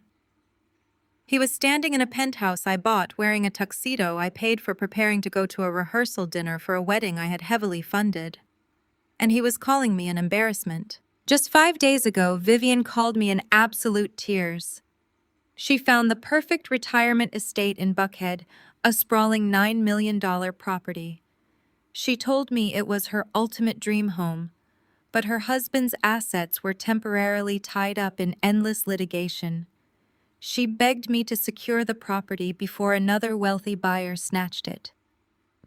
A: He was standing in a penthouse I bought, wearing a tuxedo I paid for, preparing to go to a rehearsal dinner for a wedding I had heavily funded. And he was calling me an embarrassment. Just 5 days ago, Vivian called me in absolute tears. She found the perfect retirement estate in Buckhead, a sprawling $9 million property. She told me it was her ultimate dream home, but her husband's assets were temporarily tied up in endless litigation. She begged me to secure the property before another wealthy buyer snatched it.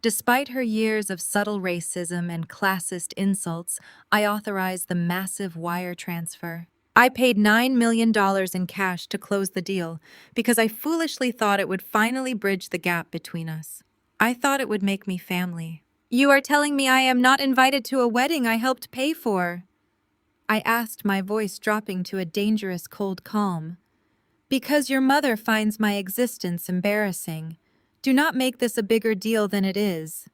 A: Despite her years of subtle racism and classist insults, I authorized the massive wire transfer. I paid $9 million in cash to close the deal because I foolishly thought it would finally bridge the gap between us. I thought it would make me family. "You are telling me I am not invited to a wedding I helped pay for?" I asked, my voice dropping to a dangerous cold calm. "Because your mother finds my existence embarrassing. Do not make this a bigger deal than it is."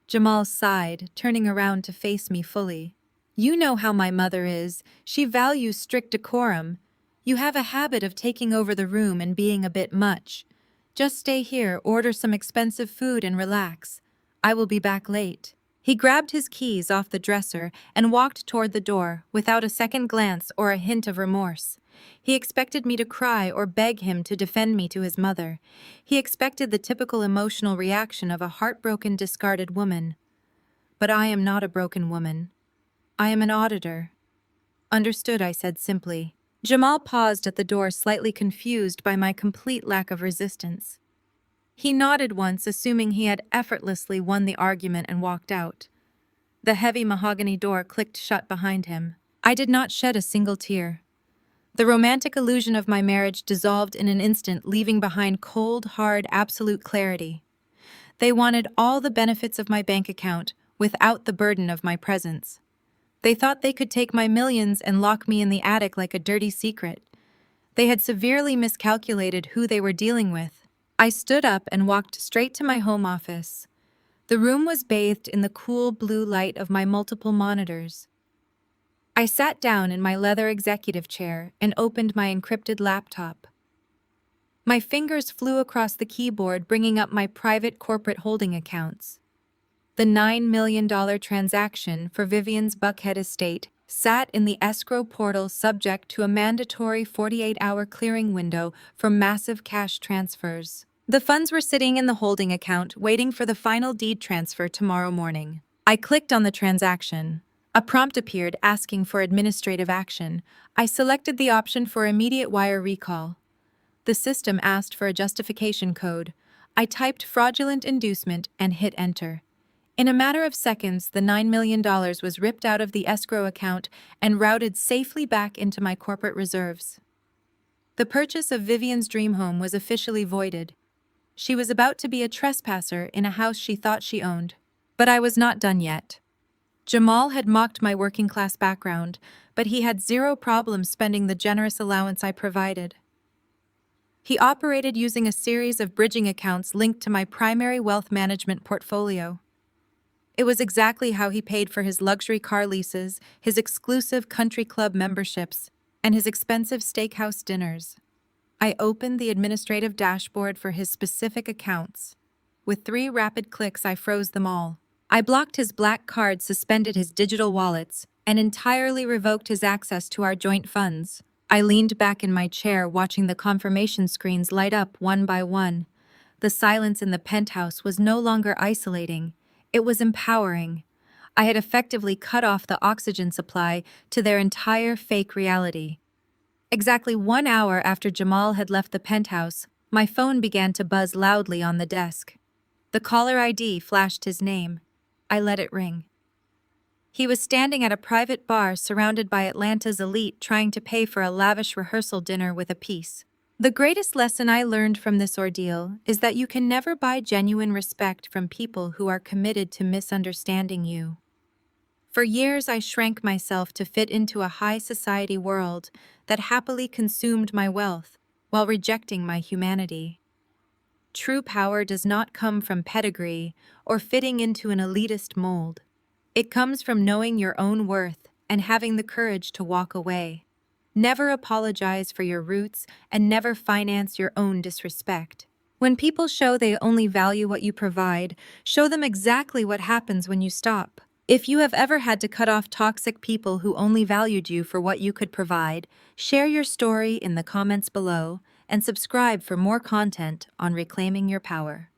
A: Jamal sighed, turning around to face me fully. "You know how my mother is. She values strict decorum. You have a habit of taking over the room and being a bit much. Just stay here, order some expensive food, and relax. I will be back late." He grabbed his keys off the dresser and walked toward the door without a second glance or a hint of remorse. He expected me to cry or beg him to defend me to his mother. He expected the typical emotional reaction of a heartbroken, discarded woman. But I am not a broken woman. I am an auditor. "Understood," I said simply. Jamal paused at the door, slightly confused by my complete lack of resistance. He nodded once, assuming he had effortlessly won the argument, and walked out. The heavy mahogany door clicked shut behind him. I did not shed a single tear. The romantic illusion of my marriage dissolved in an instant, leaving behind cold, hard, absolute clarity. They wanted all the benefits of my bank account without the burden of my presence. They thought they could take my millions and lock me in the attic like a dirty secret. They had severely miscalculated who they were dealing with. I stood up and walked straight to my home office. The room was bathed in the cool blue light of my multiple monitors. I sat down in my leather executive chair and opened my encrypted laptop. My fingers flew across the keyboard, bringing up my private corporate holding accounts. The $9 million transaction for Vivian's Buckhead estate sat in the escrow portal, subject to a mandatory 48-hour clearing window for massive cash transfers. The funds were sitting in the holding account, waiting for the final deed transfer tomorrow morning. I clicked on the transaction. A prompt appeared asking for administrative action. I selected the option for immediate wire recall. The system asked for a justification code. I typed fraudulent inducement and hit enter. In a matter of seconds, the $9 million was ripped out of the escrow account and routed safely back into my corporate reserves. The purchase of Vivian's dream home was officially voided. She was about to be a trespasser in a house she thought she owned. But I was not done yet. Jamal had mocked my working-class background, but he had zero problem spending the generous allowance I provided. He operated using a series of bridging accounts linked to my primary wealth management portfolio. It was exactly how he paid for his luxury car leases, his exclusive country club memberships, and his expensive steakhouse dinners. I opened the administrative dashboard for his specific accounts. With 3 rapid clicks, I froze them all. I blocked his black card, suspended his digital wallets, and entirely revoked his access to our joint funds. I leaned back in my chair, watching the confirmation screens light up one by one. The silence in the penthouse was no longer isolating. It was empowering. I had effectively cut off the oxygen supply to their entire fake reality. Exactly 1 hour after Jamal had left the penthouse, my phone began to buzz loudly on the desk. The caller ID flashed his name. I let it ring. He was standing at a private bar surrounded by Atlanta's elite, trying to pay for a lavish rehearsal dinner with a piece. The greatest lesson I learned from this ordeal is that you can never buy genuine respect from people who are committed to misunderstanding you. For years, I shrank myself to fit into a high society world that happily consumed my wealth while rejecting my humanity. True power does not come from pedigree or fitting into an elitist mold. It comes from knowing your own worth and having the courage to walk away. Never apologize for your roots and never finance your own disrespect. When people show they only value what you provide, show them exactly what happens when you stop. If you have ever had to cut off toxic people who only valued you for what you could provide, share your story in the comments below and subscribe for more content on reclaiming your power.